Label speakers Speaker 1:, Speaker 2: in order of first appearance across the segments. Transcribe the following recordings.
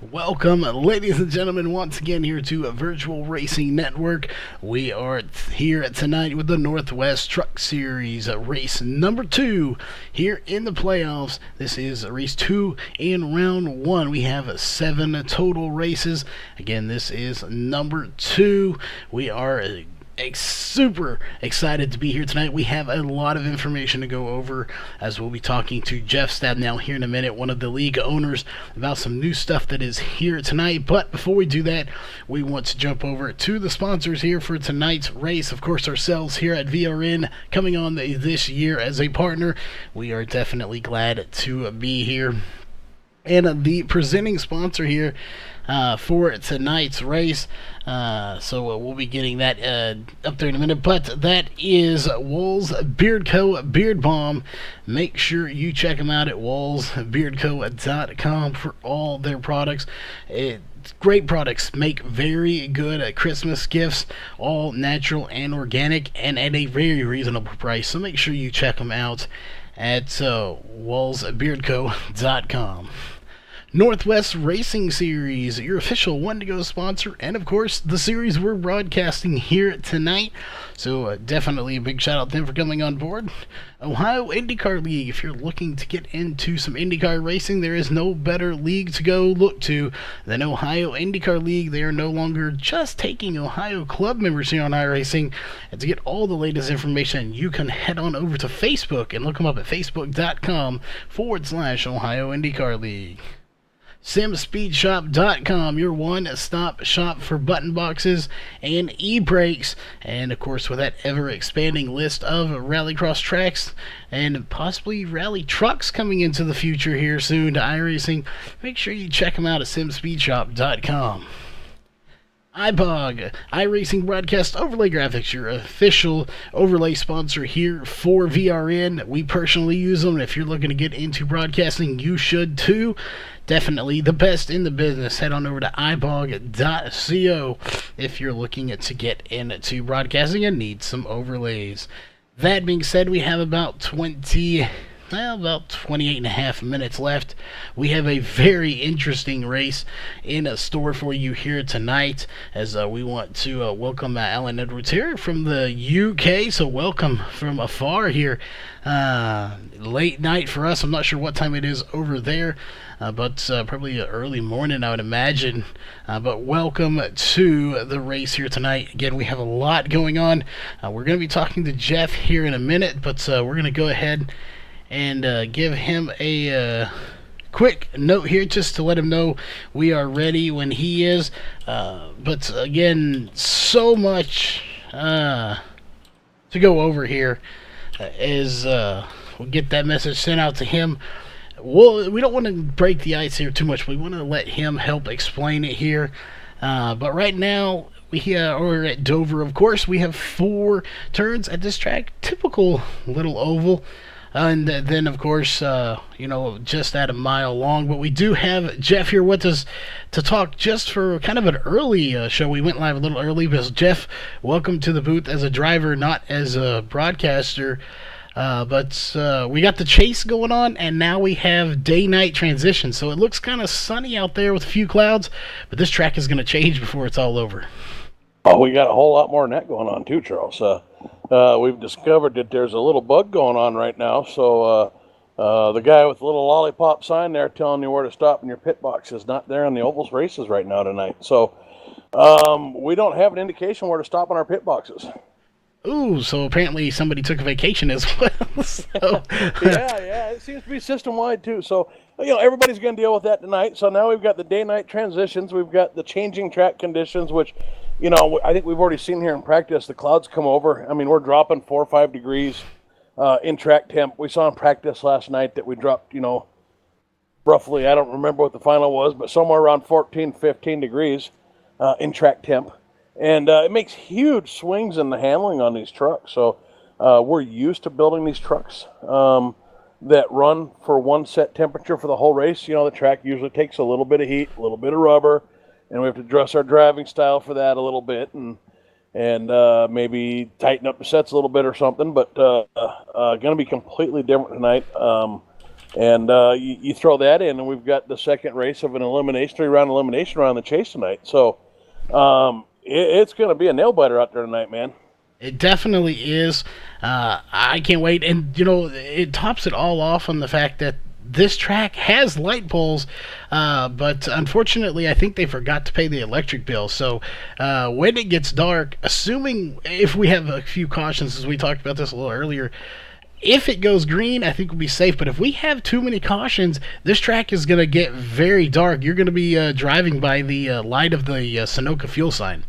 Speaker 1: Welcome, ladies and gentlemen, once again here to Virtual Racing Network. We are here tonight with the Northwest Truck Series, race number 2 here in the playoffs. This is race 2 in round 1. We have 7 total races. Again, this is number 2. We are super excited to be here tonight. We have a lot of information to go over as we'll be talking to Jeff Stabnow here in a minute, one of the league owners, about some new stuff that is here tonight. But before we do that, we want to jump over to the sponsors here for tonight's race. Of course, ourselves here at VRN coming on this year as a partner. We are definitely glad to be here. And the presenting sponsor here for tonight's race. So we'll be getting that up there in a minute. But that is Wool's Beard Co. Beard Balm. Make sure you check them out at woolsbeardco.com for all their products. Great products, make very good Christmas gifts, all natural and organic, and at a very reasonable price. So make sure you check them out at woolsbeardco.com. Northwest Racing Series, your official one-to-go sponsor, and of course the series we're broadcasting here tonight. So definitely a big shout out to them for coming on board. Ohio IndyCar League, if you're looking to get into some IndyCar racing, there is no better league to go look to than Ohio IndyCar League. They are no longer just taking Ohio club members here on iRacing. And to get all the latest information, you can head on over to Facebook and look them up at facebook.com/Ohio IndyCar League. SimSpeedShop.com, your one-stop shop for button boxes and e-brakes, and of course with that ever-expanding list of rallycross tracks and possibly rally trucks coming into the future here soon to iRacing, make sure you check them out at SimSpeedShop.com. iBog, iRacing Broadcast Overlay Graphics, your official overlay sponsor here for VRN. We personally use them, and if you're looking to get into broadcasting, you should too. Definitely the best in the business. Head on over to ibog.co if you're looking to get into broadcasting and need some overlays. That being said, we have about 28 and a half minutes left. We have a very interesting race in a store for you here tonight, as we want to welcome Alan Edwards here from the UK. So welcome from afar here. Late night for us. I'm not sure what time it is over there, but probably early morning, I would imagine. But welcome to the race here tonight. Again, we have a lot going on. We're going to be talking to Jeff here in a minute, but we're going to go ahead and give him a quick note here just to let him know we are ready when he is. But again, so much to go over here as we'll get that message sent out to him. We don't want to break the ice here too much. We want to let him help explain it here. But right now, we're at Dover, of course. We have 4 turns at this track. Typical little oval. And then, of course, just at a mile long. But we do have Jeff here with us to talk just for kind of an early show. We went live a little early because, Jeff, welcome to the booth as a driver, not as a broadcaster. But we got the chase going on, and now we have day-night transition. So it looks kind of sunny out there with a few clouds, but this track is going to change before it's all over.
Speaker 2: Oh, we got a whole lot more than that going on too, Charles. We've discovered that there's a little bug going on right now. So the guy with the little lollipop sign there telling you where to stop in your pit box is not there on the Ovals races right now tonight. So we don't have an indication where to stop in our pit boxes.
Speaker 1: Ooh, so apparently somebody took a vacation as well. So.
Speaker 2: Yeah, it seems to be system-wide too. So, everybody's going to deal with that tonight. So now we've got the day-night transitions. We've got the changing track conditions, which, I think we've already seen here in practice. The clouds come over. I mean, we're dropping 4 or 5 degrees in track temp. We saw in practice last night that we dropped, roughly, I don't remember what the final was, but somewhere around 14, 15 degrees in track temp. And it makes huge swings in the handling on these trucks. So we're used to building these trucks that run for one set temperature for the whole race. The track usually takes a little bit of heat, a little bit of rubber, and we have to adjust our driving style for that a little bit and maybe tighten up the sets a little bit or something. But going to be completely different tonight. And you throw that in, and we've got the second race of an three-round elimination round in the chase tonight. So it's going to be a nail-biter out there tonight, man.
Speaker 1: It definitely is. I can't wait. And, it tops it all off on the fact that this track has light poles, but unfortunately, I think they forgot to pay the electric bill. So when it gets dark, assuming if we have a few cautions, as we talked about this a little earlier, if it goes green, I think we'll be safe. But if we have too many cautions, this track is going to get very dark. You're going to be driving by the light of the Sunoco fuel sign.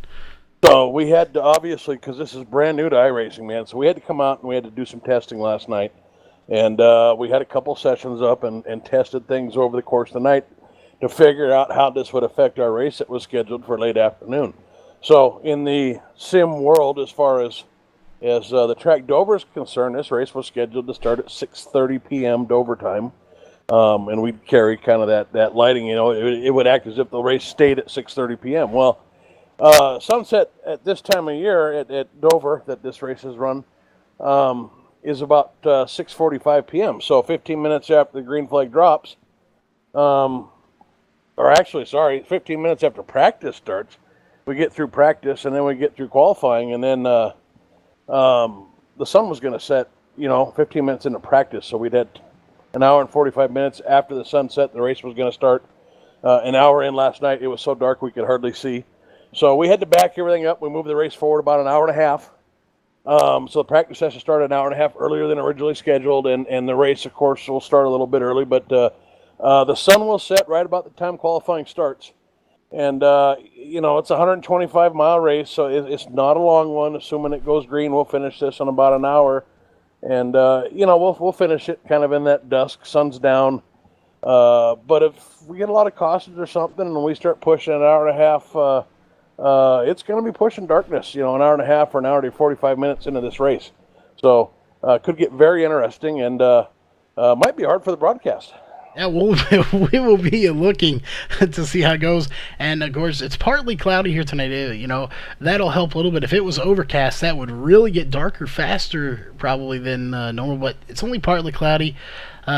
Speaker 2: So we had to, obviously, because this is brand new to iRacing, man, so we had to come out and we had to do some testing last night. And we had a couple sessions up and tested things over the course of the night to figure out how this would affect our race that was scheduled for late afternoon. So in the sim world, as far as the track Dover is concerned, this race was scheduled to start at 6:30 p.m. Dover time. And we'd carry kind of that lighting, it would act as if the race stayed at 6:30 p.m. Well, sunset at this time of year at Dover that this race is run is about 6:45 p.m. So 15 minutes after the green flag drops, 15 minutes after practice starts, we get through practice and then we get through qualifying, and then the sun was going to set, 15 minutes into practice. So we'd had an hour and 45 minutes after the sunset. The race was going to start an hour in last night. It was so dark we could hardly see. So we had to back everything up. We moved the race forward about an hour and a half. So the practice session started an hour and a half earlier than originally scheduled, and the race, of course, will start a little bit early. But the sun will set right about the time qualifying starts. And, it's a 125-mile race, so it's not a long one. Assuming it goes green, we'll finish this in about an hour. And, we'll finish it kind of in that dusk, sun's down. But if we get a lot of cautions or something and we start pushing an hour and a half, it's going to be pushing darkness, an hour and a half or an hour to 45 minutes into this race. So could get very interesting and might be hard for the broadcast.
Speaker 1: Yeah, we will be looking to see how it goes. And, of course, it's partly cloudy here tonight. That'll help a little bit. If it was overcast, that would really get darker faster probably than normal. But it's only partly cloudy,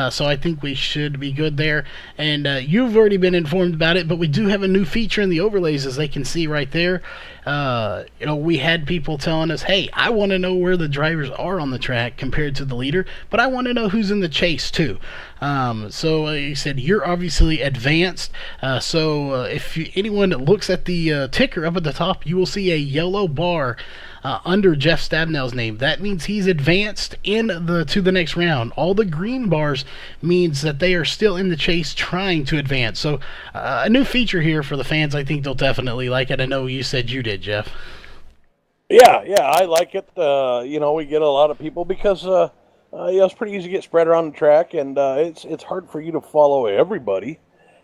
Speaker 1: so I think we should be good there. And you've already been informed about it, but we do have a new feature in the overlays, as they can see right there. We had people telling us, hey, I want to know where the drivers are on the track compared to the leader, but I want to know who's in the chase too. So you said you're obviously advanced. So if anyone looks at the ticker up at the top, you will see a yellow bar under Jeff Stabnell's name. That means he's advanced to the next round. All the green bars means that they are still in the chase trying to advance. So a new feature here for the fans. I think they'll definitely like it. I know you said you did, Jeff.
Speaker 2: Yeah, I like it. We get a lot of people because it's pretty easy to get spread around the track, and it's hard for you to follow everybody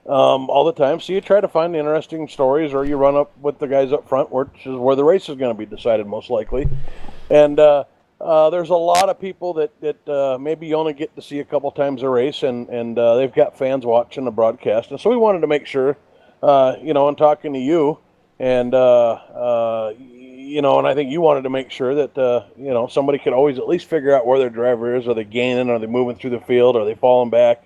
Speaker 2: all the time. So you try to find the interesting stories, or you run up with the guys up front, which is where the race is going to be decided most likely. And there's a lot of people that maybe you only get to see a couple times a race, and they've got fans watching the broadcast. And so we wanted to make sure, in talking to you, and and I think you wanted to make sure that, somebody could always at least figure out where their driver is. Are they gaining? Are they moving through the field? Are they falling back?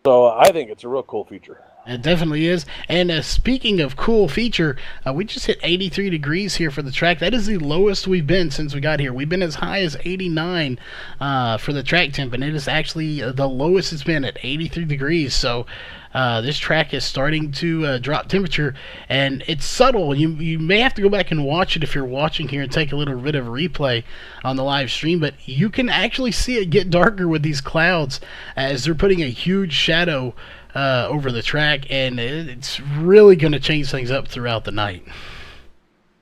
Speaker 2: So I think it's a real cool feature.
Speaker 1: It definitely is. And speaking of cool feature, we just hit 83 degrees here for the track. That is the lowest we've been since we got here. We've been as high as 89 for the track temp, and it is actually the lowest it's been at 83 degrees. So this track is starting to drop temperature, and it's subtle. You may have to go back and watch it if you're watching here and take a little bit of a replay on the live stream, but you can actually see it get darker with these clouds as they're putting a huge shadow over the track, and it's really going to change things up throughout the night.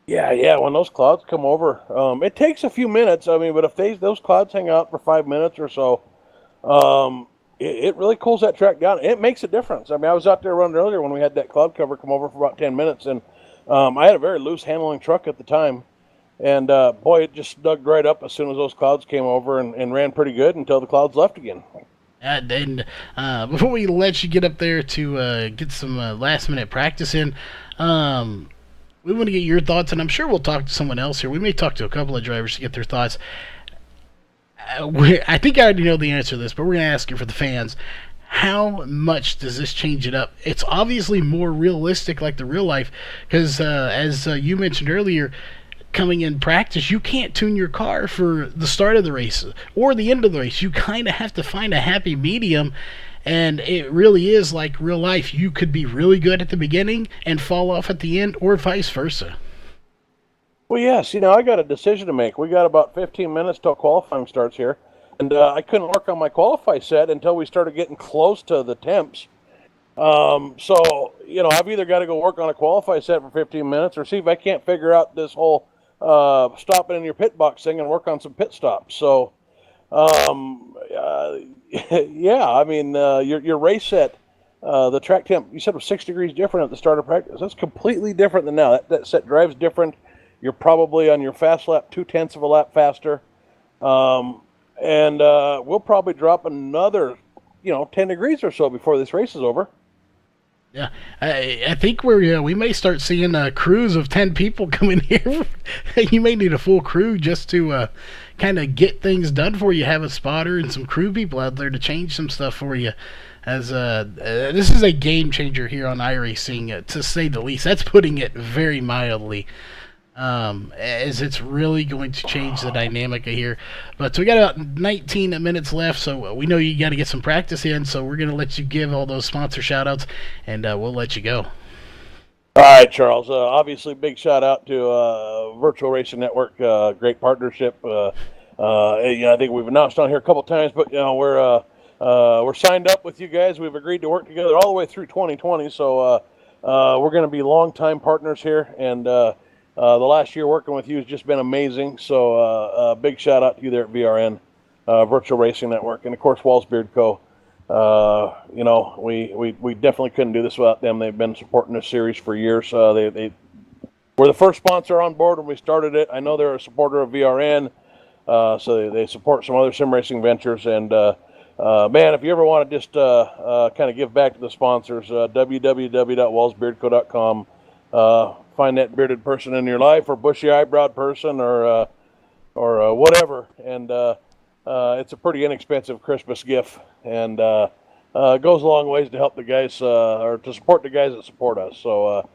Speaker 2: Yeah, when those clouds come over, it takes a few minutes, but if those clouds hang out for 5 minutes or so, it really cools that track down. It makes a difference. I was out there running earlier when we had that cloud cover come over for about 10 minutes, and I had a very loose handling truck at the time, and boy, it just dug right up as soon as those clouds came over and ran pretty good until the clouds left again.
Speaker 1: And before we let you get up there to get some last-minute practice in, we want to get your thoughts, and I'm sure we'll talk to someone else here. We may talk to a couple of drivers to get their thoughts. I think I already know the answer to this, but we're going to ask you for the fans. how much does this change it up? It's obviously more realistic, like the real life, because as you mentioned earlier, coming in practice, you can't tune your car for the start of the race or the end of the race. You kind of have to find a happy medium, and it really is like real life. You could be really good at the beginning and fall off at the end, or vice versa.
Speaker 2: Well, yes, I got a decision to make. We got about 15 minutes till qualifying starts here, and I couldn't work on my qualify set until we started getting close to the temps. So, I've either got to go work on a qualify set for 15 minutes or see if I can't figure out this whole stopping in your pit box thing and work on some pit stops. So, yeah, I mean, your race set, the track temp, you said was 6 degrees different at the start of practice. That's completely different than now. That set drives different. You're probably on your fast lap 0.2 of a lap faster. And we'll probably drop another, 10 degrees or so before this race is over.
Speaker 1: Yeah, I think we may start seeing crews of 10 people coming here. You may need a full crew just to kind of get things done for you. Have a spotter and some crew people out there to change some stuff for you. As this is a game changer here on iRacing, to say the least. That's putting it very mildly. As it's really going to change the dynamic here. But so we got about 19 minutes left, so we know you got to get some practice in, so we're going to let you give all those sponsor shout-outs, and we'll let you go.
Speaker 2: All right, Charles. Obviously, big shout-out to Virtual Racing Network. Great partnership. I think we've announced on here a couple times, but we're signed up with you guys. We've agreed to work together all the way through 2020, so we're going to be long-time partners here, and the last year working with you has just been amazing. So big shout out to you there at VRN, Virtual Racing Network, and of course Walls Beard Co. We definitely couldn't do this without them. They've been supporting this series for years. They were the first sponsor on board when we started it. I know they're a supporter of VRN, so they support some other sim racing ventures. And man, if you ever want to just kind of give back to the sponsors, www.wallsbeardco.com. Find that bearded person in your life, or bushy eyebrowed person, or whatever, and it's a pretty inexpensive Christmas gift, and goes a long ways to help the guys or to support the guys that support us. So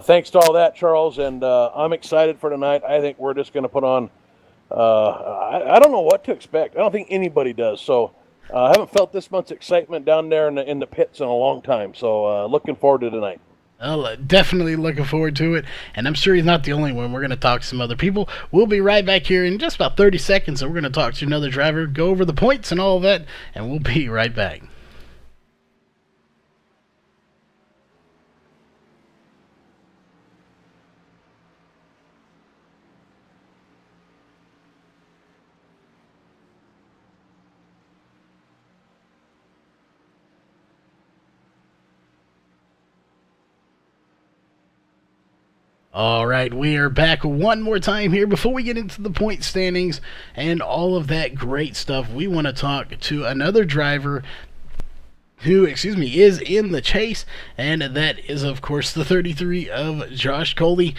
Speaker 2: thanks to all that, Charles, and I'm excited for tonight. I think we're just going to put on. I don't know what to expect. I don't think anybody does. So I haven't felt this much excitement down there in the pits in a long time. So looking forward to tonight.
Speaker 1: Well, definitely looking forward to it, and I'm sure he's not the only one. We're going to talk to some other people. We'll be right back here in just about 30 seconds, so we're going to talk to another driver, go over the points and all of that, and we'll be right back. All right, we are back one more time here. Before we get into the point standings and all of that great stuff, we want to talk to another driver who, is in the chase, and that is, of course, the 33 of Josh Coley.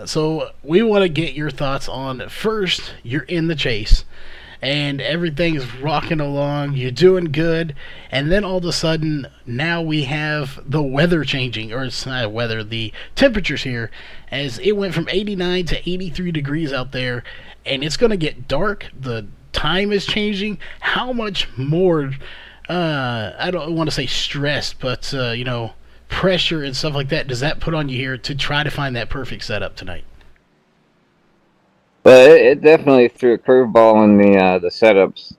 Speaker 1: So we want to get your thoughts on, first, you're in the chase, and everything's rocking along, you're doing good, and then all of a sudden, now we have the weather changing, or it's not weather, the temperatures here, as it went from 89 to 83 degrees out there, and it's going to get dark, the time is changing. How much more, I don't want to say stress, but, pressure and stuff like that, does that put on you here to try to find that perfect setup tonight?
Speaker 3: But it definitely threw a curveball in the setups.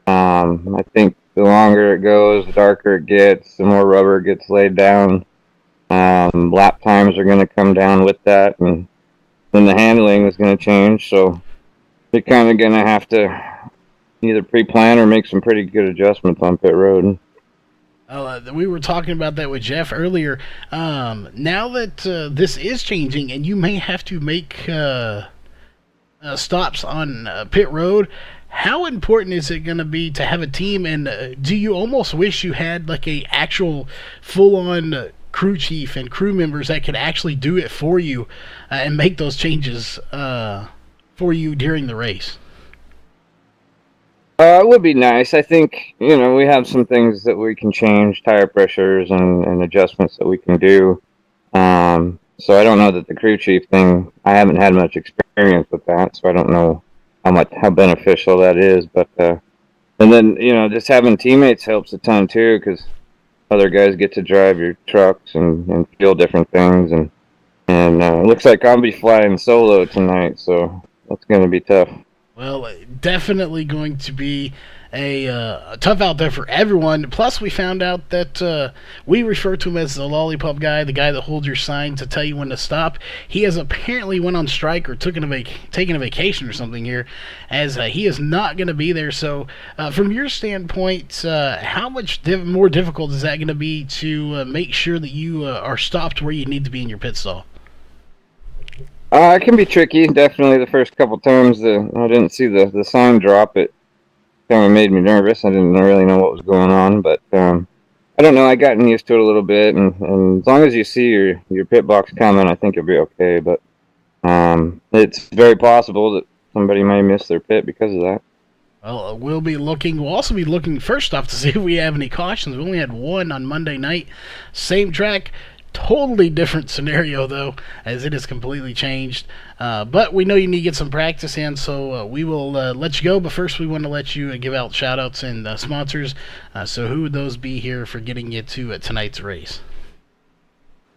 Speaker 3: I think the longer it goes, the darker it gets, the more rubber gets laid down. Lap times are going to come down with that, and then the handling is going to change. So you're kind of going to have to either pre-plan or make some pretty good adjustments on pit road.
Speaker 1: We were talking about that with Jeff earlier. Now that this is changing, and you may have to make stops on pit road, how important is it going to be to have a team, and do you almost wish you had like a actual full-on crew chief and crew members that could actually do it for you and make those changes for you during the race?
Speaker 3: It would be nice. I think, we have some things that we can change, tire pressures and adjustments that we can do. So I don't know that the crew chief thing, I haven't had much experience with that, so I don't know how beneficial that is. But, and then, just having teammates helps a ton too, because other guys get to drive your trucks and feel different things. And it looks like I'll be flying solo tonight, so that's going to be tough.
Speaker 1: Well, definitely going to be a tough out there for everyone. Plus, we found out that we refer to him as the lollipop guy, the guy that holds your sign to tell you when to stop. He has apparently went on strike or taken a vacation or something here, as he is not going to be there. So, from your standpoint, how much more difficult is that going to be to make sure that you are stopped where you need to be in your pit stall?
Speaker 3: It can be tricky. Definitely the first couple times I didn't see the sign drop. It kind of made me nervous. I didn't really know what was going on, but I don't know. I gotten used to it a little bit, and as long as you see your pit box coming, I think you'll be okay. But it's very possible that somebody may miss their pit because of that.
Speaker 1: Well, we'll also be looking first off to see if we have any cautions. We only had one on Monday night. Same track. Totally different scenario, though, as it has completely changed. But we know you need to get some practice in, so we will let you go. But first, we want to let you give out shout-outs and sponsors. So who would those be here for getting you to tonight's race?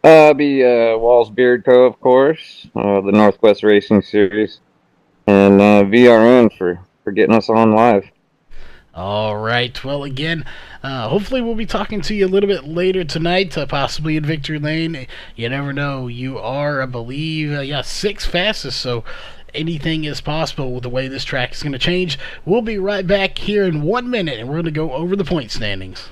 Speaker 3: Be Walls Beard Co., of course, the Northwest Racing Series, and VRN for getting us on live.
Speaker 1: All right. Well, again, hopefully we'll be talking to you a little bit later tonight, possibly in Victory Lane. You never know. You are, I believe, sixth fastest, so anything is possible with the way this track is going to change. We'll be right back here in 1 minute, and we're going to go over the point standings.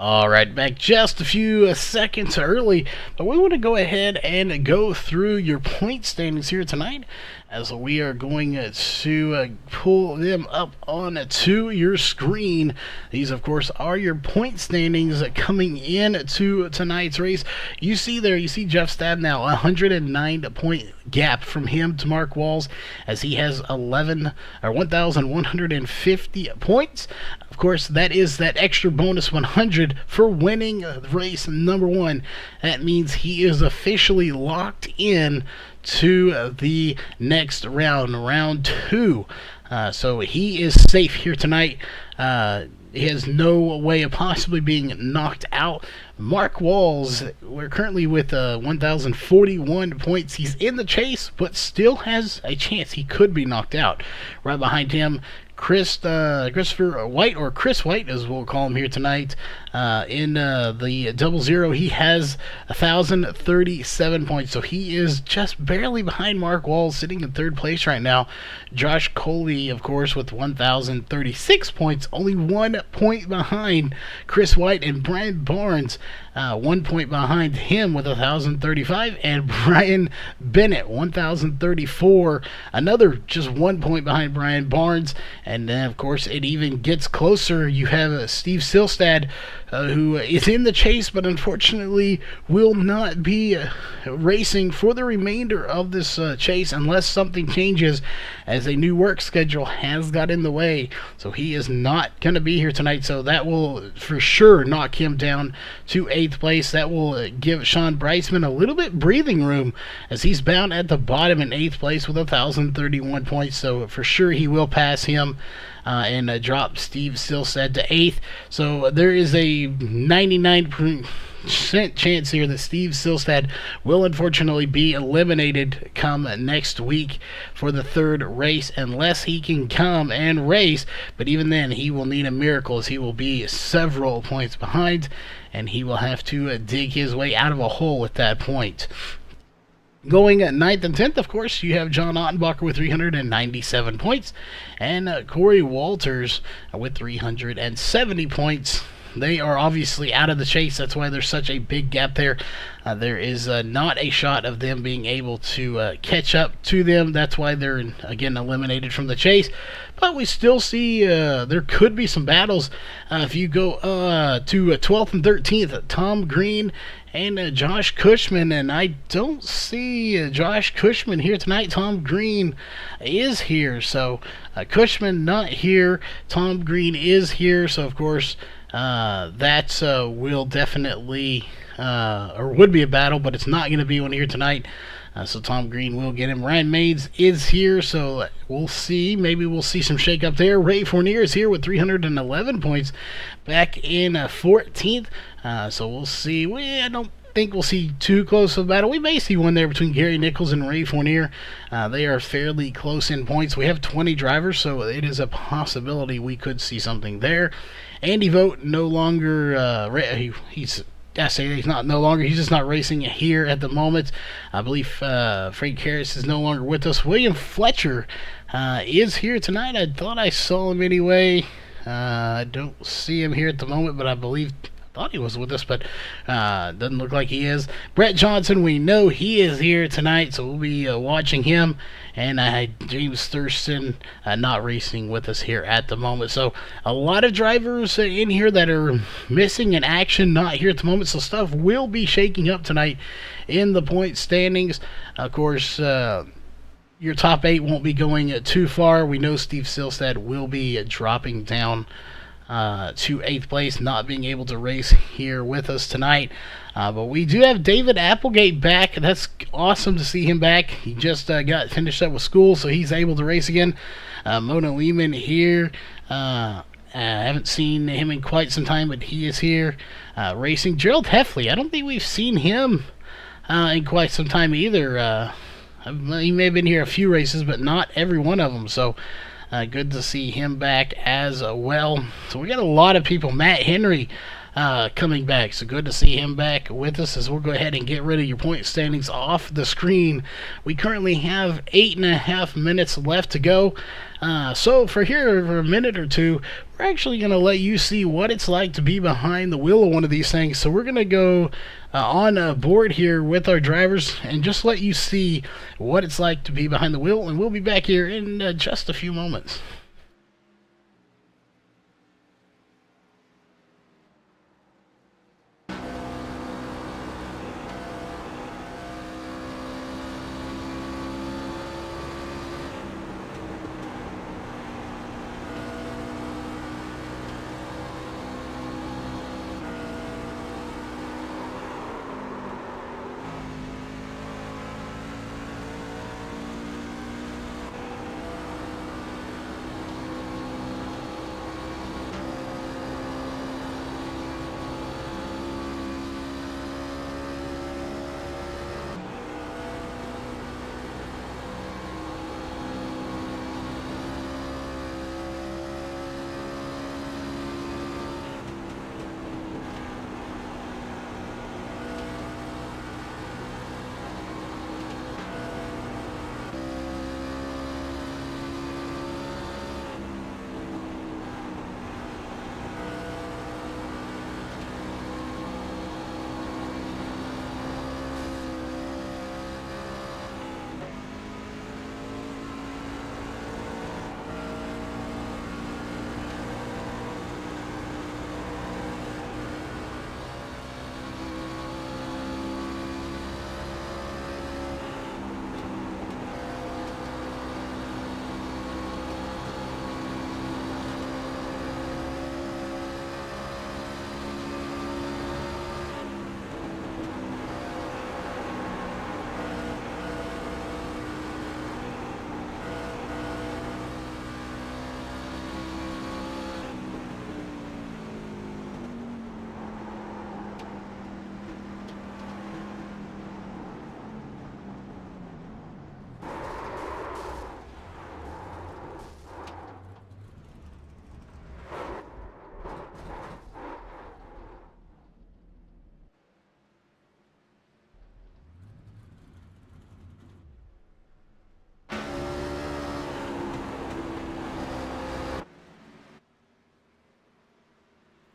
Speaker 1: All right, back just a few seconds early, but we want to go ahead and go through your point standings here tonight, as we are going to pull them up onto your screen. These, of course, are your point standings coming in to tonight's race. You see Jeff Stab now, 109-point gap from him to Mark Walls, as he has 1,150 points. Of course, that is that extra bonus 100 for winning race number 1. That means he is officially locked in to the next round 2. So he is safe here tonight. He has no way of possibly being knocked out. Mark Walls, we're currently with 1,041 points. He's in the chase, but still has a chance. He could be knocked out. Right behind him, Christopher White, or Chris White as we'll call him here tonight, in the 00. He has 1,037 points, so he is just barely behind Mark Walls, sitting in third place right now. Josh Coley, of course, with 1,036 points, only 1 point behind Chris White, and Brian Barnes 1 point behind him with 1,035, and Brian Bennett 1,034, another just 1 point behind Brian Barnes. And then, of course, it even gets closer. You have Steve Silstad, who is in the chase, but unfortunately will not be racing for the remainder of this chase unless something changes, as a new work schedule has got in the way. So he is not going to be here tonight, so that will for sure knock him down to 8th place. That will give Sean Breisman a little bit breathing room, as he's bound at the bottom in 8th place with 1,031 points. So for sure he will pass him and drop Steve Silstad to 8th. So there is a 99% chance here that Steve Silstad will unfortunately be eliminated come next week for the 3rd race, unless he can come and race. But even then, he will need a miracle, as he will be several points behind, and he will have to dig his way out of a hole at that point. Going at 9th and 10th, of course, you have John Ottenbacher with 397 points, and Corey Walters with 370 points. They are obviously out of the chase. That's why there's such a big gap there. There is not a shot of them being able to catch up to them. That's why they're, again, eliminated from the chase. But we still see there could be some battles. If you go to 12th and 13th, Tom Green and Josh Cushman, and I don't see Josh Cushman here tonight. Tom Green is here, so Cushman not here. Tom Green is here, so of course that will definitely or would be a battle, but it's not going to be one here tonight. So Tom Green will get him. Ryan Mays is here, so we'll see. Maybe we'll see some shake up there. Ray Fournier is here with 311 points, back in 14th. So we'll see. I don't think we'll see too close of a battle. We may see one there between Gary Nichols and Ray Fournier. They are fairly close in points. We have 20 drivers, so it is a possibility we could see something there. Andy Vogt no longer, he's not no longer. He's just not racing here at the moment. I believe Frank Harris is no longer with us. William Fletcher is here tonight. I thought I saw him anyway. I don't see him here at the moment, but I thought he was with us, but doesn't look like he is. Brett Johnson, we know he is here tonight, so we'll be watching him. And James Thurston not racing with us here at the moment. So a lot of drivers in here that are missing in action, not here at the moment. So stuff will be shaking up tonight in the point standings. Of course, your top 8 won't be going too far. We know Steve Silstad will be dropping down to 8th place, not being able to race here with us tonight. But we do have David Applegate back. That's awesome to see him back. He just got finished up with school, so he's able to race again. Mona Lehman here. I haven't seen him in quite some time, but he is here racing. Gerald Heffley, I don't think we've seen him in quite some time either. He may have been here a few races, but not every one of them. So good to see him back as well. So we got a lot of people. Matt Henry coming back. So good to see him back with us as we'll go ahead and get rid of your point standings off the screen. We currently have 8.5 minutes left to go. So for a minute or two, we're actually going to let you see what it's like to be behind the wheel of one of these things. So we're going to go on board here with our drivers and just let you see what it's like to be behind the wheel. And we'll be back here in just a few moments.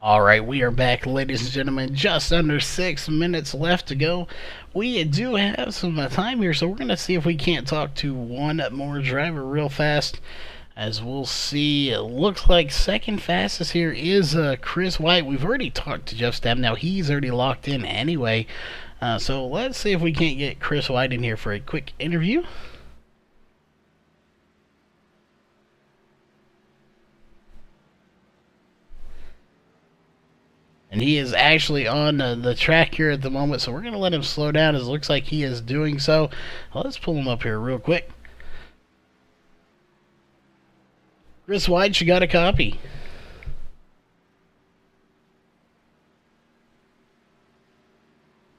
Speaker 1: All right, we are back, ladies and gentlemen. Just under 6 minutes left to go. We do have some time here, so we're going to see if we can't talk to one more driver real fast. As we'll see, it looks like second fastest here is Chris White. We've already talked to Jeff Stab. Now, he's already locked in anyway. So let's see if we can't get Chris White in here for a quick interview. And he is actually on the track here at the moment, so we're going to let him slow down as it looks like he is doing so. Let's pull him up here real quick. Chris White, you got a copy.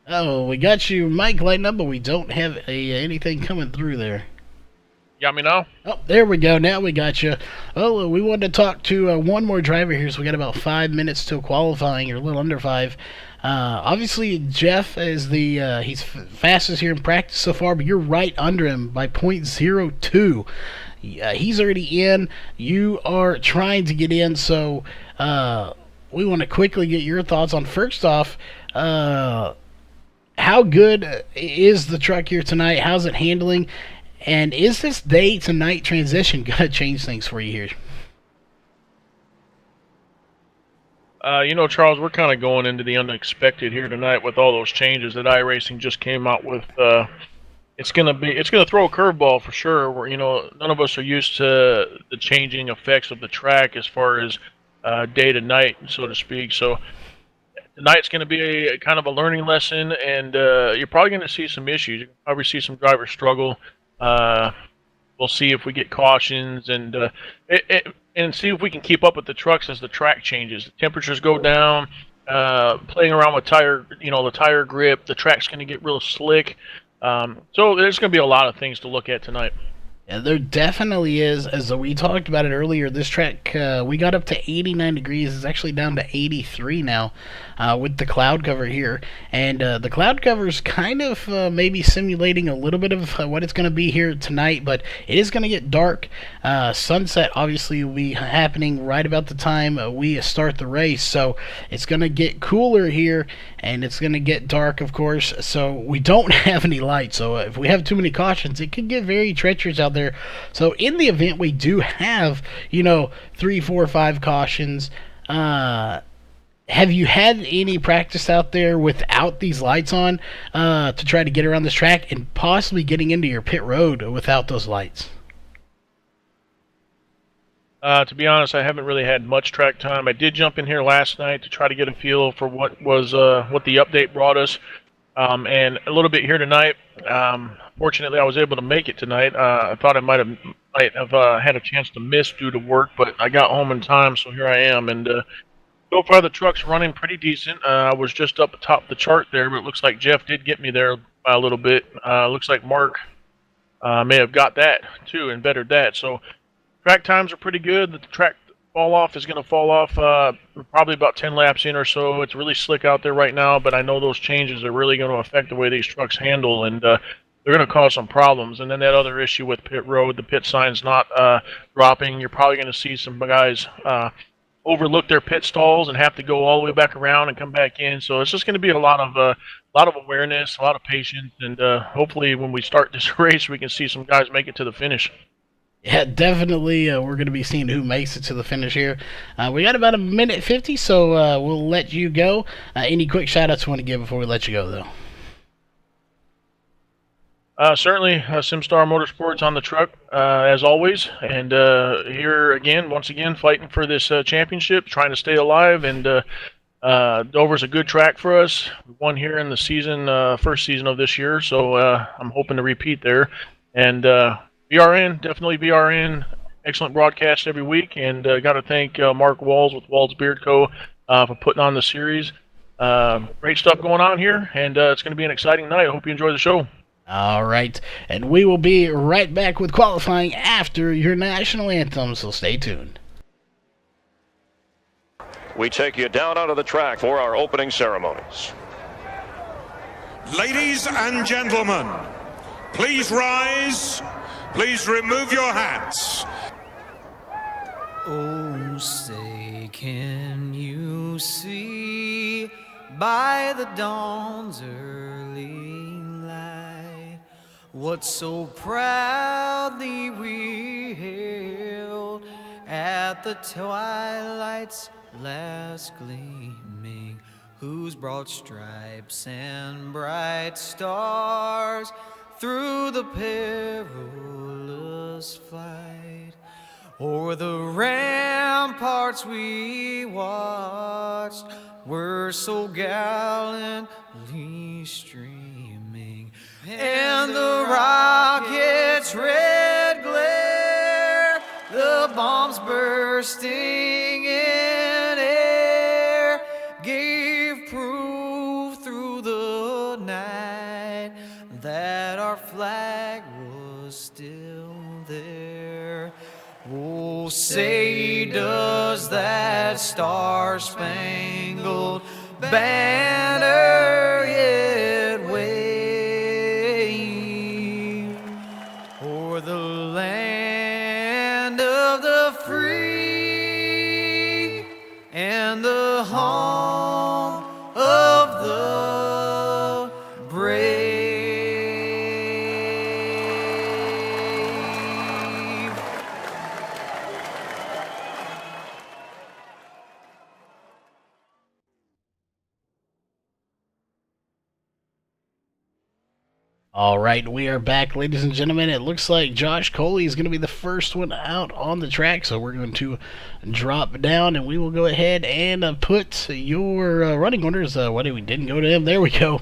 Speaker 1: Oh, we got you mic lighting up, but we don't have anything coming through there.
Speaker 4: Got me now?
Speaker 1: Oh, there we go. Now we got you. Oh, we wanted to talk to one more driver here, so we got about 5 minutes till qualifying, or a little under 5. Obviously, Jeff is he's fastest here in practice so far, but you're right under him by .02. He's already in. You are trying to get in, so we want to quickly get your thoughts on, first off, how good is the truck here tonight? How's it handling? And is this day-to-night transition going to change things for you here?
Speaker 4: Charles, we're kind of going into the unexpected here tonight with all those changes that iRacing just came out with. It's gonna throw a curveball for sure. Where none of us are used to the changing effects of the track as far as day to night, so to speak. So tonight's going to be a kind of a learning lesson, and you're probably going to see some issues. You can probably see some drivers struggle. We'll see if we get cautions and see if we can keep up with the trucks as the track changes. The temperatures go down. Playing around with the tire grip, the track's going to get real slick. So there's going to be a lot of things to look at tonight.
Speaker 1: Yeah, there definitely is. As we talked about it earlier, this track, we got up to 89 degrees. It's actually down to 83 now with the cloud cover here. And the cloud cover is kind of maybe simulating a little bit of what it's going to be here tonight, but it is going to get dark. Sunset obviously will be happening right about the time we start the race. So it's going to get cooler here, and it's going to get dark, of course. So we don't have any light. So if we have too many cautions, it could get very treacherous out there. So in the event we do have 3, 4, 5 cautions, have you had any practice out there without these lights on to try to get around this track and possibly getting into your pit road without those lights?
Speaker 4: To be honest, I haven't really had much track time. I did jump in here last night to try to get a feel for what the update brought us, and a little bit here tonight. Fortunately, I was able to make it tonight. I thought I might have had a chance to miss due to work, but I got home in time, so here I am. And so far, the truck's running pretty decent. I was just up atop the chart there, but it looks like Jeff did get me there by a little bit. Looks like Mark may have got that too and bettered that. So track times are pretty good. The track fall-off is going to fall off probably about 10 laps in or so. It's really slick out there right now, but I know those changes are really going to affect the way these trucks handle, and they're going to cause some problems. And then that other issue with pit road, the pit sign's not dropping. You're probably going to see some guys overlook their pit stalls and have to go all the way back around and come back in. So it's just going to be a lot of awareness, a lot of patience, and hopefully when we start this race, we can see some guys make it to the finish.
Speaker 1: Yeah, definitely. We're going to be seeing who makes it to the finish here. We got about a minute 50, so we'll let you go. Any quick shout-outs you want to give before we let you go, though?
Speaker 4: Certainly, SimStar Motorsports on the truck, as always. And here again, once again, fighting for this championship, trying to stay alive. And Dover's a good track for us. We won here in the season, first season of this year, so I'm hoping to repeat there. And BRN, definitely BRN. Excellent broadcast every week. And got to thank Mark Walls with Walls Beard Co. For putting on the series. Great stuff going on here, and it's going to be an exciting night. I hope you enjoy the show.
Speaker 1: All right, and we will be right back with qualifying after your national anthem, so stay tuned.
Speaker 5: We take you down onto the track for our opening ceremonies.
Speaker 6: Ladies and gentlemen, please rise. Please remove your hats.
Speaker 7: Oh, say, can you you see by the dawn's early light what so proudly we hailed at the twilight's last gleaming, whose broad stripes and bright stars through the perilous flight o'er the ramparts we watched were so gallantly streaming, and the rocket's red glare, the bombs bursting in air, gave proof through the night that our flag was still there. Oh, say does that star-spangled banner yet wave o'er the land of the free and the home of the brave.
Speaker 1: All right, we are back, ladies and gentlemen. It looks like Josh Coley is going to be the first one out on the track, so we're going to drop down, and we will go ahead and put your running orders. What we didn't go to him? There we go.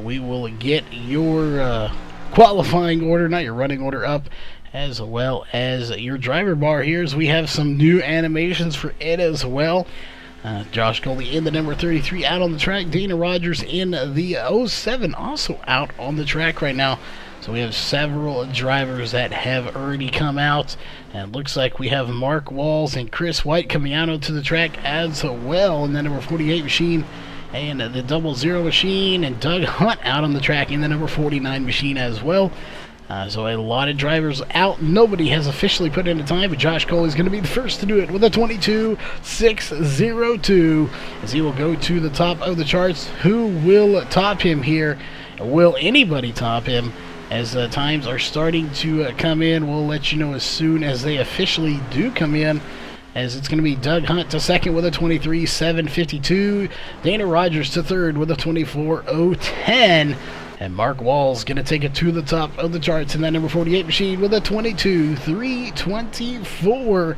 Speaker 1: We will get your qualifying order, not your running order, up, as well as your driver bar here, as we have some new animations for it as well. Josh Coley in the number 33 out on the track. Dana Rogers in the 07 also out on the track right now. So we have several drivers that have already come out. And it looks like we have Mark Walls and Chris White coming out onto the track as well in the number 48 machine. And the 00 machine, and Doug Hunt out on the track in the number 49 machine as well. So a lot of drivers out. Nobody has officially put in a time, but Josh Coley is going to be the first to do it with a 22.602 as he will go to the top of the charts. Who will top him here? Will anybody top him? As the times are starting to come in, we'll let you know as soon as they officially do come in. As it's going to be Doug Hunt to second with a 23.752. Dana Rogers to third with a 24.010. And Mark Wall's going to take it to the top of the charts in that number 48 machine with a 22.324.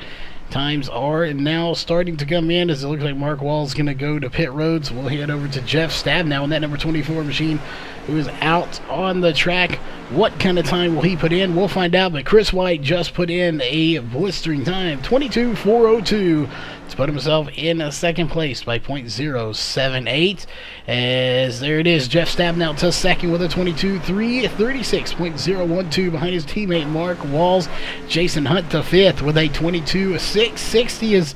Speaker 1: Times are now starting to come in as it looks like Mark Wall's going to go to pit road. So we'll head over to Jeff Stab now in that number 24 machine, who is out on the track. What kind of time will he put in? We'll find out. But Chris White just put in a blistering time, 22.402. To put himself in second place by .078. As there it is, Jeff Stab now to second with a 22.336.012 behind his teammate Mark Walls. Jason Hunt to fifth with a 22.660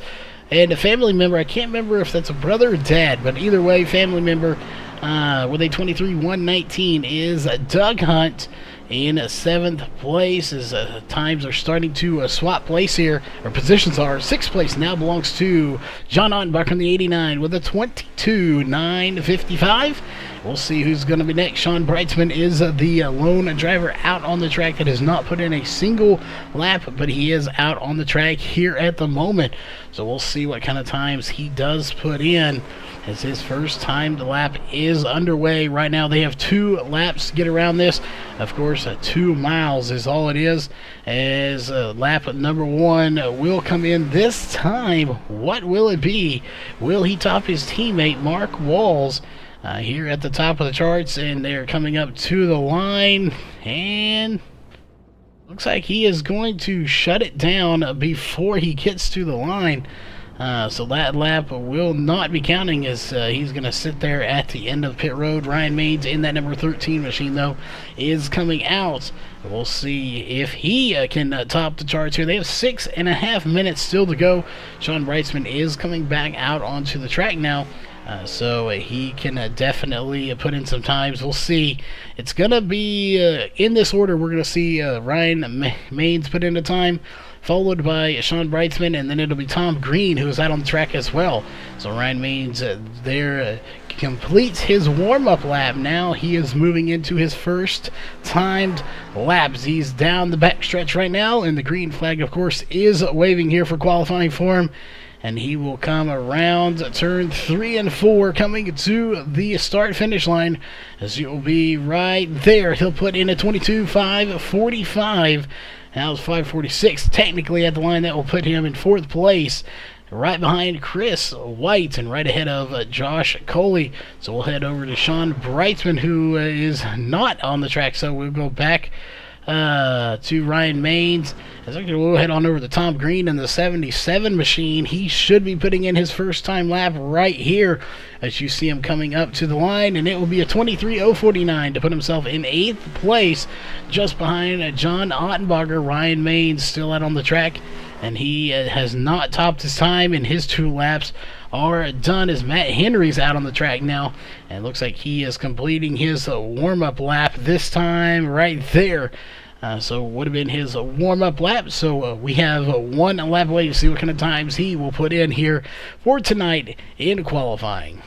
Speaker 1: and a family member. I can't remember if that's a brother or dad, but either way, family member with a 23.119 is Doug Hunt. In seventh place, as times are starting to swap place here, or positions are. Sixth place now belongs to John Ottenbach from the 89 with a 22.955. We'll see who's going to be next. Sean Breitzman is the lone driver out on the track that has not put in a single lap, but he is out on the track here at the moment. So we'll see what kind of times he does put in, as his first timed lap is underway. Right now they have 2 laps to get around this. Of course, 2 miles is all it is, as lap number 1 will come in this time. What will it be? Will he top his teammate Mark Walls here at the top of the charts? And they're coming up to the line, and looks like he is going to shut it down before he gets to the line. So that lap will not be counting, as he's going to sit there at the end of pit road. Ryan Maines in that number 13 machine, though, is coming out. We'll see if he can top the charts here. They have 6.5 minutes still to go. Sean Breitzman is coming back out onto the track now. So he can definitely put in some times. We'll see. It's going to be in this order. We're going to see Ryan Maines put in a time, followed by Sean Brightsman, and then it'll be Tom Green, who's out on the track as well. So Ryan Maines completes his warm-up lap. Now he is moving into his first timed laps. He's down the backstretch right now, and the green flag, of course, is waving here for qualifying for him. And he will come around turn 3 and 4, coming to the start-finish line, as he will be right there. He'll put in a 22.545. Now it's 5:46 technically at the line. That will put him in 4th place, right behind Chris White and right ahead of Josh Coley. So we'll head over to Sean Brightsman, who is not on the track. So we'll go back to Ryan Maines. We'll head on over to Tom Green in the 77 machine. He should be putting in his first time lap right here as you see him coming up to the line, and it will be a 23.049 to put himself in 8th place, just behind John Ottenbacher. Ryan Maines still out on the track, and he has not topped his time, and his 2 laps are done as Matt Henry's out on the track now, and looks like he is completing his warm-up lap this time right there. So would have been his warm-up lap. So we have 1 lap away to see what kind of times he will put in here for tonight in qualifying.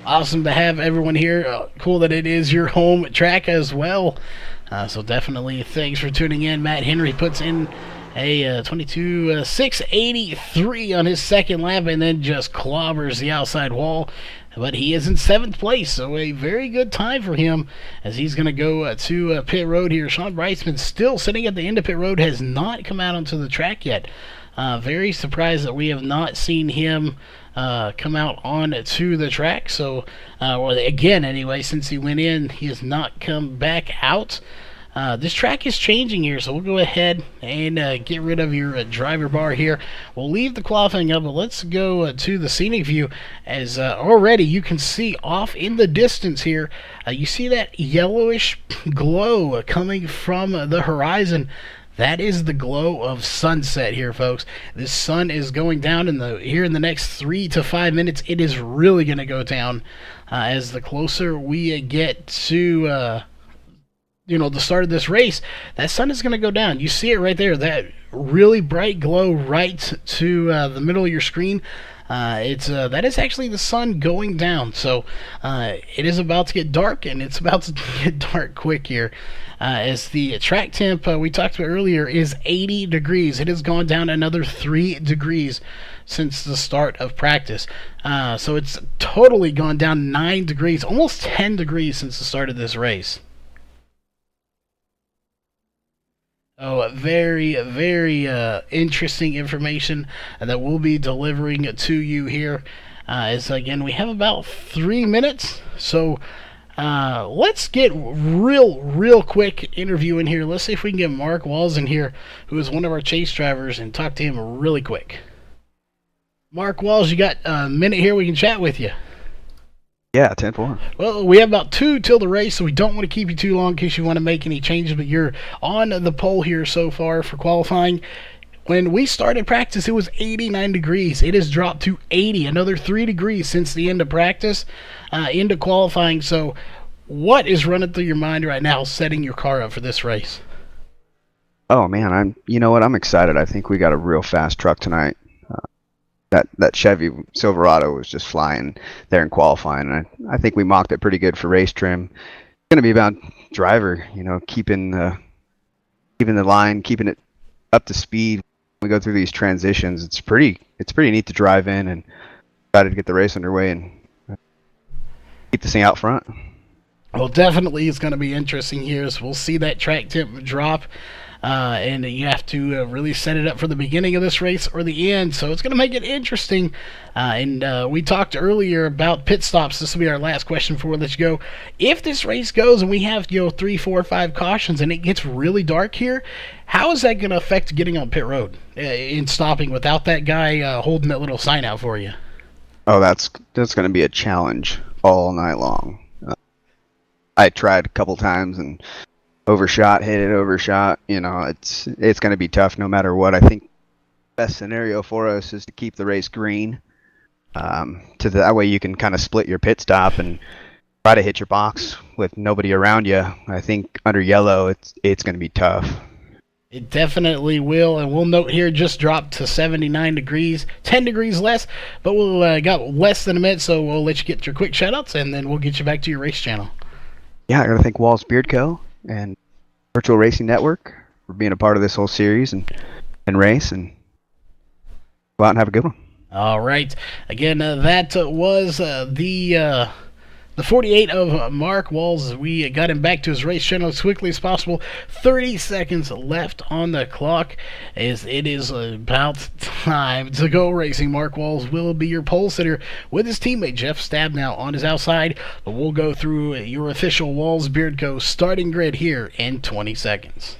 Speaker 1: Awesome to have everyone here. Cool that it is your home track as well. So definitely thanks for tuning in. Matt Henry puts in a 22.683 on his second lap and then just clobbers the outside wall. But he is in 7th place, so a very good time for him as he's going to go to pit road here. Sean Brightsman still sitting at the end of pit road, has not come out onto the track yet. Very surprised that we have not seen him come out on to the track. So, again, anyway, since he went in, he has not come back out. This track is changing here, so we'll go ahead and get rid of your driver bar here. We'll leave the qualifying up, but let's go to the scenic view, as already you can see off in the distance here. You see that yellowish glow coming from the horizon. That is the glow of sunset here, folks. The sun is going down here in the next 3 to 5 minutes. It is really going to go down as the closer we get to the start of this race. That sun is going to go down. You see it right there, that really bright glow right to the middle of your screen. That is actually the sun going down. So it is about to get dark, and it's about to get dark quick here. As the track temp we talked about earlier is 80 degrees. It has gone down another 3 degrees since the start of practice. So it's totally gone down 9 degrees, almost 10 degrees since the start of this race. Oh, very, very interesting information that we'll be delivering to you here. As again, we have about 3 minutes, so let's get real quick interview in here. Let's see if we can get Mark Walls in here, who is one of our chase drivers, and talk to him really quick. Mark Walls, you got a minute here? We can chat with you.
Speaker 8: Yeah, 10-4.
Speaker 1: Well, we have about 2 till the race, so we don't want to keep you too long in case you want to make any changes, but you're on the pole here so far for qualifying. When we started practice, it was 89 degrees. It has dropped to 80, another 3 degrees since the end of practice into qualifying. So what is running through your mind right now setting your car up for this race?
Speaker 8: Oh, man, you know what? I'm excited. I think we got a real fast truck tonight. That Chevy Silverado was just flying there in qualifying, and I think we mocked it pretty good for race trim. It's going to be about driver, keeping the line, keeping it up to speed. When we go through these transitions, it's pretty neat to drive in, and excited to get the race underway and keep this thing out front.
Speaker 1: Well, definitely it's going to be interesting here, so we'll see that track temp drop. And you have to really set it up for the beginning of this race or the end, so it's going to make it interesting. And we talked earlier about pit stops. This will be our last question before we let you go. If this race goes and we have 3, 4, 5 cautions and it gets really dark here, how is that going to affect getting on pit road in stopping without that guy holding that little sign out for you?
Speaker 8: Oh, that's going to be a challenge all night long. I tried a couple times and hit it overshot. It's going to be tough no matter what. I think the best scenario for us is to keep the race green. That way you can kind of split your pit stop and try to hit your box with nobody around you. I think under yellow, it's going to be tough.
Speaker 1: It definitely will, and we'll note here just dropped to 79 degrees, 10 degrees less, but we'll got less than a minute, so we'll let you get your quick shout-outs, and then we'll get you back to your race channel.
Speaker 8: Yeah, I got to thank Walls Beard Co. and Virtual Racing Network for being a part of this whole series and race, and go out and have a good one.
Speaker 1: All right. Again, that was the 48 of Mark Walls. We got him back to his race channel as quickly as possible. 30 seconds left on the clock as it is about time to go racing. Mark Walls will be your pole sitter with his teammate Jeff Stabnow on his outside. But we'll go through your official Walls Beard Co. starting grid here in 20 seconds.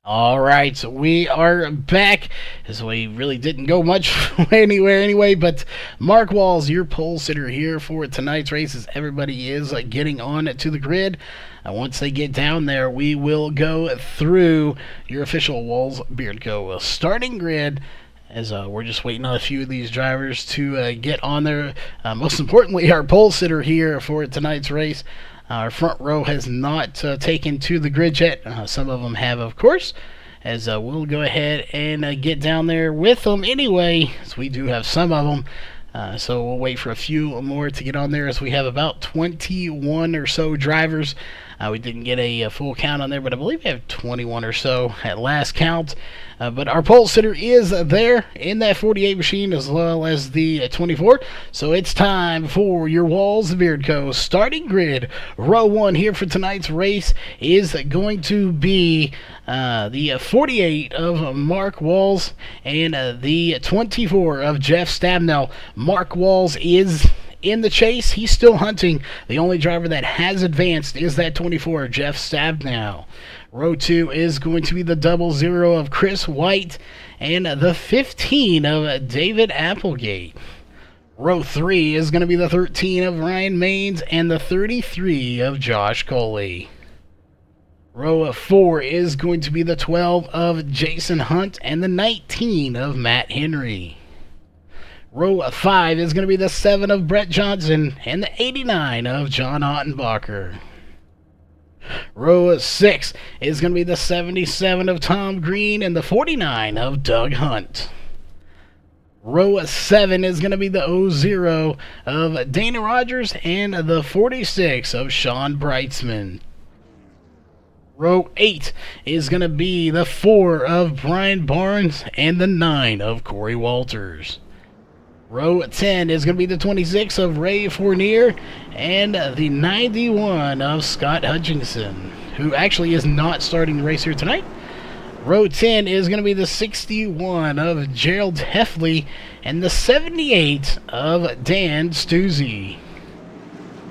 Speaker 1: All right, so we are back, as we really didn't go much anywhere anyway, but Mark Walls, your pole sitter here for tonight's race, as everybody is getting on to the grid. Once they get down there, we will go through your official Walls Beard Co. starting grid, as we're just waiting on a few of these drivers to get on there. Most importantly, our pole sitter here for tonight's race. Our front row has not taken to the grid yet. Some of them have, of course, as we'll go ahead and get down there with them anyway, as we do have some of them. So we'll wait for a few more to get on there, as we have about 21 or so drivers. We didn't get a full count on there, but I believe we have 21 or so at last count. But our pole sitter is there in that 48 machine, as well as the 24. So it's time for your Walls Beard Co. starting grid. Row 1 here for tonight's race is going to be the 48 of Mark Walls and the 24 of Jeff Stabnow. Mark Walls is in the chase. He's still hunting. The only driver that has advanced is that 24, Jeff Stabnow. Row 2 is going to be the 00 of Chris White and the 15 of David Applegate. Row 3 is going to be the 13 of Ryan Maines and the 33 of Josh Coley. Row 4 is going to be the 12 of Jason Hunt and the 19 of Matt Henry. Row 5 is going to be the 7 of Brett Johnson and the 89 of John Ottenbacher. Row 6 is going to be the 77 of Tom Green and the 49 of Doug Hunt. Row 7 is going to be the 00 of Dana Rogers and the 46 of Sean Breitzman. Row 8 is going to be the 4 of Brian Barnes and the 9 of Corey Walters. Row 10 is going to be the 26 of Ray Fournier and the 91 of Scott Hutchinson, who actually is not starting the race here tonight. Row 10 is going to be the 61 of Gerald Heffley and the 78 of Dan Stuzzi.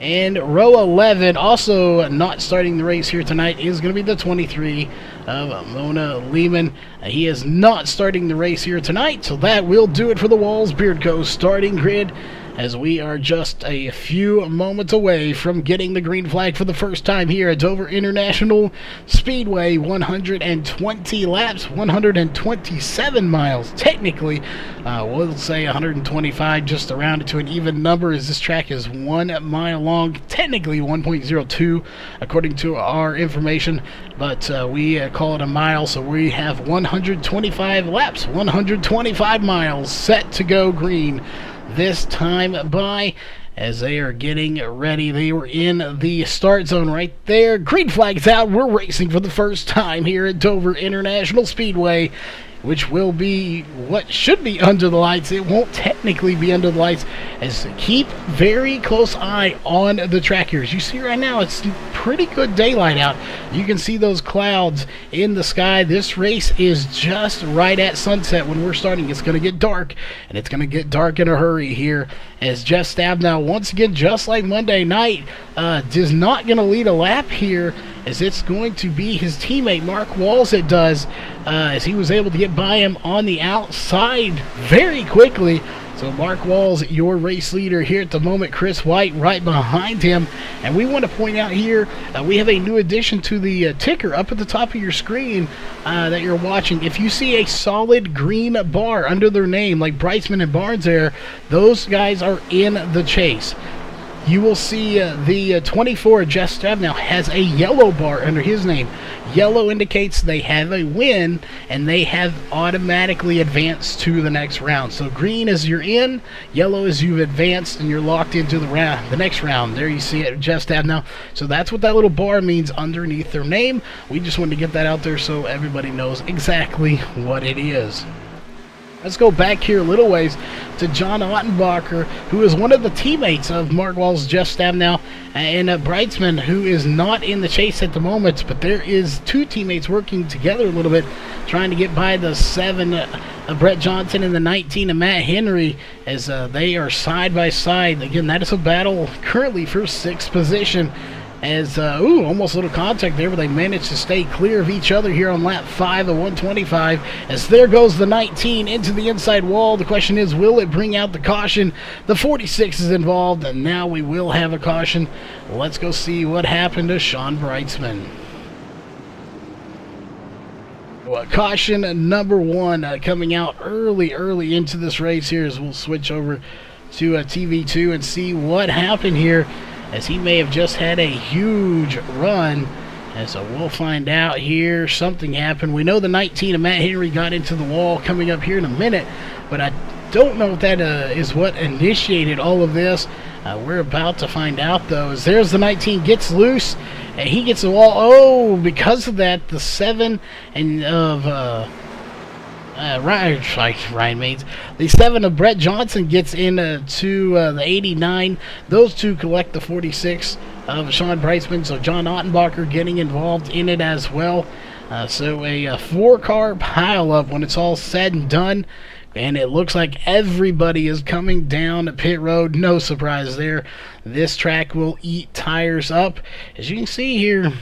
Speaker 1: And row 11, also not starting the race here tonight, is going to be the 23 of Mona Lehman. He is not starting the race here tonight, so that will do it for the Walls Beard Co. starting grid, as we are just a few moments away from getting the green flag for the first time here at Dover International Speedway. 120 laps, 127 miles. Technically, we'll say 125, just to round it to an even number, as this track is 1 mile long. Technically 1.02 according to our information, but we call it a mile, so we have 125 laps, 125 miles set to go green this time by, as they are getting ready. They were in the start zone right there. Green flag's out. We're racing for the first time here at Dover International Speedway, which will be what should be under the lights. It won't technically be under the lights, as keep very close eye on the track here. As you see right now, it's pretty good daylight out. You can see those clouds in the sky. This race is just right at sunset when we're starting. It's going to get dark, and it's going to get dark in a hurry here as Jeff Stabnow, once again, just like Monday night, is not going to lead a lap here, as it's going to be his teammate Mark Walls that does, as he was able to get by him on the outside very quickly. So Mark Walls, your race leader here at the moment. Chris White right behind him. And we want to point out here, we have a new addition to the ticker up at the top of your screen that you're watching. If you see a solid green bar under their name, like Brightsman and Barnes there, those guys are in the chase. You will see the 24, Jeff Stabnow, has a yellow bar under his name. Yellow indicates they have a win, and they have automatically advanced to the next round. So green is you're in, yellow is you've advanced, and you're locked into the next round. There you see it, Jeff Stabnow. So that's what that little bar means underneath their name. We just wanted to get that out there so everybody knows exactly what it is. Let's go back here a little ways to John Ottenbacher, who is one of the teammates of Mark Walls, Jeff Stabnow, and Brightsman, who is not in the chase at the moment, but there is two teammates working together a little bit, trying to get by the 7 Brett Johnson and the 19 of Matt Henry, as they are side by side. Again, that is a battle currently for 6th position. As, almost a little contact there, but they managed to stay clear of each other here on lap 5 of 125. As there goes the 19 into the inside wall. The question is, will it bring out the caution? The 46 is involved, and now we will have a caution. Let's go see what happened to Sean Brightsman. Well, caution number 1 coming out early into this race here, as we'll switch over to TV2 and see what happened here, as he may have just had a huge run. And so we'll find out here. Something happened. We know the 19 of Matt Henry got into the wall coming up here in a minute, but I don't know if that is what initiated all of this. We're about to find out, though, as there's the 19 gets loose, and he gets the wall. Oh, because of that, the 7 and of Ryan Maines. The 7 of Brett Johnson gets into the 89. Those two collect the 46 of Sean Brightsman. So John Ottenbacher getting involved in it as well. So a 4-car pileup when it's all said and done. And it looks like everybody is coming down pit road. No surprise there. This track will eat tires up. As you can see here,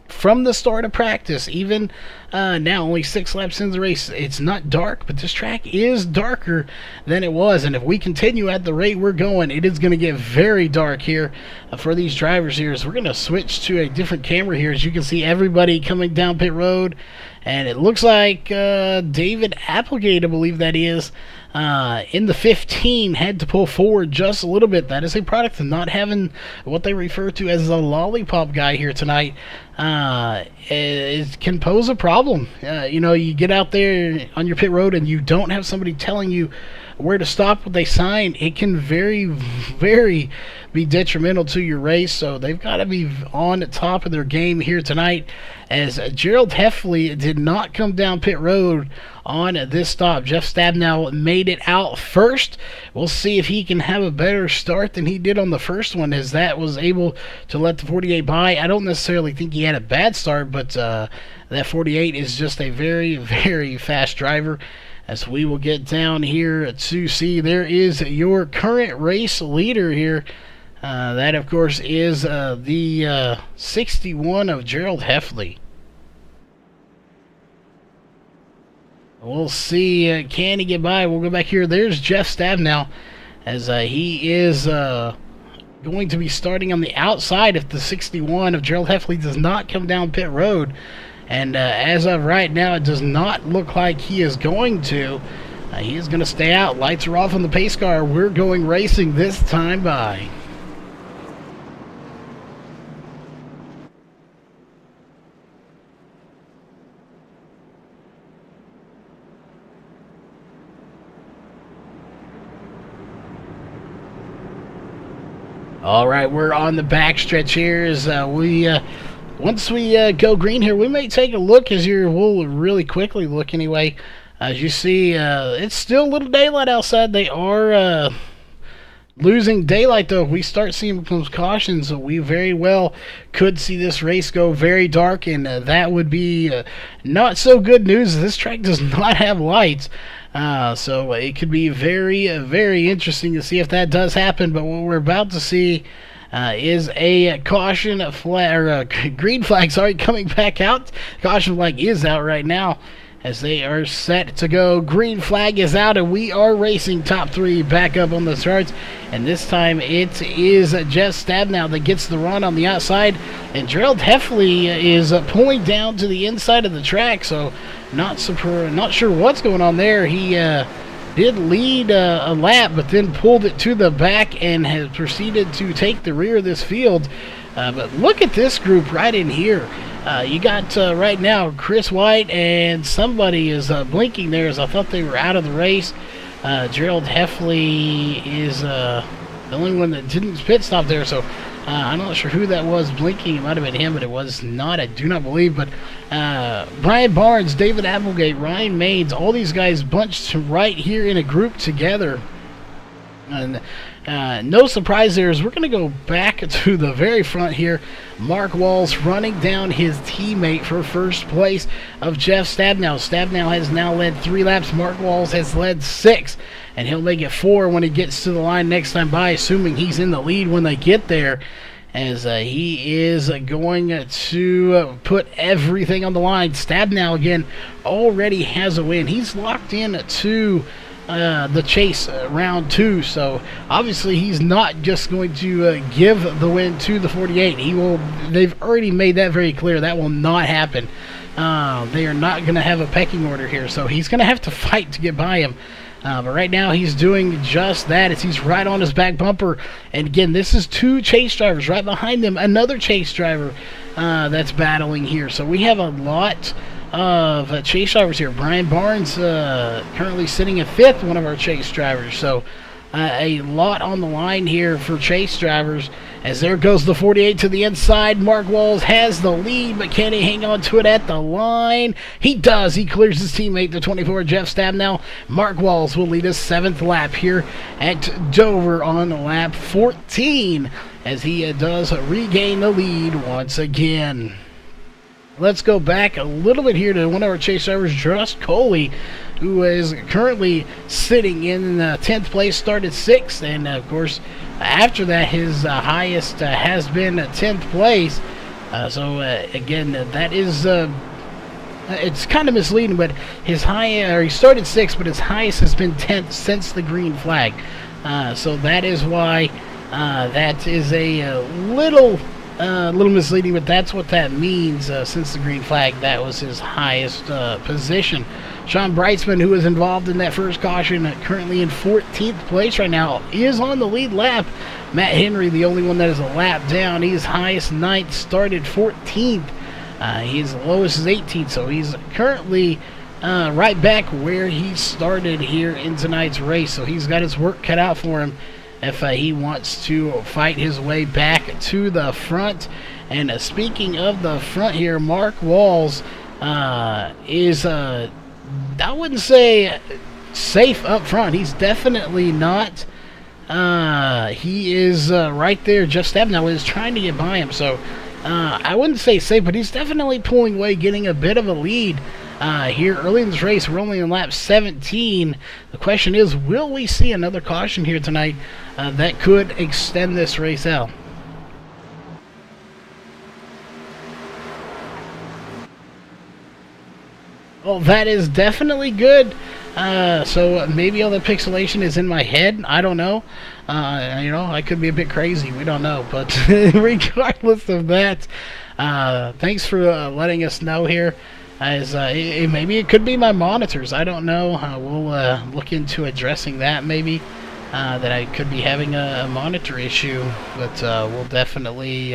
Speaker 1: from the start of practice, even now only 6 laps into the race, it's not dark, but this track is darker than it was. And if we continue at the rate we're going, it is going to get very dark here for these drivers here. So we're going to switch to a different camera here, as you can see everybody coming down pit road. And it looks like David Applegate, I believe that is, in the 15, had to pull forward just a little bit. That is a product of not having what they refer to as a lollipop guy here tonight. It can pose a problem. You get out there on your pit road and you don't have somebody telling you where to stop with a sign. It can very, very be detrimental to your race. So they've got to be on the top of their game here tonight, as Gerald Heffley did not come down pit road on this stop. Jeff Stabnow made it out first. We'll see if he can have a better start than he did on the first one, as that was able to let the 48 by. I don't necessarily think he had a bad start, but that 48 is just a very, very fast driver. As we will get down here to see, there is your current race leader here. That, of course, is the 61 of Gerald Heffley. We'll see, can he get by? We'll go back here. There's Jeff Stabnow, as he is going to be starting on the outside if the 61 of Gerald Heffley does not come down pit road. And as of right now, it does not look like he is going to. He is going to stay out. Lights are off on the pace car. We're going racing this time by. All right, we're on the backstretch here as once we go green here, we may take a look we'll really quickly look anyway. As you see, it's still a little daylight outside. They are losing daylight, though, if we start seeing those cautions, we very well could see this race go very dark, and that would be not so good news. This track does not have lights, so it could be very, very interesting to see if that does happen. But what we're about to see is a caution flag, or green flag, sorry, coming back out. Caution flag is out right now, as they are set to go. Green flag is out, and we are racing top three back up on the charts. And this time it is Jeff Stabnow that gets the run on the outside, and Gerald Heffley is pulling down to the inside of the track. So not sure what's going on there. He did lead a lap, but then pulled it to the back and has proceeded to take the rear of this field. But look at this group right in here. You got right now Chris White, and somebody is blinking there, as I thought they were out of the race. Gerald Heffley is the only one that didn't pit stop there, so I'm not sure who that was blinking. It might have been him, but it was not, I do not believe. But Brian Barnes, David Applegate, Ryan Maines, all these guys bunched right here in a group together. And no surprise there, is we're going to go back to the very front here. Mark Walls running down his teammate for first place of Jeff Stabnow. Stabnow has now led 3 laps. Mark Walls has led 6, and he'll make it 4 when he gets to the line next time by, assuming he's in the lead when they get there, as he is going to put everything on the line. Stabnow, again, already has a win. He's locked in to the chase round 2, so obviously he's not just going to give the win to the 48. They've already made that very clear. That will not happen. They are not going to have a pecking order here, so he's going to have to fight to get by him. But right now he's doing just that, as he's right on his back bumper. And again, this is 2 chase drivers. Right behind them, another chase driver that's battling here. So we have a lot of chase drivers here. Brian Barnes currently sitting in 5th, one of our chase drivers. So a lot on the line here for chase drivers, as there goes the 48 to the inside. Mark Walls has the lead, but can he hang on to it at the line? He does. He clears his teammate, the 24, Jeff Stabnow. Mark Walls will lead his 7th lap here at Dover on lap 14, as he does regain the lead once again. Let's go back a little bit here to one of our chase drivers, Josh Coley, who is currently sitting in 10th place, started 6th, and of course after that his highest has been 10th place. Again, that is it's kind of misleading, but his he started 6th, but his highest has been 10th since the green flag. So that is why that is a little misleading, but that's what that means. Since the green flag, that was his highest position. Sean Brightsman, who was involved in that first caution, currently in 14th place right now, is on the lead lap. Matt Henry, the only one that is a lap down. He's highest 9th, started 14th. His lowest is 18th, so he's currently right back where he started here in tonight's race. So he's got his work cut out for him if he wants to fight his way back to the front. And speaking of the front here, Mark Walls is, I wouldn't say safe up front. He's definitely not. He is right there. Jeff Stabnow is trying to get by him, so I wouldn't say safe, but he's definitely pulling away, getting a bit of a lead here early in this race. We're only in lap 17. The question is, will we see another caution here tonight that could extend this race out? Well, that is definitely good. So maybe all the pixelation is in my head. I don't know. I could be a bit crazy. We don't know. But regardless of that, thanks for letting us know here. As maybe it could be my monitors. I don't know. We'll look into addressing that maybe. That I could be having a monitor issue. But we'll definitely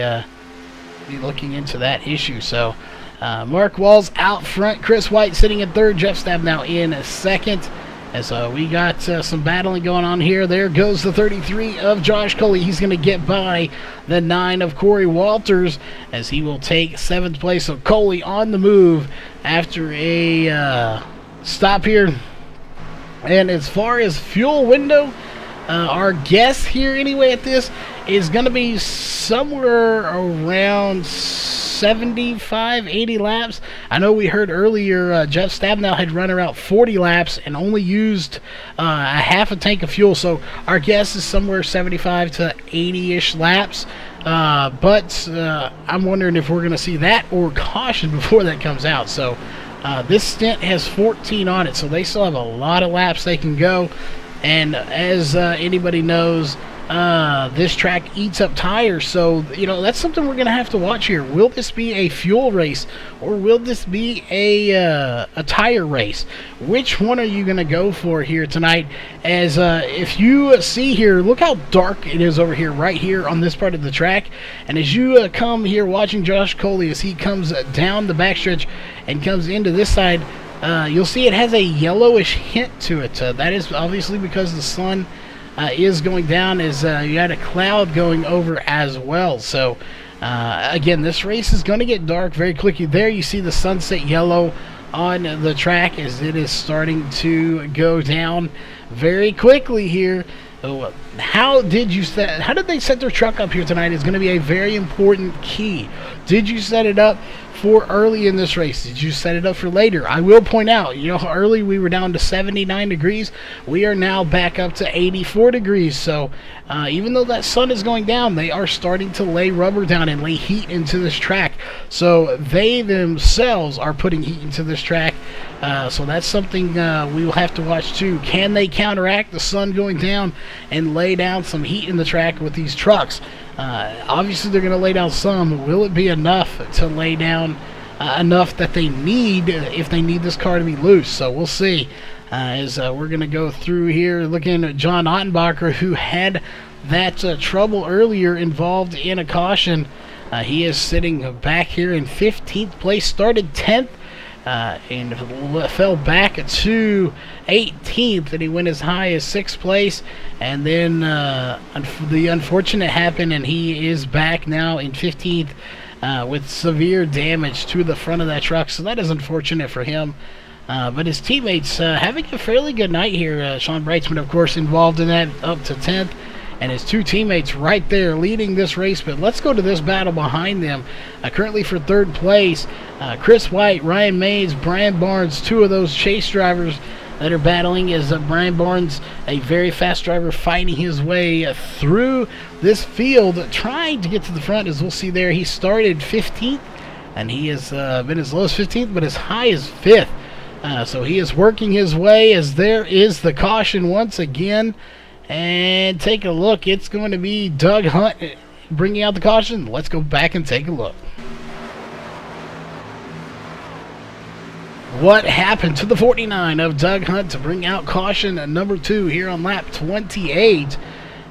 Speaker 1: be looking into that issue. So Mark Walls out front. Chris White sitting in 3rd. Jeff Stabnow in 2nd. As we got some battling going on here. There goes the 33 of Josh Coley. He's going to get by the 9 of Corey Walters, as he will take 7th place. So Coley on the move after a stop here. And as far as fuel window, Our guess here, anyway, at this is going to be somewhere around 75, 80 laps. I know we heard earlier Jeff Stabnow had run around 40 laps and only used a half a tank of fuel. So our guess is somewhere 75 to 80-ish laps. But I'm wondering if we're going to see that or caution before that comes out. So this stint has 14 on it, so they still have a lot of laps they can go. And as anybody knows, this track eats up tires, so that's something we're going to have to watch here. Will this be a fuel race, or will this be a tire race? Which one are you going to go for here tonight? As if you see here, look how dark it is over here, right here on this part of the track. And as you come here watching Josh Coley as he comes down the backstretch and comes into this side, you'll see it has a yellowish hint to it. That is obviously because the sun is going down, as you had a cloud going over as well. So again, this race is going to get dark very quickly. There you see the sunset yellow on the track as it is starting to go down very quickly here. How did they set their truck up here tonight is going to be a very important key. Did you set it up for early in this race? Did you set it up for later? I will point out, early we were down to 79 degrees. We are now back up to 84 degrees. So even though that sun is going down, they are starting to lay rubber down and lay heat into this track. So they themselves are putting heat into this track. So that's something we will have to watch too. Can they counteract the sun going down and lay down some heat in the track with these trucks? Obviously they're going to lay down some. Will it be enough to lay down enough that they need if they need this car to be loose? So we'll see. As we're going to go through here looking at John Ottenbacher, who had that trouble earlier involved in a caution. He is sitting back here in 15th place, started 10th. And fell back to 18th, and he went as high as 6th place, and then the unfortunate happened, and he is back now in 15th with severe damage to the front of that truck. So that is unfortunate for him, but his teammates having a fairly good night here. Sean Brightsman, of course, involved in that, up to 10th, and his two teammates right there leading this race. But let's go to this battle behind them. Currently for 3rd place, Chris White, Ryan Mays, Brian Barnes, two of those chase drivers that are battling. Is Brian Barnes, a very fast driver, fighting his way through this field, trying to get to the front. As we'll see there, he started 15th, and he has been as low as 15th, but as high as 5th. So he is working his way, as there is the caution once again. And take a look. It's going to be Doug Hunt bringing out the caution. Let's go back and take a look. What happened to the 49 of Doug Hunt to bring out caution number 2 here on lap 28?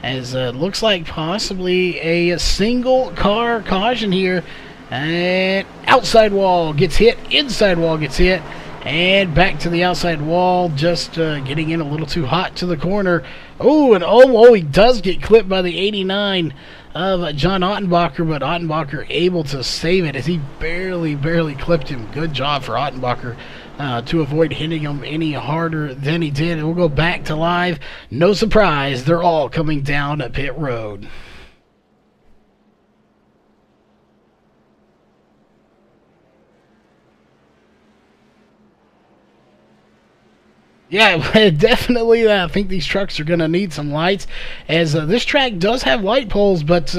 Speaker 1: As it looks like possibly a single car caution here. And outside wall gets hit, inside wall gets hit, and back to the outside wall, just getting in a little too hot to the corner. Oh, and he does get clipped by the 89 of John Ottenbacher, but Ottenbacher able to save it as he barely clipped him. Good job for Ottenbacher to avoid hitting him any harder than he did. And we'll go back to live. No surprise, they're all coming down pit road. Yeah, definitely. I think these trucks are going to need some lights, as this track does have light poles, but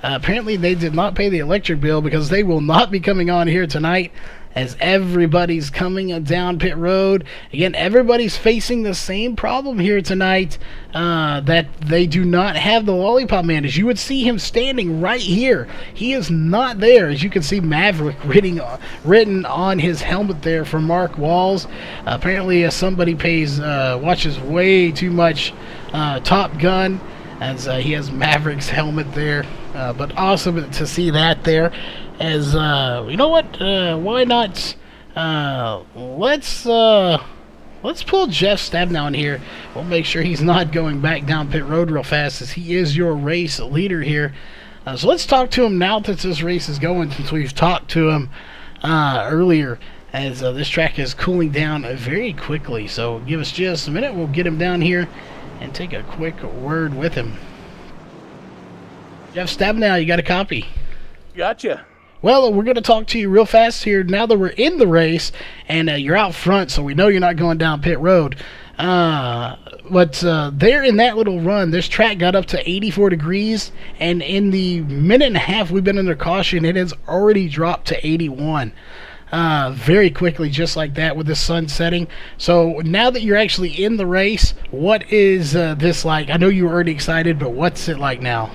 Speaker 1: apparently they did not pay the electric bill, because they will not be coming on here tonight, as everybody's coming down pit road. Again, everybody's facing the same problem here tonight, that they do not have the Lollipop Man. As you would see him standing right here, he is not there. As you can see, Maverick written on his helmet there for Mark Walls. Apparently somebody watches way too much Top Gun, as he has Maverick's helmet there. But awesome to see that there. As you know what, why not let's pull Jeff Stabnow in here. We'll make sure he's not going back down pit road real fast, as he is your race leader here. So let's talk to him now that this race is going, since we've talked to him earlier. as this track is cooling down very quickly. So give us just a minute. We'll get him down here and take a quick word with him. Jeff Stabnow, you got a copy?
Speaker 2: Gotcha.
Speaker 1: Well, we're going to talk to you real fast here now that we're in the race, and you're out front, so we know you're not going down pit road. But there in that little run, this track got up to 84 degrees, and in the minute and a half we've been under caution, it has already dropped to 81. Very quickly, just like that, with the sun setting. So now that you're actually in the race, what is this like? I know you were already excited, but what's it like now?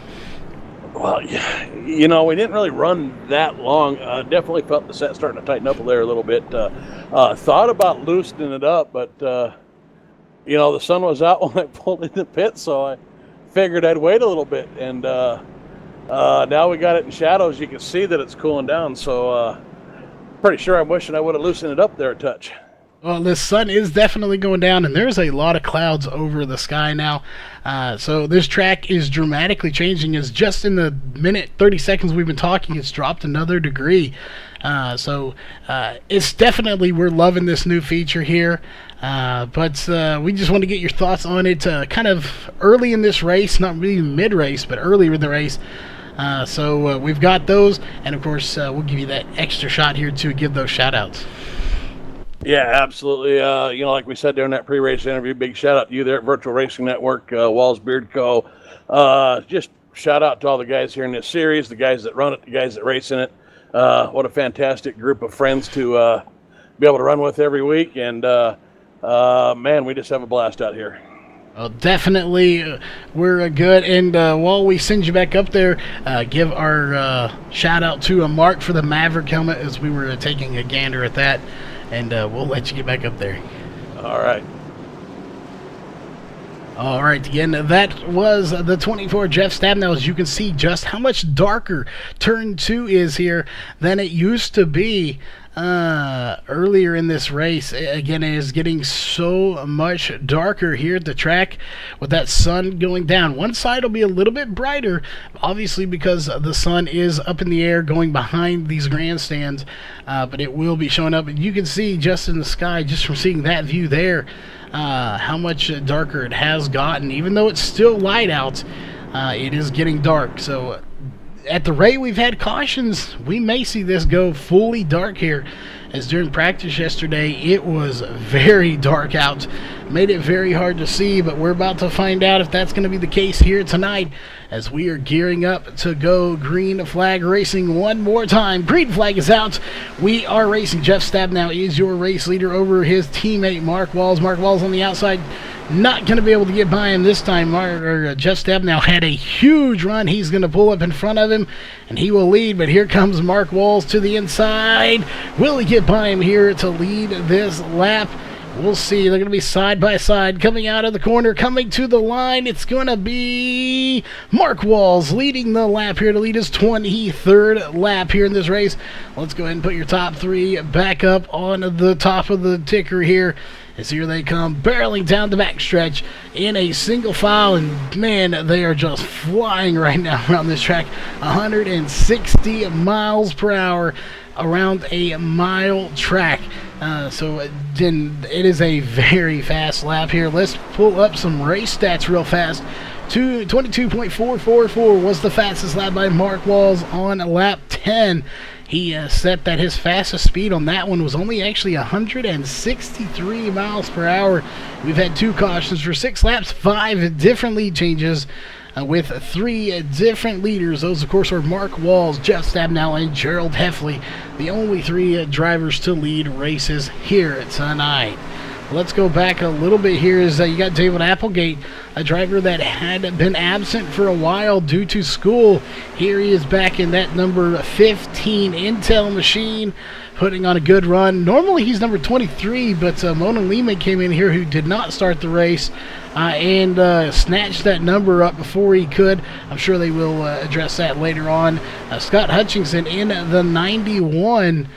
Speaker 2: Well, you know, we didn't really run that long. Definitely felt the set starting to tighten up there a little bit. Thought about loosening it up, but, you know, the sun was out when I pulled in the pit, so I figured I'd wait a little bit. And now we got it in shadows. You can see that it's cooling down, so pretty sure I'm wishing I would have loosened it up there a touch.
Speaker 1: Well, the sun is definitely going down, and there's a lot of clouds over the sky now. So this track is dramatically changing. As just in the minute 30 seconds we've been talking, it's dropped another degree. So it's definitely, we're loving this new feature here. But we just want to get your thoughts on it kind of early in this race, not really mid-race, but earlier in the race. So we've got those, and of course we'll give you that extra shot here to give those shout-outs.
Speaker 2: Yeah, absolutely. You know, like we said during that pre-race interview, big shout out to you there at Virtual Racing Network, Walls Beard Co. Just shout out to all the guys here in this series, the guys that run it, the guys that race in it. What a fantastic group of friends to be able to run with every week. And, man, we just have a blast out here.
Speaker 1: Well, definitely, we're good. And while we send you back up there, give our shout out to Mark for the Maverick helmet, as we were taking a gander at that. And we'll let you get back up there.
Speaker 2: All right.
Speaker 1: All right, again, that was the 24 Jeff Stabnow. As you can see just how much darker Turn 2 is here than it used to be earlier in this race. Again, it is getting so much darker here at the track with that sun going down. One side will be a little bit brighter, obviously, because the sun is up in the air going behind these grandstands, but it will be showing up. And you can see just in the sky, just from seeing that view there, how much darker it has gotten. Even though it's still light out, it is getting dark. So at the rate we've had cautions, we may see this go fully dark here, as during practice yesterday it was very dark out, made it very hard to see. But we're about to find out if that's going to be the case here tonight, as we are gearing up to go green flag racing one more time. Green flag is out. We are racing. Jeff Stabnow is your race leader over his teammate Mark Walls. Mark Walls on the outside, not going to be able to get by him this time. Jeff Stabnow had a huge run. He's going to pull up in front of him, and he will lead. But here comes Mark Walls to the inside. Will he get by him here to lead this lap? We'll see. They're going to be side by side, coming out of the corner, coming to the line. It's going to be Mark Walls leading the lap here to lead his 23rd lap here in this race. Let's go ahead and put your top three back up on the top of the ticker here. As here they come, barreling down the backstretch in a single file, and man, they are just flying right now around this track. 160 miles per hour around a mile track. So then it is a very fast lap here. Let's pull up some race stats real fast. 22.444 was the fastest lap by Mark Walls on lap 10. He set that his fastest speed on that one was only actually 163 miles per hour. We've had 2 cautions for 6 laps, 5 different lead changes with 3 different leaders. Those, of course, are Mark Walls, Jeff Stabnow, and Gerald Heffley, the only 3 drivers to lead races here tonight. Let's go back a little bit here. You got David Applegate, a driver that had been absent for a while due to school. Here he is back in that number 15 Intel machine, putting on a good run. Normally he's number 23, but Mona Lehman came in here, who did not start the race, and snatched that number up before he could. I'm sure they will address that later on. Scott Hutchinson in the 91.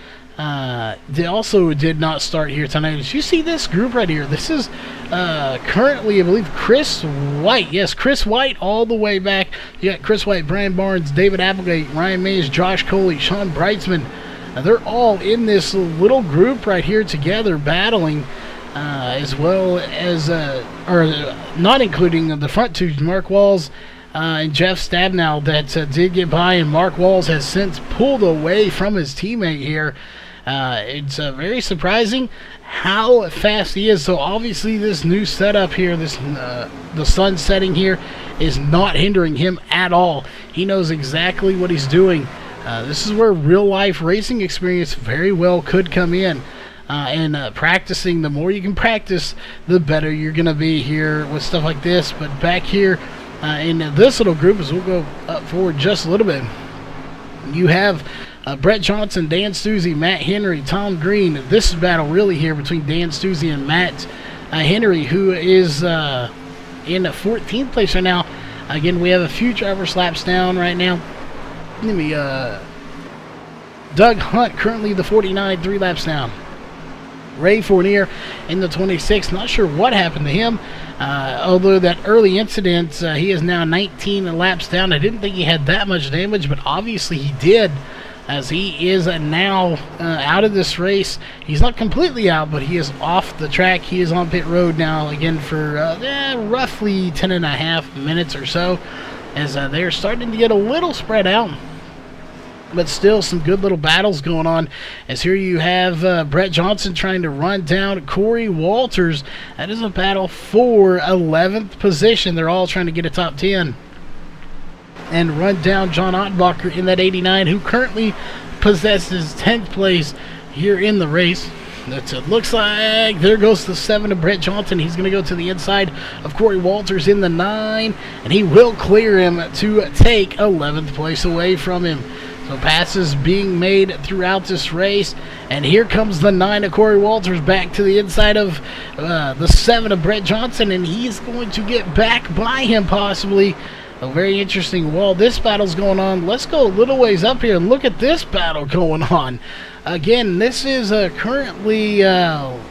Speaker 1: They also did not start here tonight. Did you see this group right here? This is currently, I believe, Chris White. Yes, Chris White all the way back. You got Chris White, Brian Barnes, David Applegate, Ryan Mays, Josh Coley, Sean Breitzman, they're all in this little group right here together battling, as well as, or not including the front two, Mark Walls and Jeff Stabnow, that did get by, and Mark Walls has since pulled away from his teammate here. It's very surprising how fast he is. So obviously this new setup here, the sun setting here, is not hindering him at all. He knows exactly what he's doing. This is where real life racing experience very well could come in. And practicing, the more you can practice, the better you're going to be here with stuff like this. But back here in this little group, as we'll go up forward just a little bit, you have Brett Johnson, Dan Stuzzi, Matt Henry, Tom Green. This battle really here between Dan Stuzzi and Matt Henry, who is in 14th place right now. Again, we have a few drivers laps down right now. Let me, Doug Hunt currently the 49, 3 laps down. Ray Fournier in the 26th. Not sure what happened to him. Although that early incident, he is now 19 laps down. I didn't think he had that much damage, but obviously he did, as he is now out of this race. He's not completely out, but he is off the track. He is on pit road now again for roughly 10.5 minutes or so, as they're starting to get a little spread out. But still some good little battles going on, as here you have Brett Johnson trying to run down Corey Walters. That is a battle for 11th position. They're all trying to get a top 10 and run down John Ottenbacher in that 89, who currently possesses 10th place here in the race. It looks like there goes the 7 of Brett Johnson. He's going to go to the inside of Corey Walters in the 9, and he will clear him to take 11th place away from him. So passes being made throughout this race, and here comes the 9 of Corey Walters back to the inside of the 7 of Brett Johnson, and he's going to get back by him possibly. A very interesting. While this battle's going on, let's go a little ways up here and look at this battle going on. Again, this is currently 5th,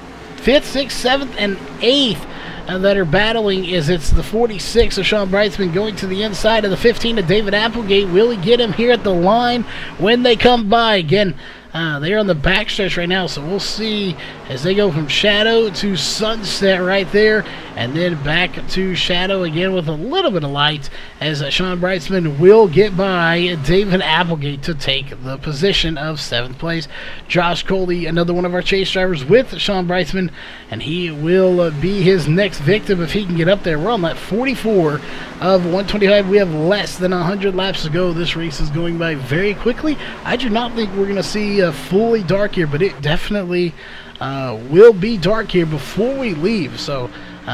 Speaker 1: 6th, 7th, and 8th that are battling. It's the 46 of Sean Brightsman going to the inside of the 15 of David Applegate. Will he get him here at the line when they come by? Again, they're on the backstretch right now, so we'll see as they go from shadow to sunset right there, and then back to shadow again with a little bit of light, as Sean Brightsman will get by David Applegate to take the position of 7th place. Josh Coley, another one of our chase drivers with Sean Brightsman, and he will be his next victim if he can get up there. We're on that 44 of 125. We have less than 100 laps to go. This race is going by very quickly. I do not think we're going to see fully dark here, but it definitely will be dark here before we leave. So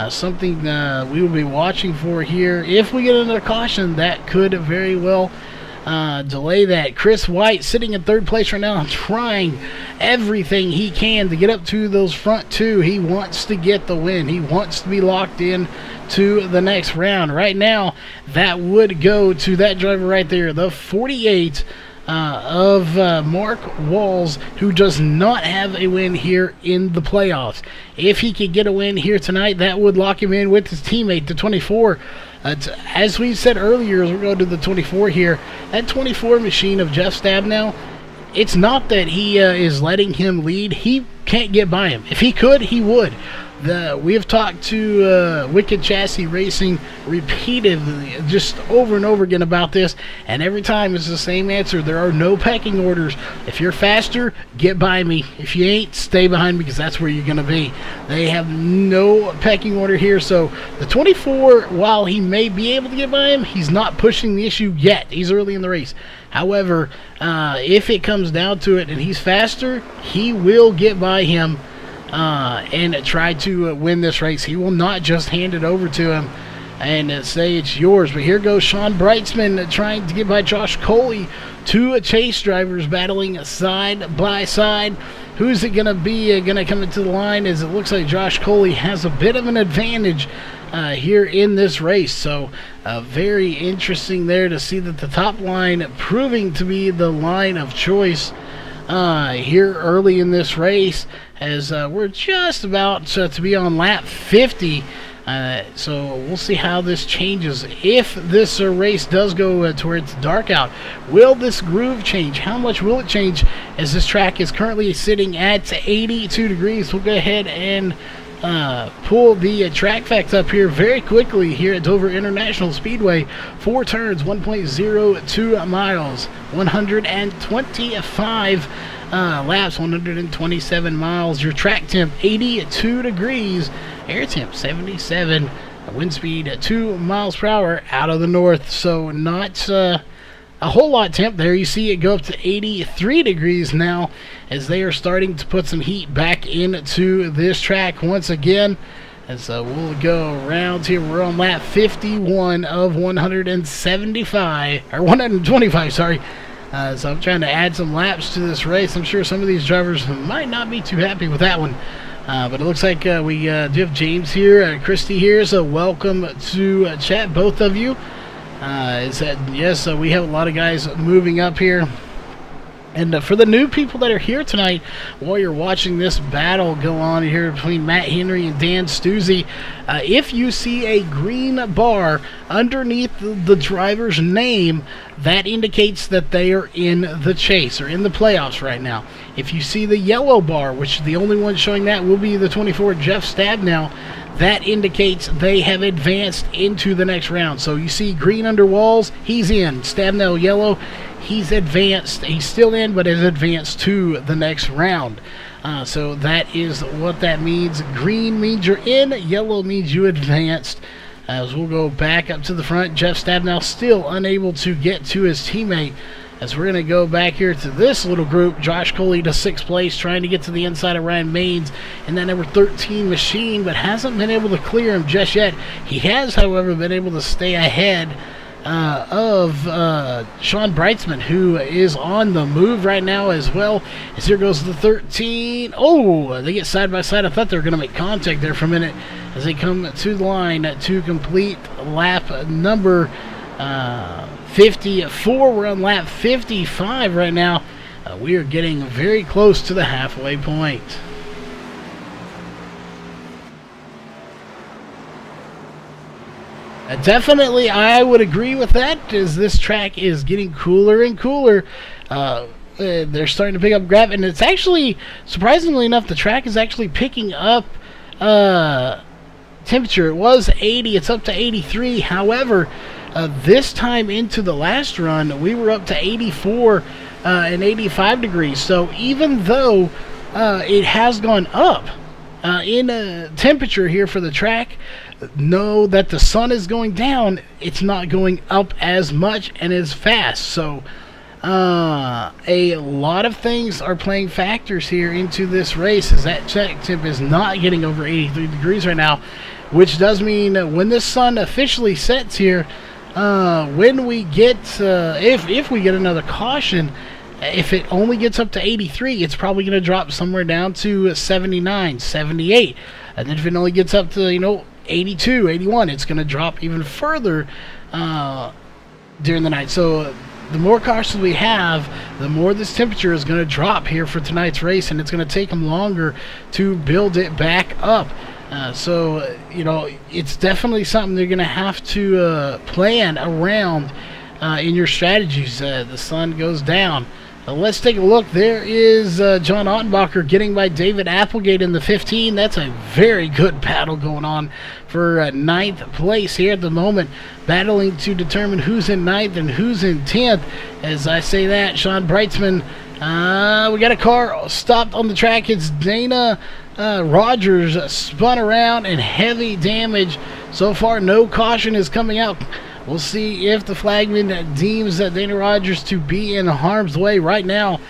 Speaker 1: something we will be watching for here. If we get another caution, that could very well delay that. Chris White sitting in 3rd place right now, trying everything he can to get up to those front 2. He wants to get the win. He wants to be locked in to the next round. Right now, that would go to that driver right there, the 48 of Mark Walls, who does not have a win here in the playoffs. If he could get a win here tonight, that would lock him in with his teammate, the 24. As we said earlier, as we go to the 24 here, that 24 machine of Jeff Stabnow, it's not that he is letting him lead. He can't get by him. If he could, he would. We have talked to Wicked Chassis Racing repeatedly, just over and over again about this, and every time it's the same answer. There are no pecking orders. If you're faster, get by me. If you ain't, stay behind me, because that's where you're going to be. They have no pecking order here. So the 24, while he may be able to get by him, he's not pushing the issue yet. He's early in the race. However, if it comes down to it and he's faster, he will get by him and try to win this race. He will not just hand it over to him and say it's yours. But here goes Sean Brightsman trying to get by Josh Coley. 2 chase drivers battling side by side. Who's it going to be going to come into the line, as it looks like Josh Coley has a bit of an advantage here in this race. So very interesting there to see that the top line proving to be the line of choice here early in this race, as we're just about to be on lap 50 So we'll see how this changes. If this race does go to where it's dark out, will this groove change? How much will it change as this track is currently sitting at 82 degrees? We'll go ahead and pull the track facts up here very quickly here at Dover International Speedway. 4 turns, 1.02 miles, 125 laps, 127 miles. Your track temp 82 degrees, air temp 77, wind speed 2 miles per hour out of the north. So not a whole lot temp there. You see it go up to 83 degrees now as they are starting to put some heat back into this track once again. And so we'll go around here. We're on lap 51 of 125, sorry. So I'm trying to add some laps to this race. I'm sure some of these drivers might not be too happy with that one. But it looks like we do have James here, Christy here, so welcome to chat, both of you. Yes, we have a lot of guys moving up here. And for the new people that are here tonight, while you're watching this battle go on here between Matt Henry and Dan Stuzzi, if you see a green bar underneath the driver's name, that indicates that they are in the chase or in the playoffs right now. If you see the yellow bar, which the only one showing that will be the 24 Jeff Stabnow, that indicates they have advanced into the next round. So you see green under walls, he's in. Stabnow yellow, he's advanced. He's still in, but has advanced to the next round. So that is what that means. Green means you're in, yellow means you advanced. As we'll go back up to the front, Jeff Stabnow still unable to get to his teammate. As we're going to go back here to this little group, Josh Coley to 6th place, trying to get to the inside of Ryan Maines in that number 13 machine, but hasn't been able to clear him just yet. He has, however, been able to stay ahead of Sean Breitzman, who is on the move right now as well. As here goes the 13. Oh, they get side by side. I thought they were going to make contact there for a minute as they come to the line to complete lap number 54. We're on lap 55 right now. We are getting very close to the halfway point. Definitely, I would agree with that, as this track is getting cooler and cooler. They're starting to pick up gravity, and it's actually, surprisingly enough, the track is actually picking up temperature. It was 80, it's up to 83. However, this time into the last run, we were up to 84 and 85 degrees. So even though it has gone up in temperature here for the track, know that the sun is going down, it's not going up as much and as fast. So a lot of things are playing factors here into this race, as that track temp is not getting over 83 degrees right now, which does mean when the sun officially sets here, when we get if we get another caution, if it only gets up to 83, it's probably going to drop somewhere down to 79, 78. And then if it only gets up to 82, 81, it's going to drop even further during the night. So the more cautions we have, the more this temperature is going to drop here for tonight's race, and it's going to take them longer to build it back up. So it's definitely something they're going to have to plan around in your strategies. The sun goes down. Let's take a look. There is John Ottenbacher getting by David Applegate in the 15. That's a very good battle going on for 9th place here at the moment, battling to determine who's in 9th and who's in 10th. As I say that, Sean Breitzman, we got a car stopped on the track. It's Dana Rogers, spun around and heavy damage. So far, no caution is coming out. We'll see if the flagman deems Dana Rogers to be in harm's way. Right now,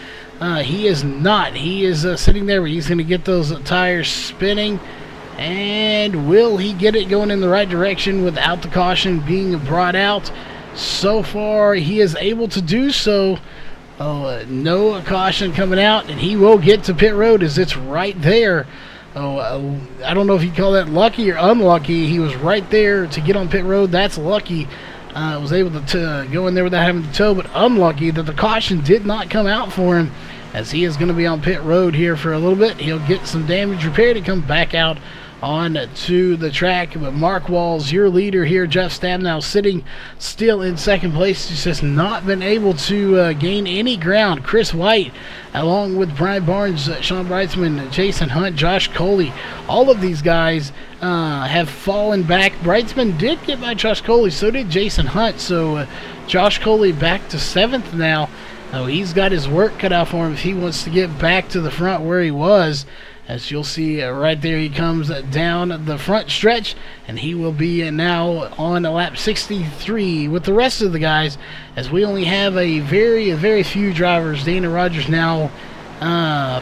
Speaker 1: he is not. He is sitting there, but he's going to get those tires spinning. And will he get it going in the right direction without the caution being brought out? So far, he is able to do so. No caution coming out, and he will get to pit road as it's right there. I don't know if you call that lucky or unlucky. He was right there to get on pit road. That's lucky. Was able to go in there without having to tow, but unlucky that the caution did not come out for him, as he is going to be on pit road here for a little bit. He'll get some damage repaired and come back out on to the track. But Mark Walls, your leader here. Jeff Stabnow sitting still in second place. He's just not been able to gain any ground. Chris White, along with Brian Barnes, Sean Breitzman, Jason Hunt, Josh Coley, all of these guys have fallen back. Breitzman did get by Josh Coley, so did Jason Hunt. So Josh Coley back to 7th now. He's got his work cut out for him if he wants to get back to the front where he was. As you'll see right there, he comes down the front stretch, and he will be now on lap 63 with the rest of the guys, as we only have a very few drivers. Dana Rogers now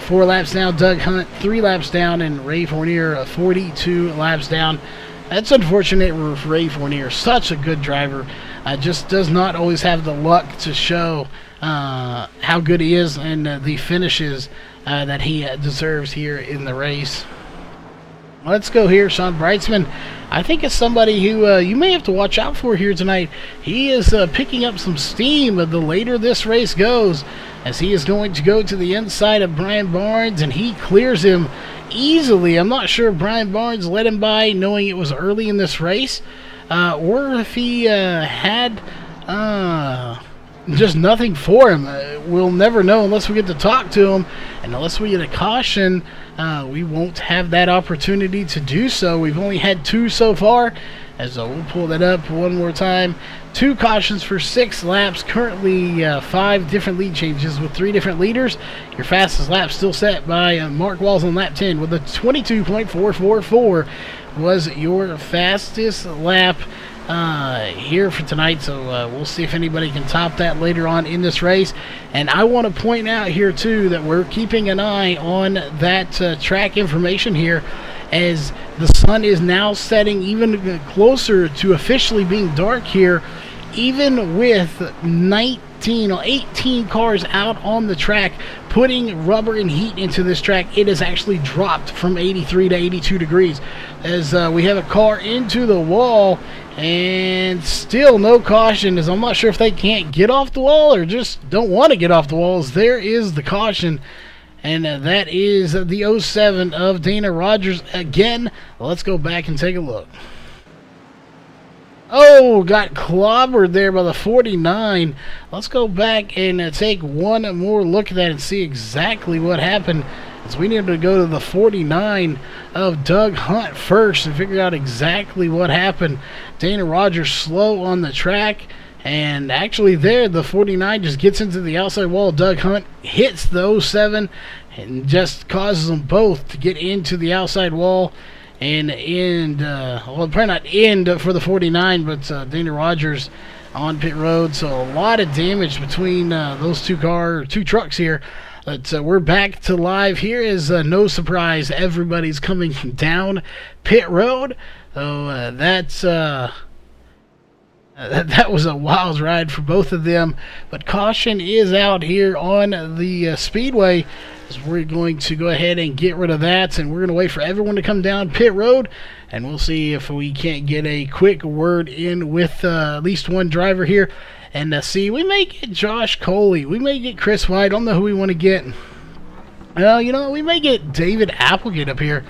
Speaker 1: 4 laps down, Doug Hunt 3 laps down, and Ray Fournier 42 laps down. That's unfortunate for Ray Fournier. Such a good driver. Just does not always have the luck to show how good he is and the finishes that he deserves here in the race. Let's go here. Sean Breitzman, I think it's somebody who you may have to watch out for here tonight. He is picking up some steam the later this race goes, as he is going to go to the inside of Brian Barnes, and he clears him easily. I'm not sure if Brian Barnes let him by knowing it was early in this race, or if he had just nothing for him. We'll never know unless we get to talk to him, and unless we get a caution, we won't have that opportunity to do so. We've only had 2 so far, as we'll pull that up one more time. 2 cautions for 6 laps. Currently 5 different lead changes with 3 different leaders. Your fastest lap still set by Mark Walls on lap 10 with a 22.444 was your fastest lap here for tonight. So we'll see if anybody can top that later on in this race. And I want to point out here too that we're keeping an eye on that track information here, as the sun is now setting even closer to officially being dark here, even with 18 cars out on the track putting rubber and heat into this track. It has actually dropped from 83 to 82 degrees, as we have a car into the wall, and still no caution, as I'm not sure if they can't get off the wall or just don't want to get off the walls. There is the caution, and that is the 07 of Dana Rogers again. Let's go back and take a look. Oh, got clobbered there by the 49. Let's go back and take one more look at that and see exactly what happened, as we need to go to the 49 of Doug Hunt first and figure out exactly what happened. Dana Rogers slow on the track, and actually there the 49 just gets into the outside wall. Doug Hunt hits the 07 and just causes them both to get into the outside wall and end, well, probably not end for the 49, but Dana Rogers on pit road. So a lot of damage between those two trucks here. But we're back to live here. Is no surprise, everybody's coming down pit road. So that was a wild ride for both of them. But caution is out here on the speedway, as we're going to go ahead and get rid of that, and we're going to wait for everyone to come down pit road, and we'll see if we can't get a quick word in with at least one driver here. And see, we may get Josh Coley, we may get Chris White. I don't know who we want to get. You know, we may get David Applegate up here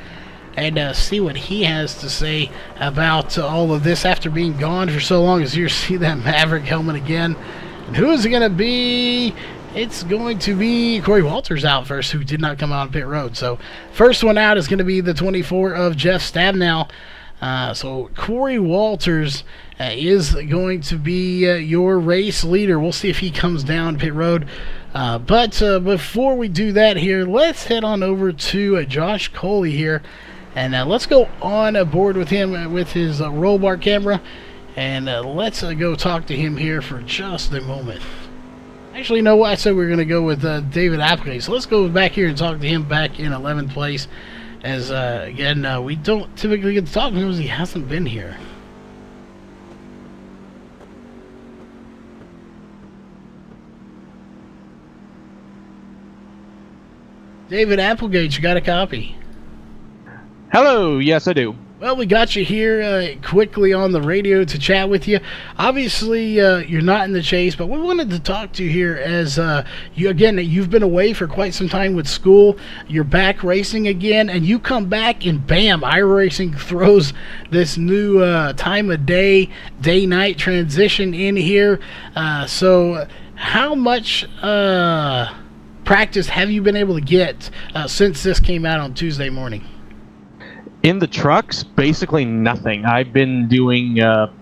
Speaker 1: and see what he has to say about all of this after being gone for so long. As you see that Maverick helmet again. And who is it going to be? It's going to be Corey Walters out first, who did not come out on pit road. So first one out is going to be the 24 of Jeff Stabnow. So Corey Walters is going to be your race leader. We'll see if he comes down pit road. But before we do that here, let's head on over to Josh Coley here. And let's go on board with him with his roll bar camera. And let's go talk to him here for just a moment. Actually, you know what? I said we were going to go with David Applegate. So let's go back here and talk to him back in 11th place. As, again, we don't typically get to talk to him because he hasn't been here. David Applegate, you got a copy?
Speaker 9: Hello, yes I do.
Speaker 1: Well, we got you here quickly on the radio to chat with you. Obviously, you're not in the chase, but we wanted to talk to you here as you've been away for quite some time with school. You're back racing again, and you come back and bam, iRacing throws this new time of day-night transition in here. So how much practice have you been able to get since this came out on Tuesday morning?
Speaker 9: In the trucks, basically nothing. I've been doing the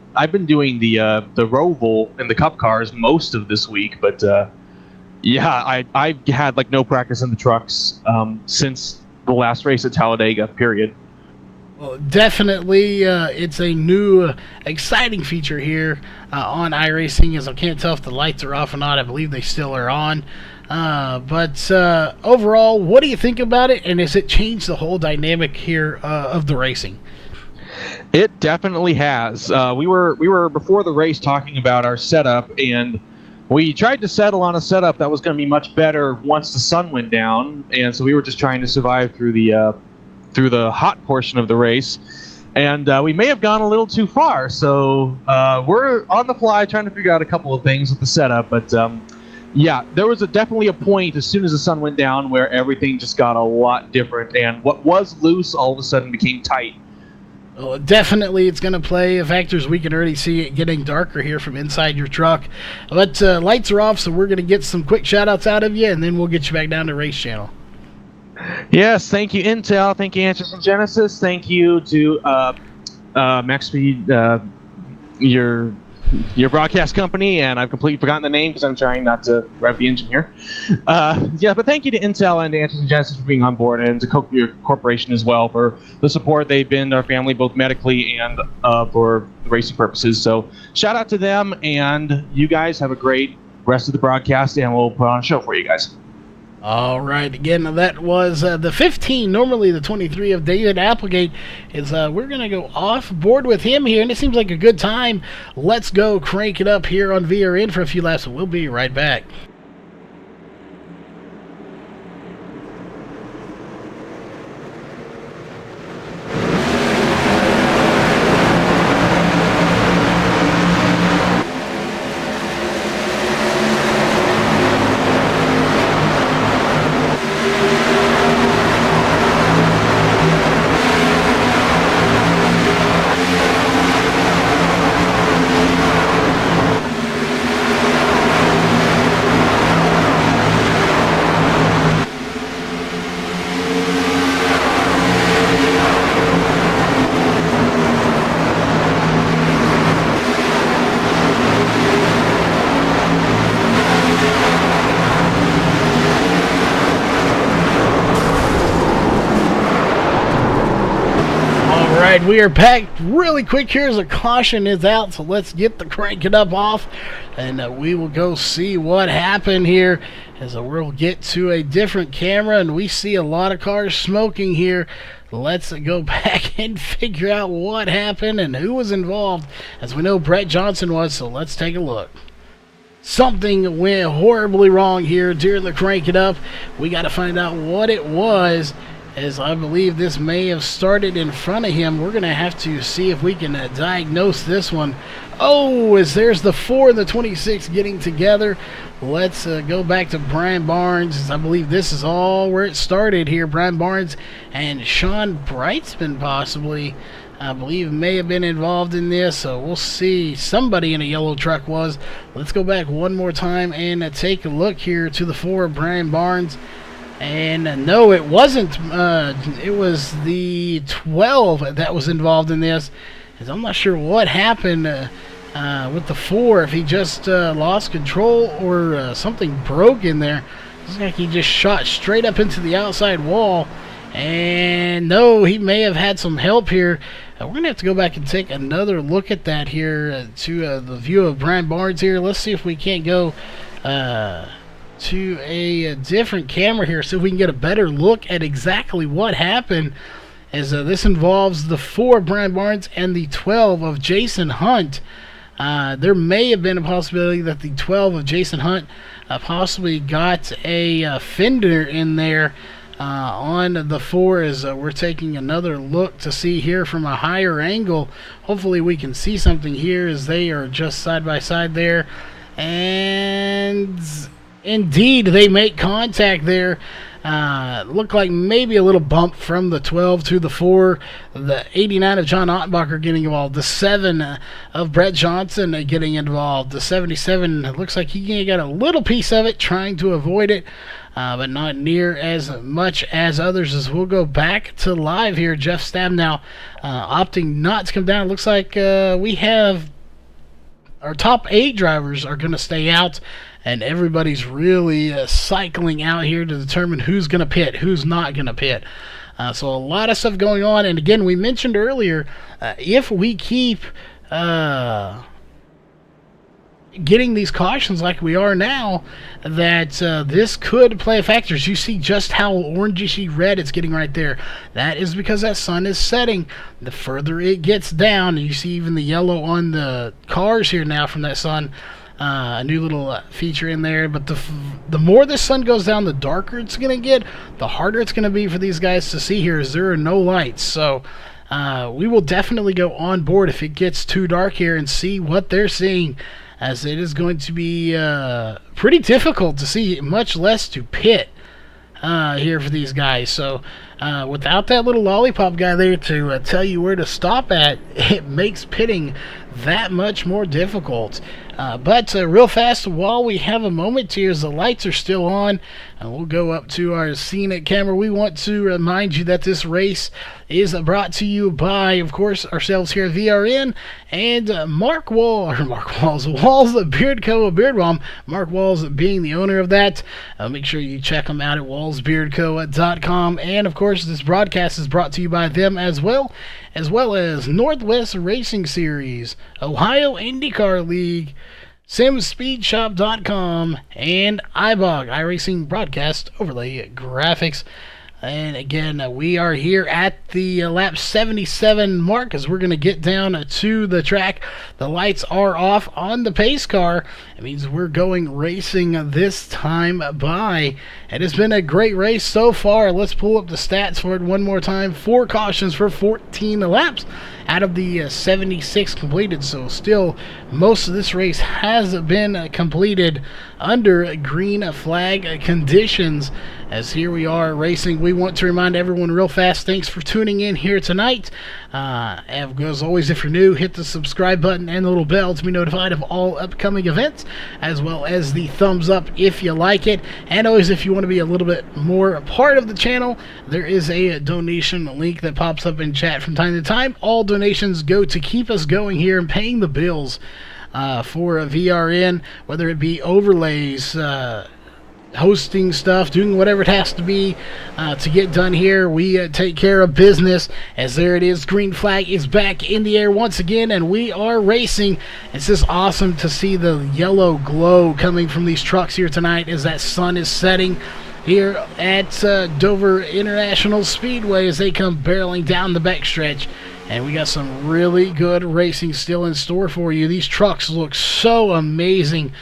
Speaker 9: Roval and the Cup cars most of this week, but I've had like no practice in the trucks since the last race at Talladega. Period.
Speaker 1: Well, definitely, it's a new, exciting feature here on iRacing. As I can't tell if the lights are off or not. I believe they still are on. But overall, what do you think about it? And has it changed the whole dynamic here of the racing?
Speaker 9: It definitely has. We were before the race talking about our setup, and we tried to settle on a setup that was going to be much better once the sun went down. And so we were just trying to survive through the hot portion of the race. And we may have gone a little too far. So we're on the fly trying to figure out a couple of things with the setup, but. Yeah, there was definitely a point as soon as the sun went down where everything just got a lot different, and what was loose all of a sudden became tight.
Speaker 1: Well, definitely it's going to play factors. We can already see it getting darker here from inside your truck. But lights are off, so we're going to get some quick shout-outs out of you, and then we'll get you back down to Race Channel.
Speaker 9: Yes, thank you, Intel. Thank you, Answers from Genesis. Thank you to MaxSpeed, your broadcast company, and I've completely forgotten the name because I'm trying not to rev the engine here. But thank you to Intel and to Answers and Genesis for being on board, and to your corporation as well for the support they've been to our family, both medically and for racing purposes. So shout out to them, and you guys have a great rest of the broadcast, and we'll put on a show for you guys.
Speaker 1: All right, again, that was the 15, normally the 23 of David Applegate. We're going to go off board with him here, and it seems like a good time. Let's go crank it up here on VRN for a few laps, and we'll be right back. We are back really quick here as a caution is out, so let's get the crank it up off, and we will go see what happened here as we'll get to a different camera, and we see a lot of cars smoking here. Let's go back and figure out what happened and who was involved, as we know Brett Johnson was, so let's take a look. Something went horribly wrong here during the crank it up. We got to find out what it was, as I believe this may have started in front of him. We're going to have to see if we can diagnose this one. Oh, as there's the 4 and the 26 getting together. Let's go back to Brian Barnes, as I believe this is all where it started here. Brian Barnes and Sean Brightsman possibly, I believe, may have been involved in this. So we'll see. Somebody in a yellow truck was. Let's go back one more time and take a look here to the 4 of Brian Barnes. And no, it wasn't. It was the 12 that was involved in this. As I'm not sure what happened with the 4. If he just lost control or something broke in there. Looks like he just shot straight up into the outside wall. And no, he may have had some help here. We're going to have to go back and take another look at that here to the view of Brian Barnes here. Let's see if we can't go to a different camera here so we can get a better look at exactly what happened, as this involves the 4 of Brian Barnes and the 12 of Jason Hunt. There may have been a possibility that the 12 of Jason Hunt possibly got a fender in there on the 4 as we're taking another look to see here from a higher angle. Hopefully we can see something here as they are just side by side there. And indeed, they make contact there. Looked like maybe a little bump from the 12 to the 4. The 89 of John Ottenbacher getting involved. The 7 of Brett Johnson getting involved. The 77 looks like he got a little piece of it, trying to avoid it, but not near as much as others. As we'll go back to live here. Jeff Stabnow opting not to come down. Looks like we have our top 8 drivers are going to stay out, and everybody's really cycling out here to determine who's going to pit, who's not going to pit. So a lot of stuff going on. And again, we mentioned earlier, if we keep getting these cautions like we are now, that this could play a factor. As you see just how orangey red it's getting right there, that is because that sun is setting. The further it gets down, you see even the yellow on the cars here now from that sun. A new little feature in there, but the more the sun goes down, the darker it's going to get, the harder it's going to be for these guys to see here as there are no lights. So we will definitely go on board if it gets too dark here and see what they're seeing, as it is going to be pretty difficult to see, much less to pit here for these guys. So without that little lollipop guy there to tell you where to stop at, it makes pitting that much more difficult. But real fast, while we have a moment here, as the lights are still on, and we'll go up to our scenic camera, we want to remind you that this race is brought to you by, of course, ourselves here at VRN, and Walls Beard Co. Beard Balm. Mark Walls being the owner of that. Make sure you check them out at wallsbeardco.com. And, of course, this broadcast is brought to you by them as well as Northwest Racing Series, Ohio IndyCar League, SimSpeedShop.com, and iBog, iRacing Broadcast Overlay Graphics. And again, we are here at the lap 77 mark as we're going to get down to the track. The lights are off on the pace car. It means we're going racing this time by. It has been a great race so far. Let's pull up the stats for it one more time. 4 cautions for 14 laps out of the 76 completed. So still, most of this race has been completed under green flag conditions. As here we are racing, we want to remind everyone real fast, thanks for tuning in here tonight. As always, if you're new, hit the subscribe button and the little bell to be notified of all upcoming events, as well as the thumbs up if you like it. And always, if you want to be a little bit more a part of the channel, there is a donation link that pops up in chat from time to time. All donations go to keep us going here and paying the bills for a VRN, whether it be overlays, hosting stuff, doing whatever it has to be to get done here. We take care of business. As there it is, green flag is back in the air once again, and we are racing. It's just awesome to see the yellow glow coming from these trucks here tonight as that sun is setting here at Dover International Speedway as they come barreling down the backstretch. And we got some really good racing still in store for you. These trucks look so amazing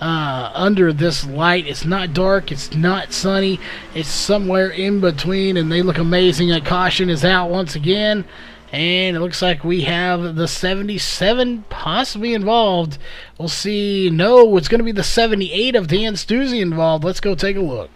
Speaker 1: under this light. It's not dark, it's not sunny, it's somewhere in between, and they look amazing. A caution is out once again, and it looks like we have the 77 possibly involved. We'll see. No, it's going to be the 78 of Dan Stuzzi involved. Let's go take a look.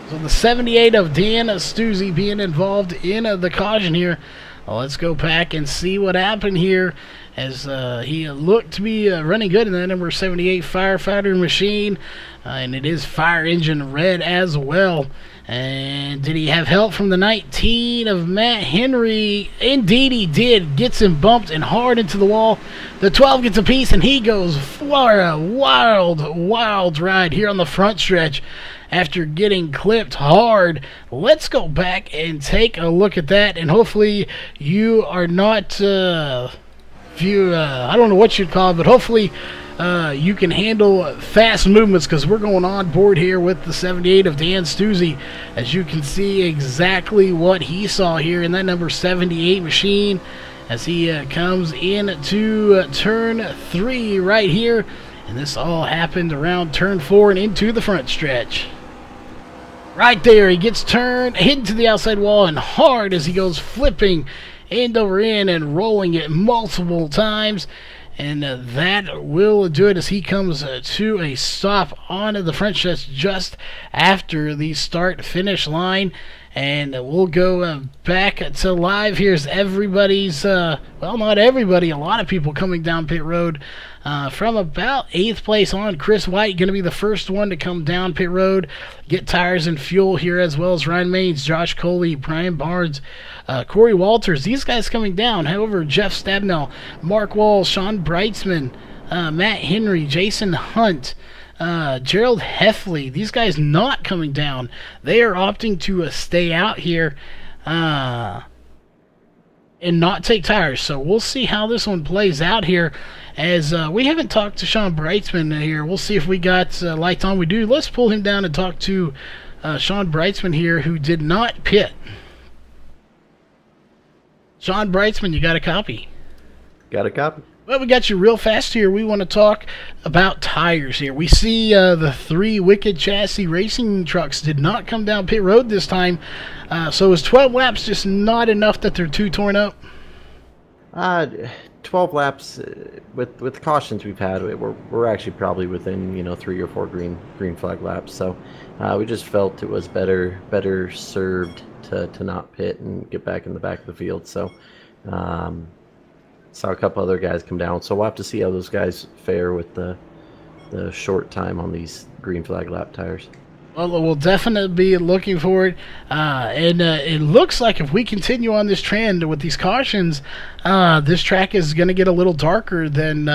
Speaker 1: So the 78 of Dan Stuzzi being involved in the caution here. Let's go back and see what happened here, as he looked to be running good in that number 78 firefighter machine, and it is fire engine red as well. And did he have help from the 19 of Matt Henry? Indeed he did. Gets him bumped and hard into the wall. The 12 gets a piece, and he goes for a wild ride here on the front stretch after getting clipped hard. Let's go back and take a look at that, and hopefully you are not I don't know what you'd call it, but hopefully you can handle fast movements, because we're going on board here with the 78 of Dan Stuzzi. As you can see exactly what he saw here in that number 78 machine as he comes into turn 3 right here. And this all happened around turn 4 and into the front stretch. Right there, he gets turned, hit to the outside wall, and hard as he goes flipping end over end and rolling it multiple times. And that will do it as he comes to a stop on the front stretch just after the start-finish line. And we'll go back to live. Here's everybody's, well, not everybody, a lot of people coming down pit road. From about 8th place on, Chris White going to be the first one to come down pit road, get tires and fuel here, as well as Ryan Maines, Josh Coley, Brian Barnes, Corey Walters. These guys coming down. However, Jeff Stabnell, Mark Wall, Sean Breitzman, Matt Henry, Jason Hunt, Gerald Heffley, these guys not coming down. They are opting to stay out here and not take tires. So we'll see how this one plays out here, as we haven't talked to Sean Breitzman here. We'll see if we got lights on. We do. Let's pull him down and talk to Sean Breitzman here, who did not pit. Sean Breitzman, you got a copy?
Speaker 10: Got a copy.
Speaker 1: Well, we got you real fast here. We want to talk about tires here. We see the 3 Wicked Chassis racing trucks did not come down pit road this time. So is 12 laps just not enough that they're too torn up?
Speaker 10: 12 laps with the cautions we've had, we're actually probably within 3 or 4 green flag laps. So we just felt it was better served to not pit and get back in the back of the field. So saw a couple other guys come down, so we'll have to see how those guys fare with the short time on these green flag lap tires.
Speaker 1: Well, we'll definitely be looking for it, and it looks like if we continue on this trend with these cautions, this track is going to get a little darker than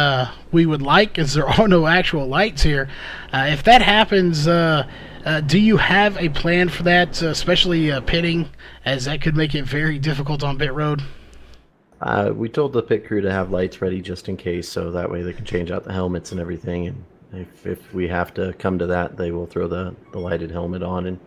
Speaker 1: we would like, as there are no actual lights here. If that happens, do you have a plan for that, especially pitting, as that could make it very difficult on pit road?
Speaker 10: We told the pit crew to have lights ready just in case, so that way they can change out the helmets and everything. And if we have to come to that, they will throw the lighted helmet on and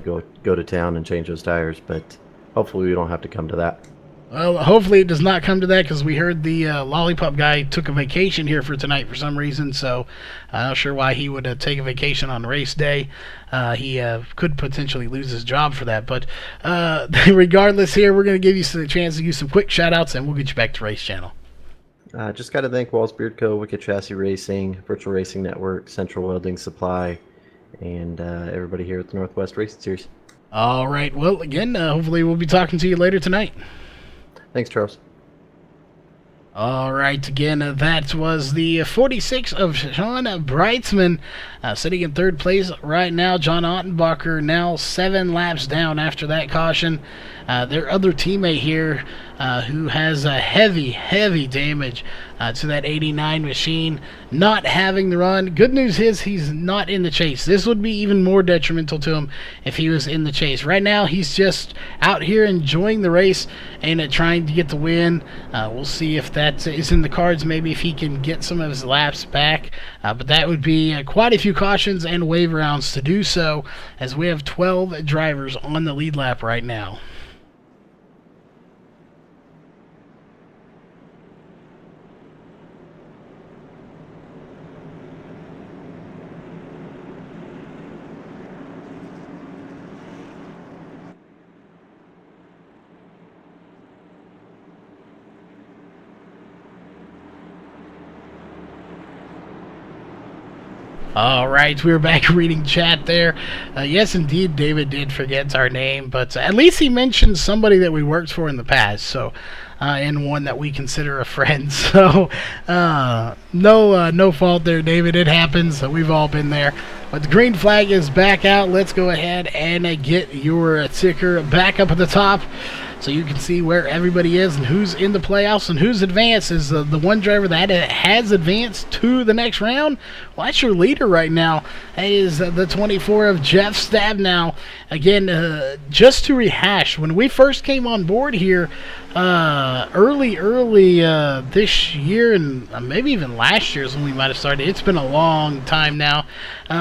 Speaker 10: go to town and change those tires. But hopefully we don't have to come to that.
Speaker 1: Well, hopefully it does not come to that, because we heard the Lollipop guy took a vacation here for tonight for some reason, so I'm not sure why he would take a vacation on race day. He could potentially lose his job for that, but regardless here, we're going to give you a chance to use some quick shout-outs, and we'll get you back to Race Channel.
Speaker 10: Just got to thank Walls Beard Co., Wicked Chassis Racing, Virtual Racing Network, Central Welding Supply, and everybody here at the Northwest Racing Series.
Speaker 1: All right, well, again, hopefully we'll be talking to you later tonight.
Speaker 10: Thanks, Charles.
Speaker 1: All right, again, that was the 46 of Sean Breitzman, sitting in 3rd place right now. John Ottenbacher now 7 laps down after that caution. Their other teammate here, who has a heavy damage to that 89 machine, not having the run. Good news is he's not in the chase. This would be even more detrimental to him if he was in the chase. Right now, he's just out here enjoying the race and trying to get the win. We'll see if that is in the cards, maybe if he can get some of his laps back. But that would be quite a few cautions and wave rounds to do so, as we have 12 drivers on the lead lap right now. All right, we're back reading chat there. Yes, indeed, David did forget our name, but at least he mentioned somebody that we worked for in the past, so and one that we consider a friend. So no fault there, David. It happens. We've all been there. But the green flag is back out. Let's go ahead and get your ticker back up at the top, so you can see where everybody is and who's in the playoffs and who's advanced. Is the one driver that has advanced to the next round? Well, that's your leader right now. That is the 24 of Jeff Stabnow. Again, just to rehash, when we first came on board here early this year, and maybe even last year is when we might have started. It's been a long time now.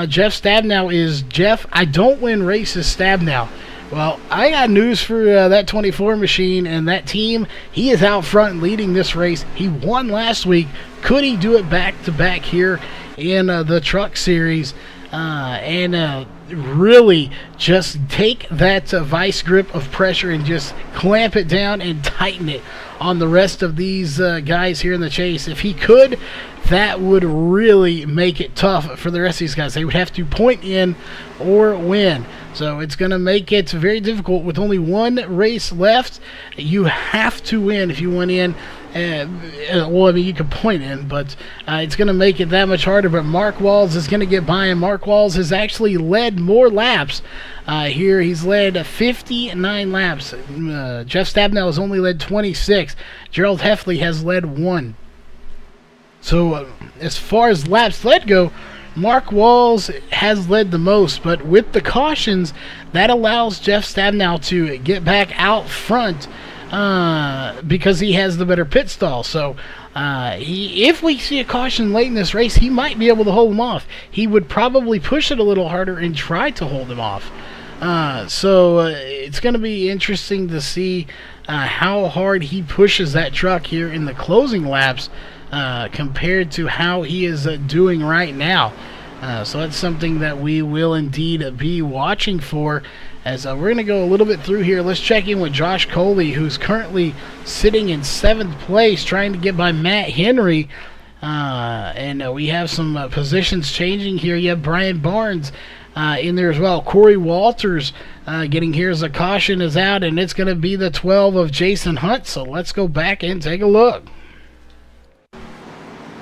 Speaker 1: Jeff Stabnow is Jeff, I don't win races Stabnow. Well, I got news for that 24 machine and that team. He is out front leading this race. He won last week. Could he do it back-to-back here in the Truck Series, and really just take that vice grip of pressure and just clamp it down and tighten it on the rest of these guys here in the chase. If he could, that would really make it tough for the rest of these guys. They would have to point in or win. So it's going to make it very difficult with only one race left. You have to win if you want in. Well, I mean, you can point in, but it's going to make it that much harder. But Mark Walls is going to get by, and Mark Walls has actually led more laps here. He's led 59 laps. Jeff Stabnow has only led 26. Gerald Heffley has led 1. So as far as laps led go, Mark Walls has led the most, but with the cautions, that allows Jeff Stabnow to get back out front because he has the better pit stall. So if we see a caution late in this race, he might be able to hold him off. He would probably push it a little harder and try to hold him off. So it's going to be interesting to see how hard he pushes that truck here in the closing laps compared to how he is doing right now. So that's something that we will indeed be watching for as we're going to go a little bit through here. Let's check in with Josh Coley, who's currently sitting in 7th place, trying to get by Matt Henry. And we have some positions changing here. You have Brian Barnes in there as well. Corey Walters getting here as a caution is out, and it's going to be the 12 of Jason Hunt. So let's go back and take a look.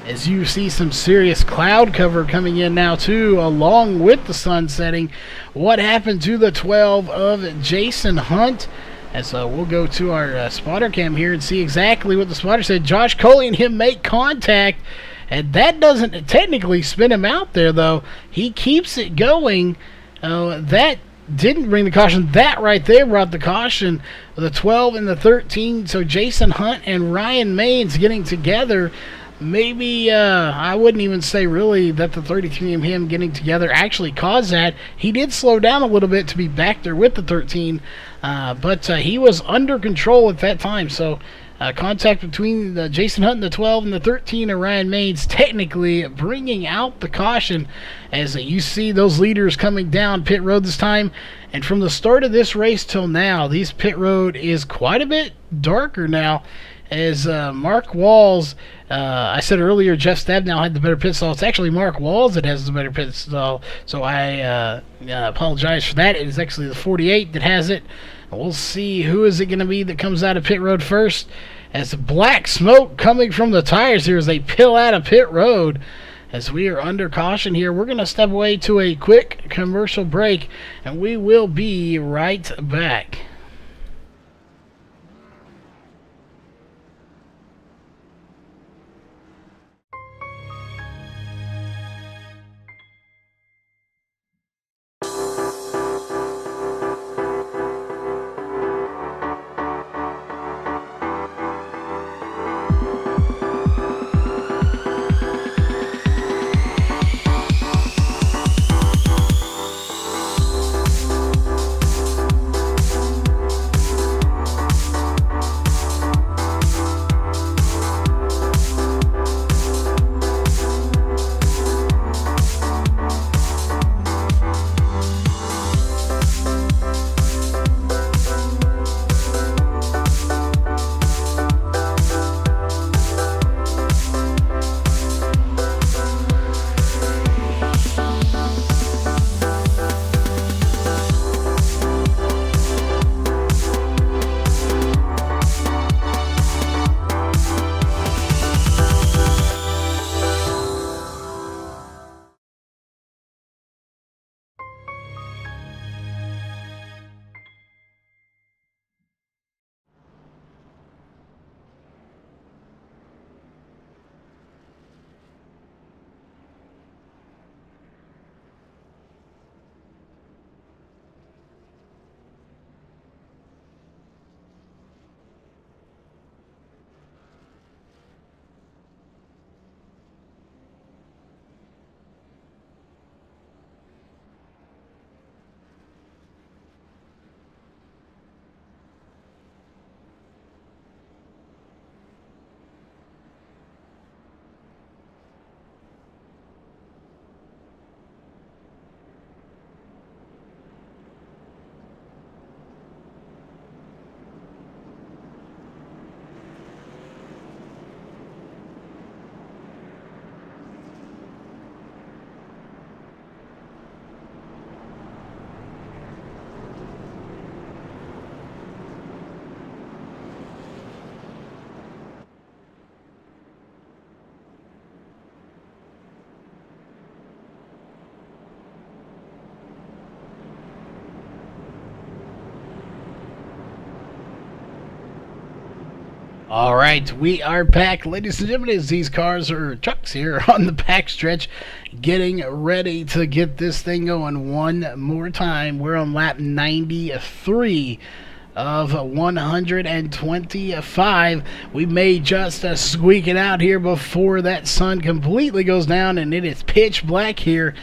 Speaker 1: As you see some serious cloud cover coming in now too, along with the sun setting. What happened to the 12 of Jason Hunt? As we'll go to our spotter cam here and see exactly what the spotter said. Josh Coley and him make contact, and that doesn't technically spin him out there though. He keeps it going. That didn't bring the caution. That right there brought the caution. The 12 and the 13. So Jason Hunt and Ryan Maines getting together. Maybe I wouldn't even say really that the 33 and him getting together actually caused that. He did slow down a little bit to be back there with the 13, but he was under control at that time. So contact between Jason Hunt and the 12 and the 13 and Ryan Maines technically bringing out the caution as you see those leaders coming down pit road this time. And from the start of this race till now, this pit road is quite a bit darker now. As Mark Walls, I said earlier, Jeff Stabnow had the better pit stall. It's actually Mark Walls that has the better pit stall, so I apologize for that. It is actually the 48 that has it. We'll see who is it going to be that comes out of pit road first. As black smoke coming from the tires here as they peel out of pit road. As we are under caution here, we're going to step away to a quick commercial break, and we will be right back. All right, we are back, ladies and gentlemen, as these cars or trucks here on the backstretch getting ready to get this thing going one more time. We're on lap 93 of 125. We may just squeak it out here before that sun completely goes down, and it is pitch black here.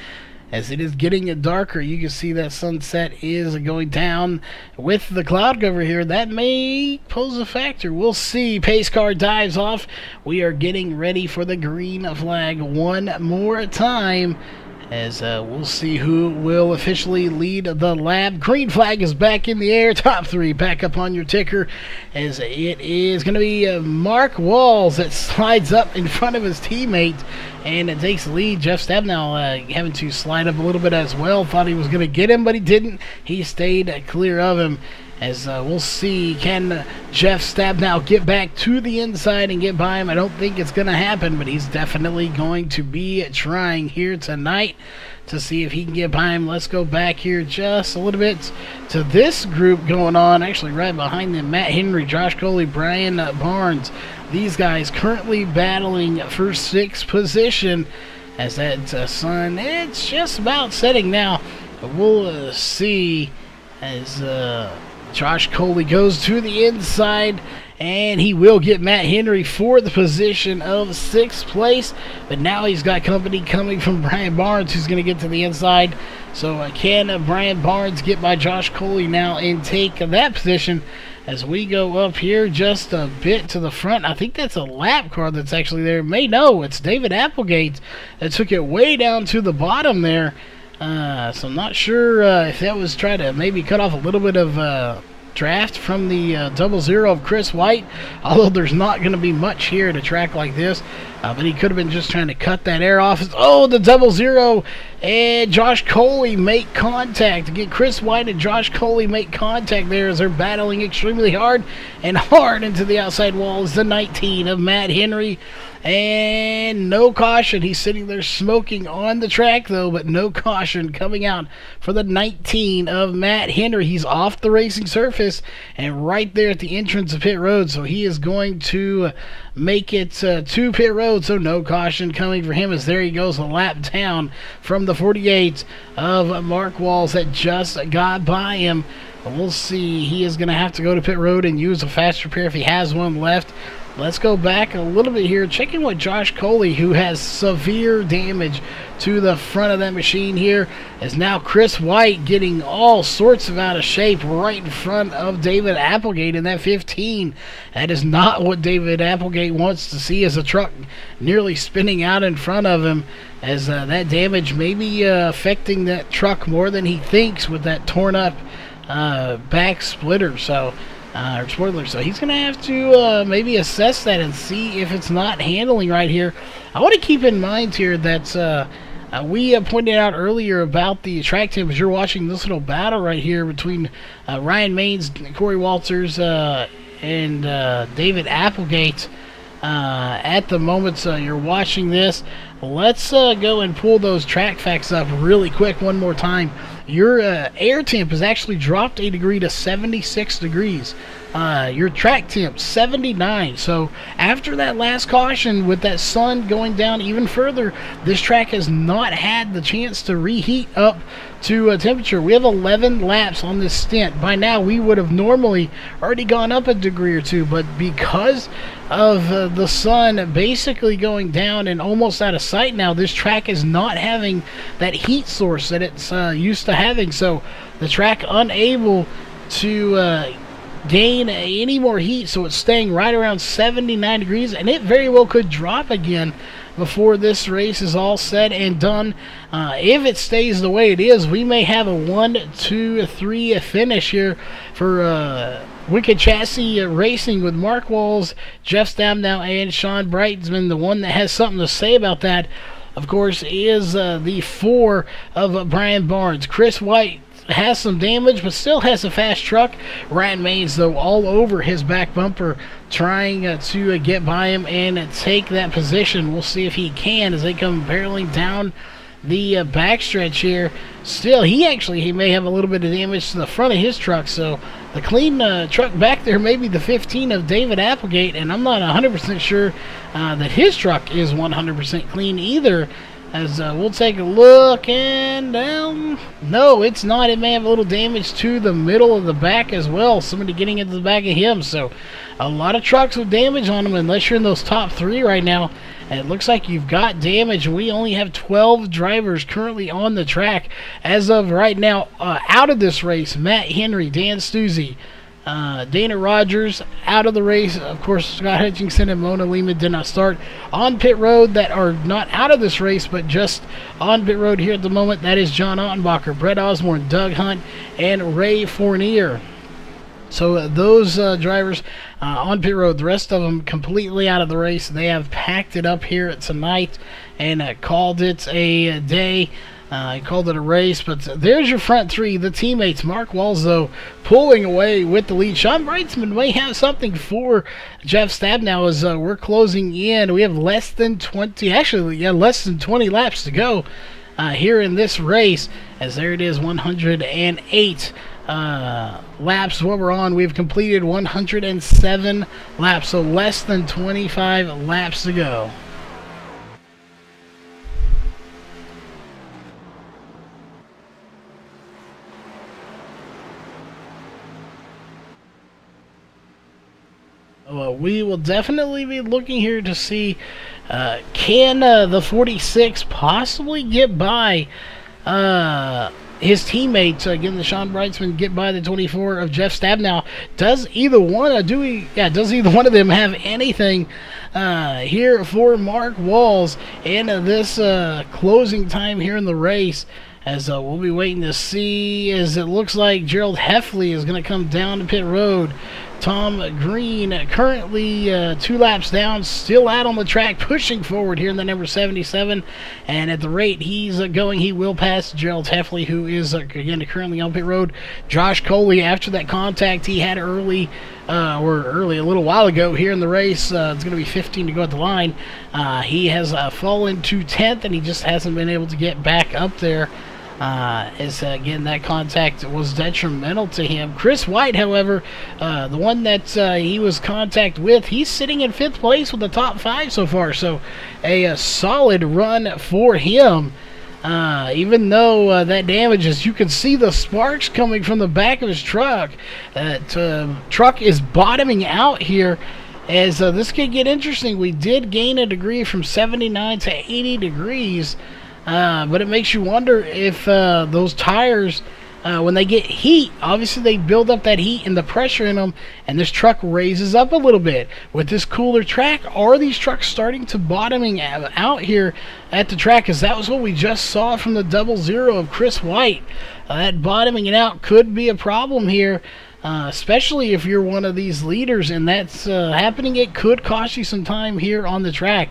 Speaker 1: As it is getting darker, you can see that sunset is going down with the cloud cover here. That may pose a factor. We'll see. Pace car dives off. We are getting ready for the green flag one more time. As we'll see who will officially lead the lap. Green flag is back in the air. Top three back up on your ticker. As it is going to be Mark Walls that slides up in front of his teammate. And it takes the lead. Jeff Stabnow having to slide up a little bit as well. Thought he was going to get him, but he didn't. He stayed clear of him. As we'll see, can Jeff Stabnow get back to the inside and get by him? I don't think it's going to happen, but he's definitely going to be trying here tonight to see if he can get by him. Let's go back here just a little bit to this group going on. Actually, right behind them, Matt Henry, Josh Coley, Brian Barnes. These guys currently battling for sixth position as that sun, it's just about setting now. But we'll see as Josh Coley goes to the inside, and he will get Matt Henry for the position of sixth place. But now he's got company coming from Brian Barnes, who's going to get to the inside. So can Brian Barnes get by Josh Coley now and take that position? As we go up here just a bit to the front, I think that's a lap car that's actually there. It's David Applegate that took it way down to the bottom there. So I'm not sure if that was trying to maybe cut off a little bit of draft from the 00 of Chris White, although there's not going to be much here at a track like this. But he could have been just trying to cut that air off. Oh, the 00 and Josh Coley make contact. Again, Chris White and Josh Coley make contact there as they're battling extremely hard into the outside wall is the 19 of Matt Henry. And no caution. He's sitting there smoking on the track, though, but no caution coming out for the 19 of Matt Henry. He's off the racing surface and right there at the entrance of pit road, so he is going to make it to pit road, so no caution coming for him as there he goes a lap down from the 48 of Mark Walls that just got by him. We'll see. He is going to have to go to pit road and use a fast repair if he has one left. Let's go back a little bit here. Checking with Josh Coley, who has severe damage to the front of that machine here. As now Chris White getting all sorts of out of shape right in front of David Applegate in that 15. That is not what David Applegate wants to see, as a truck nearly spinning out in front of him. As that damage may be affecting that truck more than he thinks with that torn up back splitter. So he's going to have to maybe assess that and see if it's not handling right here. I want to keep in mind here that we pointed out earlier about the track temps. You're watching this little battle right here between Ryan Maines, Corey Walters, and David Applegate. At the moment you're watching this, let's go and pull those track facts up really quick one more time. Your air temp has actually dropped a degree to 76 degrees. Your track temp 79. So after that last caution with that sun going down even further, this track has not had the chance to reheat up to a temperature. We have 11 laps on this stint. By now we would have normally already gone up a degree or two, but because of the sun basically going down and almost out of sight now, this track is not having that heat source that it's used to having. So the track unable to gain any more heat, so it's staying right around 79 degrees, and it very well could drop again before this race is all said and done. If it stays the way it is, we may have a 1, 2, 3 finish here for Wicked Chassis Racing with Mark Walls, Jeff Stabnow, and Sean Brightsman. The one that has something to say about that, of course, is the 4 of Brian Barnes. Chris White has some damage, but still has a fast truck. Ryan Maines, though, all over his back bumper, trying to get by him and take that position. We'll see if he can as they come barreling down the backstretch here. Still, he may have a little bit of damage to the front of his truck, so The clean truck back there may be the 15 of David Applegate, and I'm not 100% sure that his truck is 100% clean either. As we'll take a look, and no, it's not. It may have a little damage to the middle of the back as well. Somebody getting into the back of him. So a lot of trucks with damage on them, unless you're in those top 3 right now. And it looks like you've got damage. We only have 12 drivers currently on the track as of right now. Out of this race, Matt Henry, Dan Stuzzi, Dana Rogers out of the race. Of course, Scott Hutchinson and Mona Lehman did not start on pit road. That are not out of this race, but just on pit road here at the moment. That is John Ottenbacher, Brett Osborne, Doug Hunt, and Ray Fournier. So those drivers on pit road, the rest of them completely out of the race. They have packed it up here tonight and called it a day. Called it a race, but there's your front 3, the teammates. Mark Walzo pulling away with the lead. Sean Brightsman may have something for Jeff Stabnow as we're closing in. We have less than 20 laps to go here in this race, as there it is, 108 laps what we're on. We've completed 107 laps, so less than 25 laps to go. Well, we will definitely be looking here to see can the 46 possibly get by his teammates. Again, the Sean Brightsman get by the 24 of Jeff Stabnow. Does either one of them have anything here for Mark Walls in this closing time here in the race? As we'll be waiting to see, as it looks like Gerald Heffley is going to come down to pit road. Tom Green currently 2 laps down, still out on the track, pushing forward here in the number 77. And at the rate he's going, he will pass Gerald Heffley, who is again currently on pit road. Josh Coley, after that contact he had a little while ago here in the race, it's going to be 15 to go at the line. He has fallen to 10th, and he just hasn't been able to get back up there. Again, that contact was detrimental to him. Chris White, however, the one that he was contact with, he's sitting in 5th place with the top 5 so far. So a solid run for him. Even though that damage, as you can see the sparks coming from the back of his truck. That truck is bottoming out here. As this could get interesting. We did gain a degree from 79 to 80 degrees. But it makes you wonder if those tires, when they get heat, obviously they build up that heat and the pressure in them, and this truck raises up a little bit. With this cooler track, are these trucks starting to bottoming out here at the track? Because that was what we just saw from the 00 of Chris White. That bottoming it out could be a problem here. Especially if you're one of these leaders and that's happening, it could cost you some time here on the track.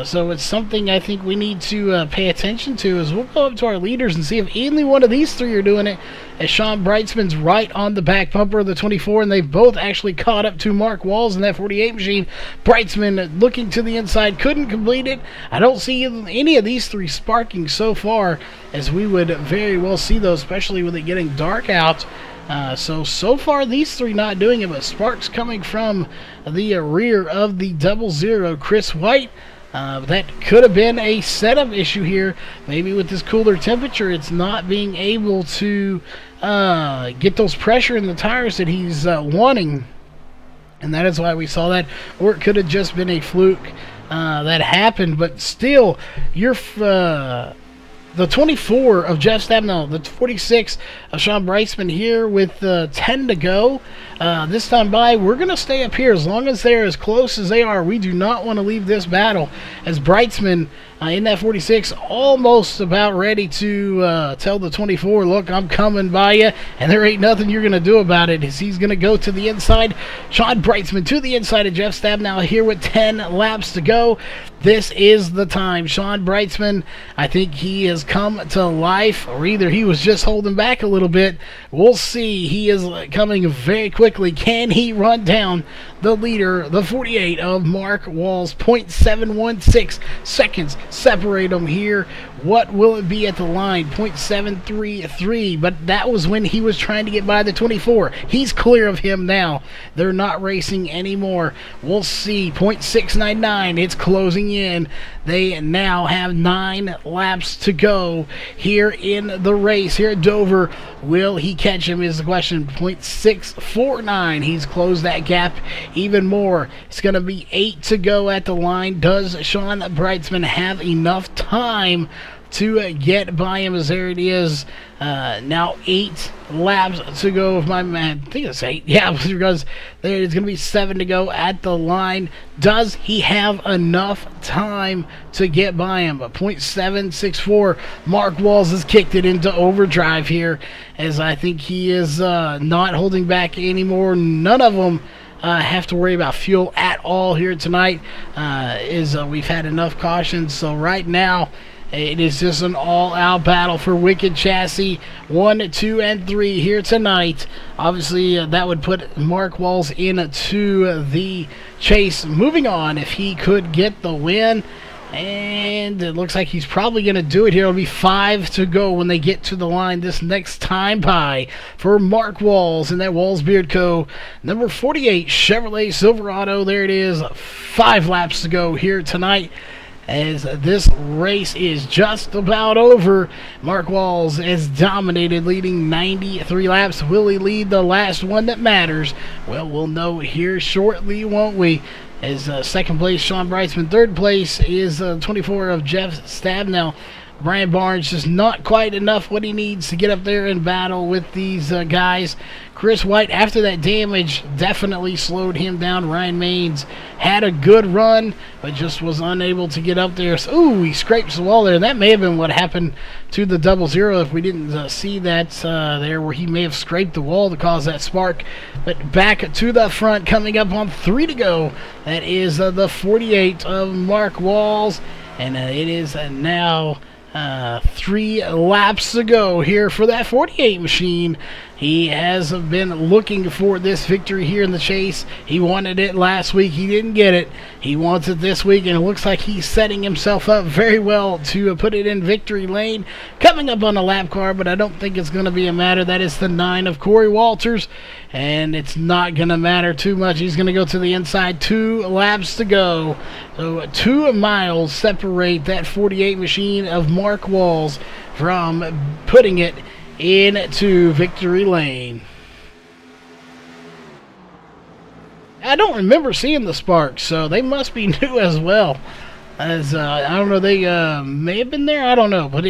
Speaker 1: So it's something I think we need to pay attention to. As we'll go up to our leaders and see if any one of these 3 are doing it. As Sean Brightsman's right on the back bumper of the 24, and they've both actually caught up to Mark Walls in that 48 machine. Brightsman looking to the inside, couldn't complete it. I don't see any of these 3 sparking so far, as we would very well see those, especially with it getting dark out. So far these 3 not doing it, but sparks coming from the rear of the 00 Chris White. That could have been a setup issue here. Maybe with this cooler temperature, it's not being able to get those pressure in the tires that he's wanting. And that is why we saw that. Or it could have just been a fluke that happened. But still, you're... the 24 of Jeff Stabnow, the 46 of Sean Brightsman here with 10 to go. This time by, we're going to stay up here as long as they're as close as they are. We do not want to leave this battle, as Brightsman in that 46 almost about ready to tell the 24, look, I'm coming by you, and there ain't nothing you're going to do about it, as he's going to go to the inside. Sean Brightsman to the inside of Jeff Stabnow here with 10 laps to go. This is the time. Sean Brightsman, I think he is has come to life, or either he was just holding back a little bit. We'll see. He is coming very quickly. Can he run down the leader, the 48 of Mark Walls? 0.716 seconds separate them here. What will it be at the line? 0.733, but that was when he was trying to get by the 24. He's clear of him now. They're not racing anymore. We'll see. 0.699. It's closing in. They now have 9 laps to go here in the race here at Dover. Will he catch him is the question. 0.649. He's closed that gap even more. It's going to be 8 to go at the line. Does Sean Brightsman have enough time to get by him? As there it is. Now 8 laps to go. If my man, I think it's 8. Yeah, because there is going to be 7 to go at the line. Does he have enough time to get by him? 0.764. Mark Walls has kicked it into overdrive here, as I think he is not holding back anymore. None of them have to worry about fuel at all here tonight. We've had enough cautions, so right now it is just an all-out battle for Wicked Chassis 1, 2, and 3 here tonight. Obviously, that would put Mark Walls into the chase. Moving on, if he could get the win, and it looks like he's probably going to do it here. It'll be 5 to go when they get to the line this next time by for Mark Walls and that Walls Beard Co. Number 48 Chevrolet Silverado. There it is. 5 laps to go here tonight, as this race is just about over. Mark Walls is dominated, leading 93 laps. Will he lead the last one that matters? Well, we'll know here shortly, won't we? As second place, Sean Brightsman. Third place is 24 of Jeff Stabnell. Brian Barnes just not quite enough what he needs to get up there and battle with these guys. Chris White, after that damage, definitely slowed him down. Ryan Maines had a good run, but just was unable to get up there. So, ooh, he scrapes the wall there. That may have been what happened to the 00 if we didn't see that there, where he may have scraped the wall to cause that spark. But back to the front, coming up on 3 to go. That is the 48 of Mark Walls, and it is now 3 laps to go here for that 48 machine. He has been looking for this victory here in the chase. He wanted it last week. He didn't get it. He wants it this week, and it looks like he's setting himself up very well to put it in victory lane. Coming up on the lap car, but I don't think it's going to be a matter. That is the 9 of Corey Walters, and it's not going to matter too much. He's going to go to the inside. 2 laps to go. So 2 miles separate that 48 machine of Mark Walls from putting it into victory lane. I don't remember seeing the sparks, so they must be new as well. As I don't know, they may have been there. I don't know, but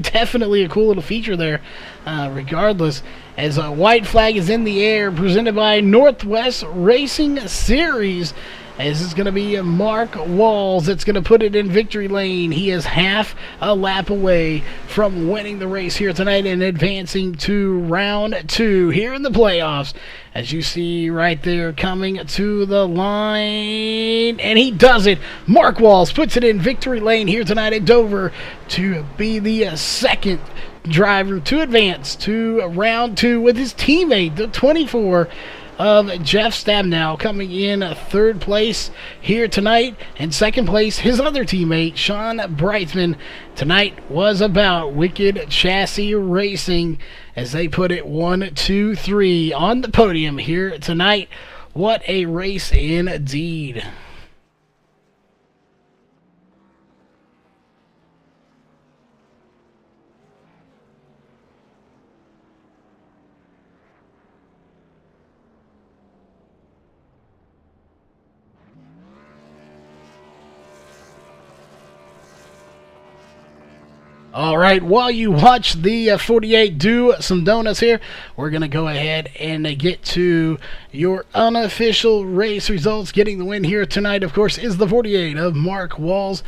Speaker 1: definitely a cool little feature there. Regardless, as a white flag is in the air, presented by Northwest Racing Series. As it's going to be Mark Walls that's going to put it in victory lane. He is half a lap away from winning the race here tonight and advancing to round 2 here in the playoffs. As you see right there, coming to the line, and he does it. Mark Walls puts it in victory lane here tonight at Dover to be the second driver to advance to round 2 with his teammate, the 24 of Jeff Stabnow, coming in 3rd place here tonight, and 2nd place his other teammate Sean Brightsman. Tonight was about Wicked Chassis Racing as they put it 1, 2, 3 on the podium here tonight. What a race indeed. All right, while you watch the 48 do some donuts here, we're going to go ahead and get to your unofficial race results. Getting the win here tonight, of course, is the 48 of Mark Walls.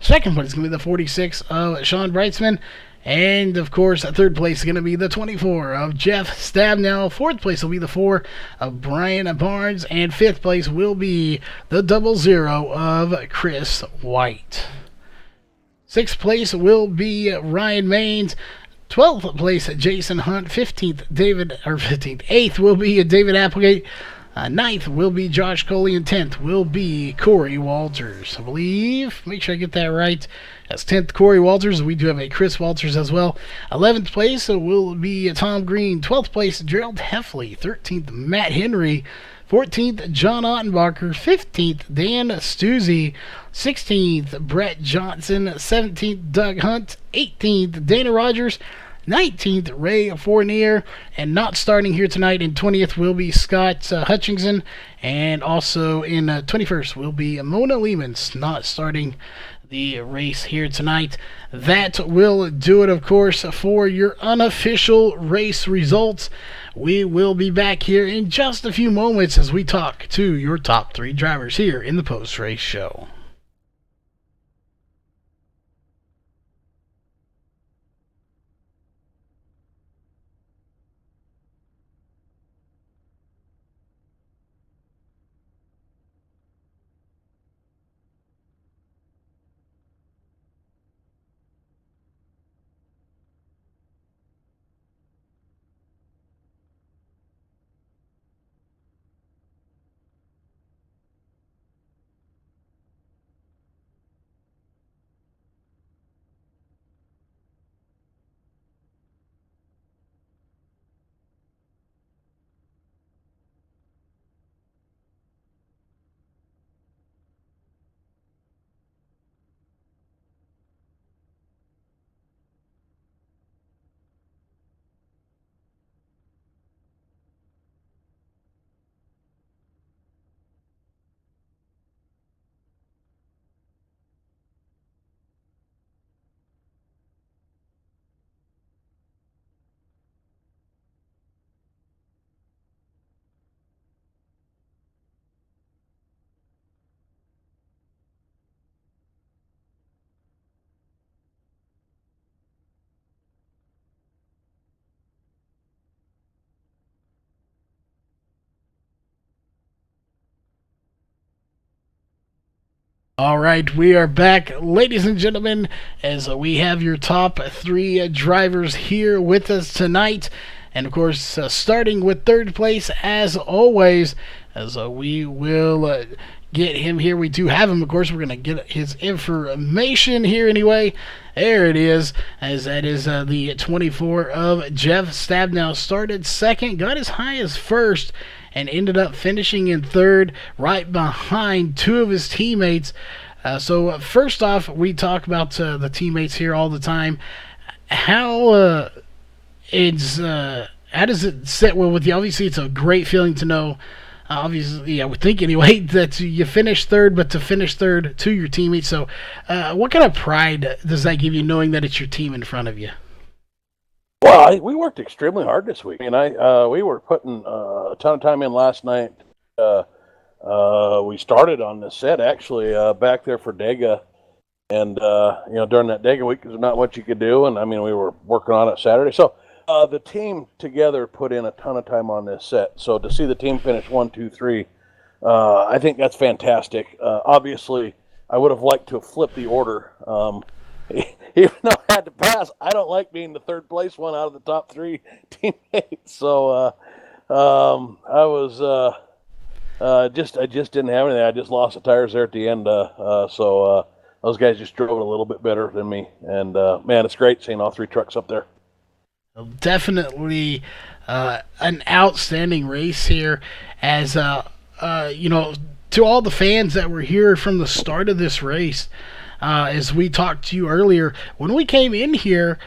Speaker 1: 2nd place is going to be the 46 of Sean Brightsman. And, of course, 3rd place is going to be the 24 of Jeff Stabnow. 4th place will be the 4 of Brian Barnes. And 5th place will be the 00 of Chris White. 6th place will be Ryan Maines. 12th place, Jason Hunt. 8th will be David Applegate. 9th will be Josh Coley, and 10th will be Corey Walters. I believe, make sure I get that right. That's 10th, Corey Walters. We do have a Chris Walters as well. 11th place will be Tom Green. 12th place, Gerald Heffley. 13th, Matt Henry. 14th, John Ottenbacher. 15th, Dan Stuzzi. 16th, Brett Johnson. 17th, Doug Hunt. 18th, Dana Rogers. 19th, Ray Fournier. And not starting here tonight in 20th will be Scott Hutchinson. And also in 21st will be Mona Lehmans, not starting the race here tonight. That will do it, of course, for your unofficial race results. We will be back here in just a few moments as we talk to your top 3 drivers here in the post-race show. All right, we are back, ladies and gentlemen, as we have your top 3 drivers here with us tonight. And, of course, starting with 3rd place, as always, as we will get him here. We do have him, of course. We're going to get his information here anyway. There it is, as that is the 24 of Jeff Stabnow. Started 2nd, got as high as 1st, and ended up finishing in 3rd, right behind 2 of his teammates. So first off, we talk about the teammates here all the time. How does it sit well with you? Obviously, it's a great feeling to know. Obviously, I would think anyway, that you finished 3rd, but to finish 3rd to your teammates. So what kind of pride does that give you, knowing that it's your team in front of you?
Speaker 2: Well, we worked extremely hard this week. We were putting a ton of time in last night. We started on the set actually back there for Dega, and during that Dega week, there's not much you could do, and we were working on it Saturday. So the team together put in a ton of time on this set. So to see the team finish 1, 2, 3, I think that's fantastic. Obviously, I would have liked to have flipped the order. Even though I had to pass, I don't like being the 3rd place one out of the top 3 teammates. So I was I just didn't have anything. I just lost the tires there at the end. So those guys just drove it a little bit better than me. And man, it's great seeing all 3 trucks up there.
Speaker 1: Definitely an outstanding race here, as to all the fans that were here from the start of this race. As we talked to you earlier, when we came in here,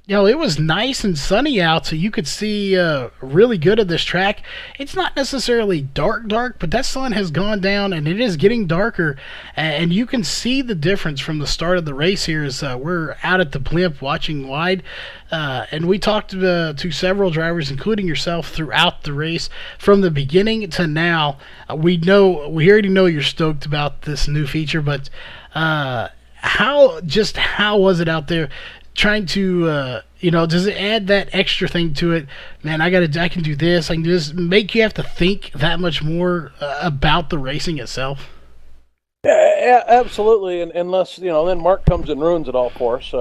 Speaker 1: it was nice and sunny out, so you could see really good of this track. It's not necessarily dark, but that sun has gone down, and it is getting darker, and you can see the difference from the start of the race here as we're out at the blimp watching wide, and we talked to several drivers, including yourself, throughout the race from the beginning to now. We already know you're stoked about this new feature, but how was it out there? Trying to, does it add that extra thing to it? Man, I can do this. I can do this. Make you have to think that much more about the racing itself.
Speaker 2: Yeah, Yeah, absolutely. And unless then Mark comes and ruins it all for us.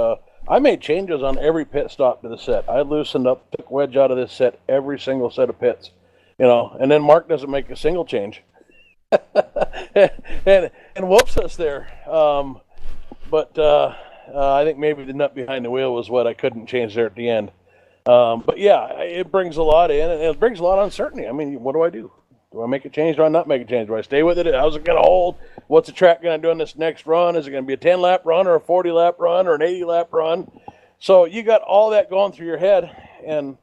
Speaker 2: I made changes on every pit stop to the set. I loosened up, took wedge out of this set, every single set of pits. And then Mark doesn't make a single change, and whoops us there. But I think maybe the nut behind the wheel was what I couldn't change there at the end. But yeah, it brings a lot in, and it brings a lot of uncertainty. I mean, what do I do? Do I make a change? Do I not make a change? Do I stay with it? How's it going to hold? What's the track going to do in this next run? Is it going to be a 10-lap run or a 40-lap run or an 80-lap run? So you got all that going through your head, and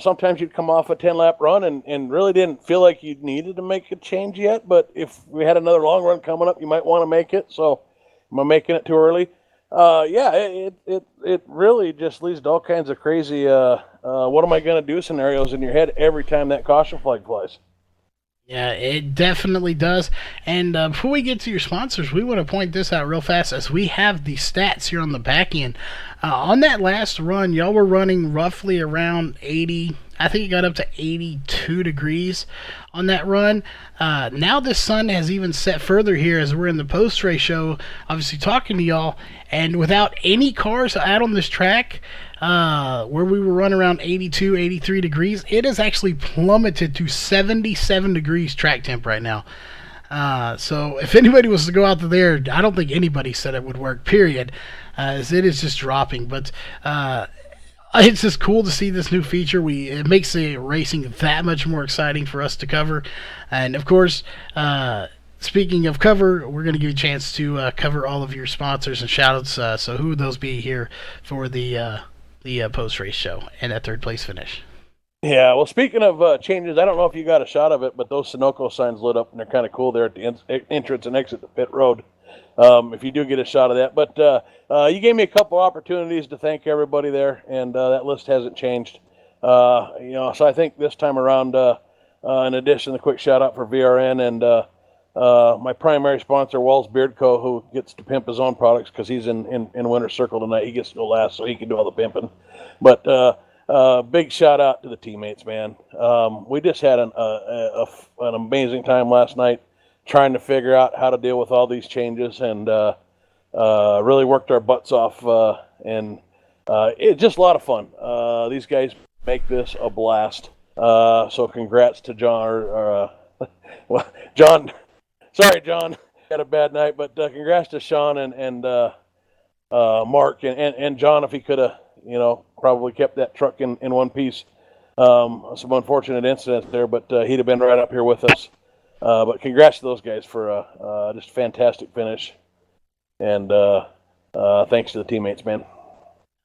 Speaker 2: sometimes you'd come off a 10-lap run and really didn't feel like you needed to make a change yet. But if we had another long run coming up, you might want to make it. So am I making it too early? Yeah, it really just leads to all kinds of crazy what am I going to do scenarios in your head every time that caution flag flies.
Speaker 1: Yeah, it definitely does. And before we get to your sponsors, we want to point this out real fast as we have the stats here on the back end. On that last run, y'all were running roughly around 80. I think it got up to 82 degrees on that run. Now the sun has even set further here as we're in the post-race show, obviously talking to y'all. And without any cars out on this track, where we were running around 82, 83 degrees, it has actually plummeted to 77 degrees track temp right now. So if anybody was to go out there, I don't think anybody said it would work, period, as it is just dropping. But it's just cool to see this new feature. It makes the racing that much more exciting for us to cover. And of course, speaking of cover, we're going to give you a chance to cover all of your sponsors and shout-outs. So who would those be here for the post-race show and that third place finish?
Speaker 2: Yeah, well, speaking of changes, I don't know if you got a shot of it, but those Sunoco signs lit up, and they're kind of cool there at the entrance and exit to pit road, if you do get a shot of that. But you gave me a couple opportunities to thank everybody there, and that list hasn't changed. So I think this time around, in addition, a quick shout-out for VRN and my primary sponsor, Walls Beard Co., who gets to pimp his own products because he's in Winner's Circle tonight. He gets to go last, so he can do all the pimping. But big shout out to the teammates, man. We just had an amazing time last night trying to figure out how to deal with all these changes, and really worked our butts off. And it's just a lot of fun. These guys make this a blast. So congrats to John. John. Sorry, John. Had a bad night, but congrats to Sean and Mark and John, if he could have, probably kept that truck in one piece. Some unfortunate incidents there, but he'd have been right up here with us. But congrats to those guys for just a fantastic finish. And thanks to the teammates, man.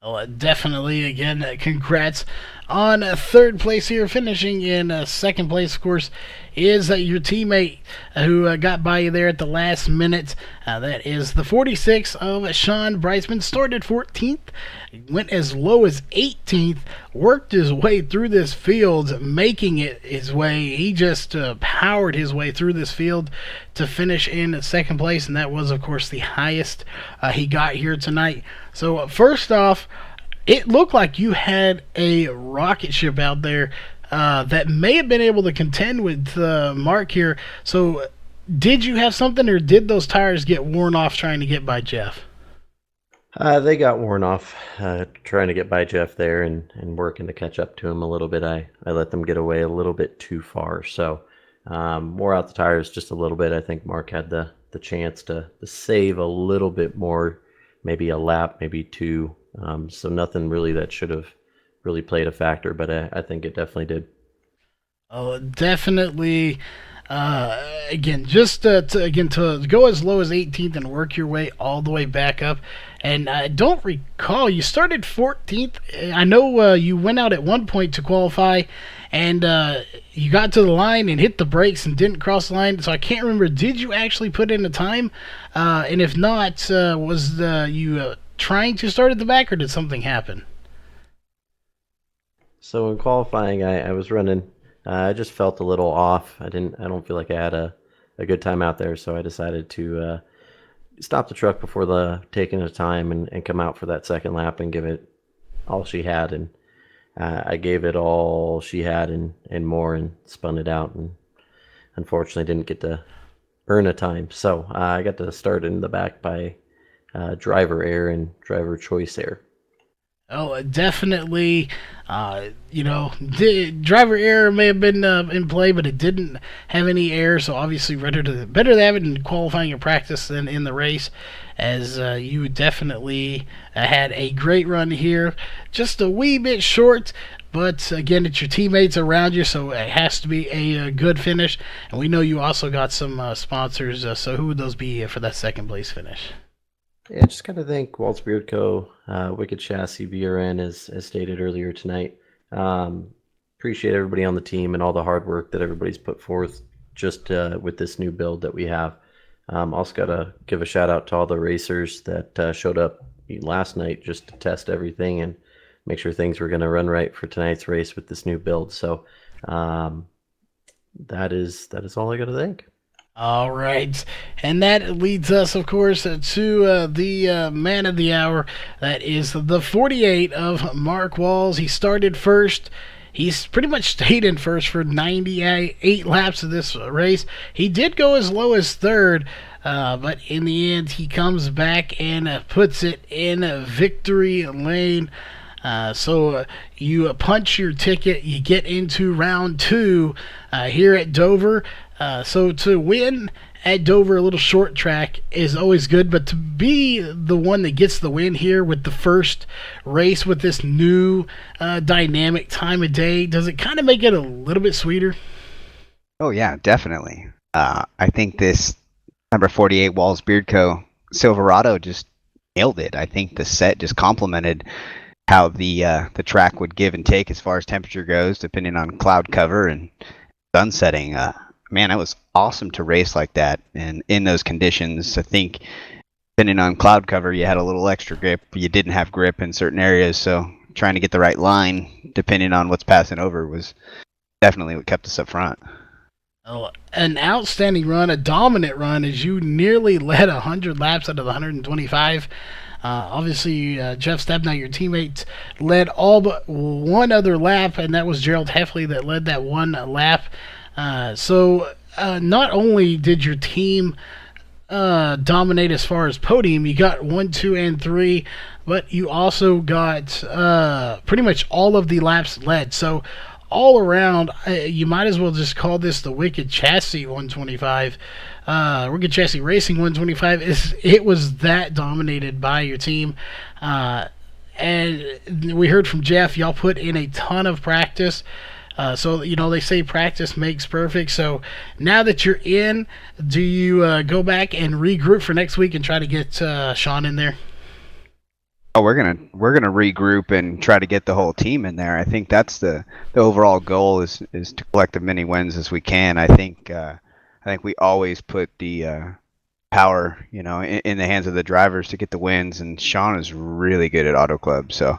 Speaker 1: Well, definitely, again, congrats on third place here. Finishing in second place, of course, is your teammate who got by you there at the last minute. That is the 46 of Sean Breisman. Started 14th, went as low as 18th, worked his way through this field, making it his way. He just powered his way through this field to finish in second place, and that was, of course, the highest he got here tonight. So, first off, it looked like you had a rocket ship out there that may have been able to contend with Mark here. So, did you have something, or did those tires get worn off trying to get by Jeff?
Speaker 10: They got worn off trying to get by Jeff there and working to catch up to him a little bit. I let them get away a little bit too far. So, wore out the tires just a little bit. I think Mark had the chance to save a little bit more, maybe a lap, maybe two. So nothing really that should have really played a factor, but I think it definitely did.
Speaker 1: Oh, definitely. Again, just to go as low as 18th and work your way all the way back up. And I don't recall, you started 14th. I know you went out at one point to qualify, and you got to the line and hit the brakes and didn't cross the line. So I can't remember, did you actually put in a time? And if not, was you trying to start at the back, or did something happen?
Speaker 10: So in qualifying, I was running. I just felt a little off. I don't feel like I had a good time out there, so I decided to stop the truck before taking the time and come out for that second lap and give it all she had. And I gave it all she had and more, and spun it out, and unfortunately didn't get to earn a time. So I got to start in the back by driver air and driver choice air.
Speaker 1: Oh, definitely. The driver error may have been in play, but it didn't have any error. So obviously, better to have it in qualifying or practice than in the race, as you definitely had a great run here. Just a wee bit short, but again, it's your teammates around you, so it has to be a good finish. And we know you also got some sponsors. So who would those be for that second place finish?
Speaker 10: Yeah, just kind of thank Waltz Beard Co., Wicked Chassis, VRN, as stated earlier tonight. Appreciate everybody on the team and all the hard work that everybody's put forth just with this new build that we have. Also got to give a shout out to all the racers that showed up last night just to test everything and make sure things were going to run right for tonight's race with this new build. So that is all I got to thank.
Speaker 1: All right, and that leads us, of course, to the man of the hour. That is the 48 of Mark Walls. He started first. He's pretty much stayed in first for 98 laps of this race. He did go as low as third, but in the end, he comes back and puts it in victory lane. So you punch your ticket, you get into round 2 here at Dover. So to win at Dover, a little short track, is always good, but to be the one that gets the win here with the first race with this new dynamic time of day, does it kind of make it a little bit sweeter?
Speaker 8: Oh, yeah, definitely. I think this number 48 Walls Beard Co. Silverado just nailed it. I think the set just complemented how the track would give and take as far as temperature goes, depending on cloud cover and sun setting. Man, it was awesome to race like that. And in those conditions, I think, depending on cloud cover, you had a little extra grip. You didn't have grip in certain areas, so trying to get the right line, depending on what's passing over, was definitely what kept us up front.
Speaker 1: Oh, an outstanding run, a dominant run, as you nearly led 100 laps out of the 125. Obviously, Jeff Stebna, your teammate, led all but one other lap, and that was Gerald Heffley that led that one lap. So not only did your team dominate as far as podium, you got 1, 2, and 3, but you also got pretty much all of the laps led. So all around, you might as well just call this the Wicked Chassis 125. Wicked Chassis Racing 125. It was that dominated by your team. And we heard from Jeff, y'all put in a ton of practice. So, they say practice makes perfect. So now that you're in, do you go back and regroup for next week and try to get Sean in there?
Speaker 8: Oh, we're gonna regroup and try to get the whole team in there. I think that's the overall goal is to collect as many wins as we can. I think we always put the power, in the hands of the drivers to get the wins, and Sean is really good at Auto Club, so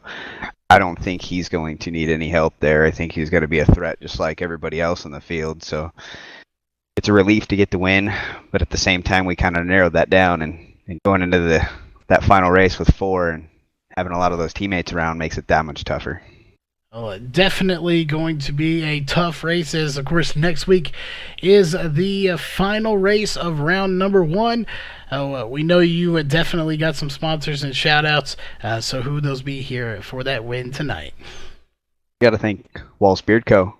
Speaker 8: I don't think he's going to need any help there. I think he's going to be a threat just like everybody else in the field. So it's a relief to get the win, but at the same time, we kind of narrowed that down, and going into that final race with 4 and having a lot of those teammates around makes it that much tougher.
Speaker 1: Well, definitely going to be a tough race, as of course next week is the final race of round number 1. We know you definitely got some sponsors and shout outs, so who would those be here for that win tonight?
Speaker 8: Got to thank Waltz Beard Co.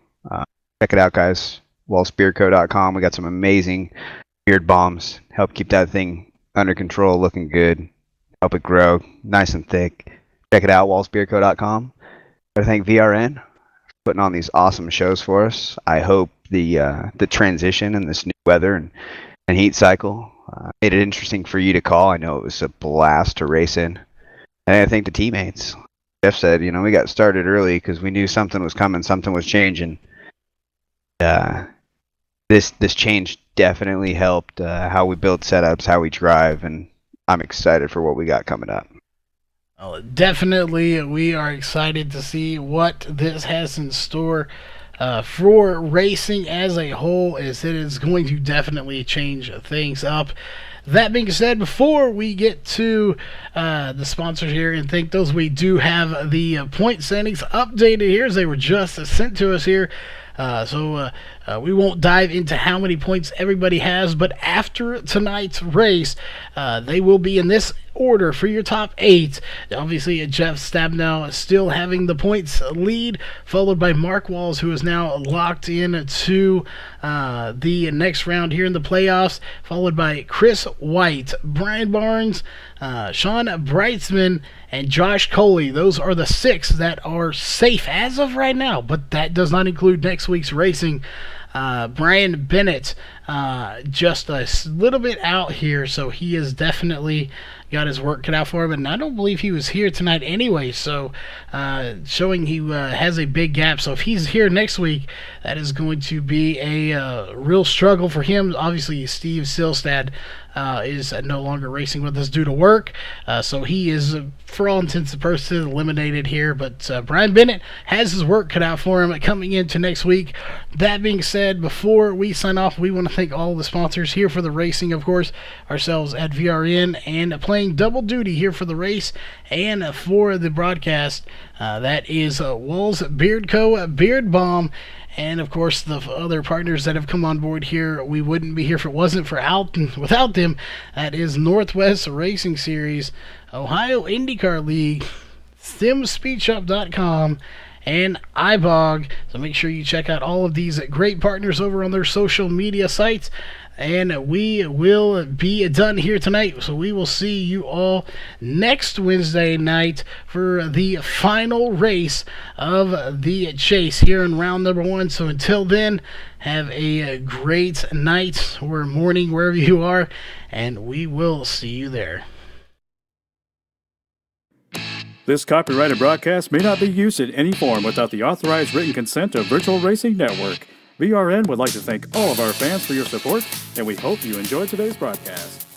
Speaker 8: Check it out, guys. WaltzBeardCo.com. We got some amazing beard balms. Help keep that thing under control, looking good. Help it grow nice and thick. Check it out, WaltzBeardCo.com. I thank VRN for putting on these awesome shows for us. I hope the transition and this new weather and heat cycle made it interesting for you to call. I know it was a blast to race in. And I thank the teammates. Jeff said, we got started early because we knew something was coming, something was changing. This change definitely helped how we build setups, how we drive, and I'm excited for what we got coming up.
Speaker 1: Well, definitely, we are excited to see what this has in store for racing as a whole, as it is going to definitely change things up. That being said, before we get to the sponsors here and thank those, we do have the point standings updated here as they were just sent to us here. So we won't dive into how many points everybody has, but after tonight's race, they will be in this order for your top 8. Obviously, Jeff Stabnow still having the points lead, followed by Mark Walls, who is now locked in to the next round here in the playoffs, followed by Chris White, Brian Barnes, Sean Breitzman, and Josh Coley. Those are the 6 that are safe as of right now, but that does not include next week's racing. Brian Bennett just a little bit out here, so he has definitely got his work cut out for him, and I don't believe he was here tonight anyway, so showing he has a big gap. So if he's here next week, that is going to be a real struggle for him. Obviously, Steve Silstad is no longer racing with us due to work, so he is, for all intents and purposes, eliminated here. But Brian Bennett has his work cut out for him coming into next week. That being said, before we sign off, we want to thank all the sponsors here for the racing, of course, ourselves at VRN, and playing double duty here for the race and for the broadcast. That is Wolves Beard Co., Beard Balm, and of course the other partners that have come on board here. We wouldn't be here if it wasn't without them. That is Northwest Racing Series, Ohio IndyCar League, SimSpeedShop.com, and iBog. So make sure you check out all of these great partners over on their social media sites. And we will be done here tonight. So we will see you all next Wednesday night for the final race of the chase here in round number 1. So until then, have a great night or morning wherever you are, and we will see you there.
Speaker 11: This copyrighted broadcast may not be used in any form without the authorized written consent of Virtual Racing Network. VRN would like to thank all of our fans for your support, and we hope you enjoyed today's broadcast.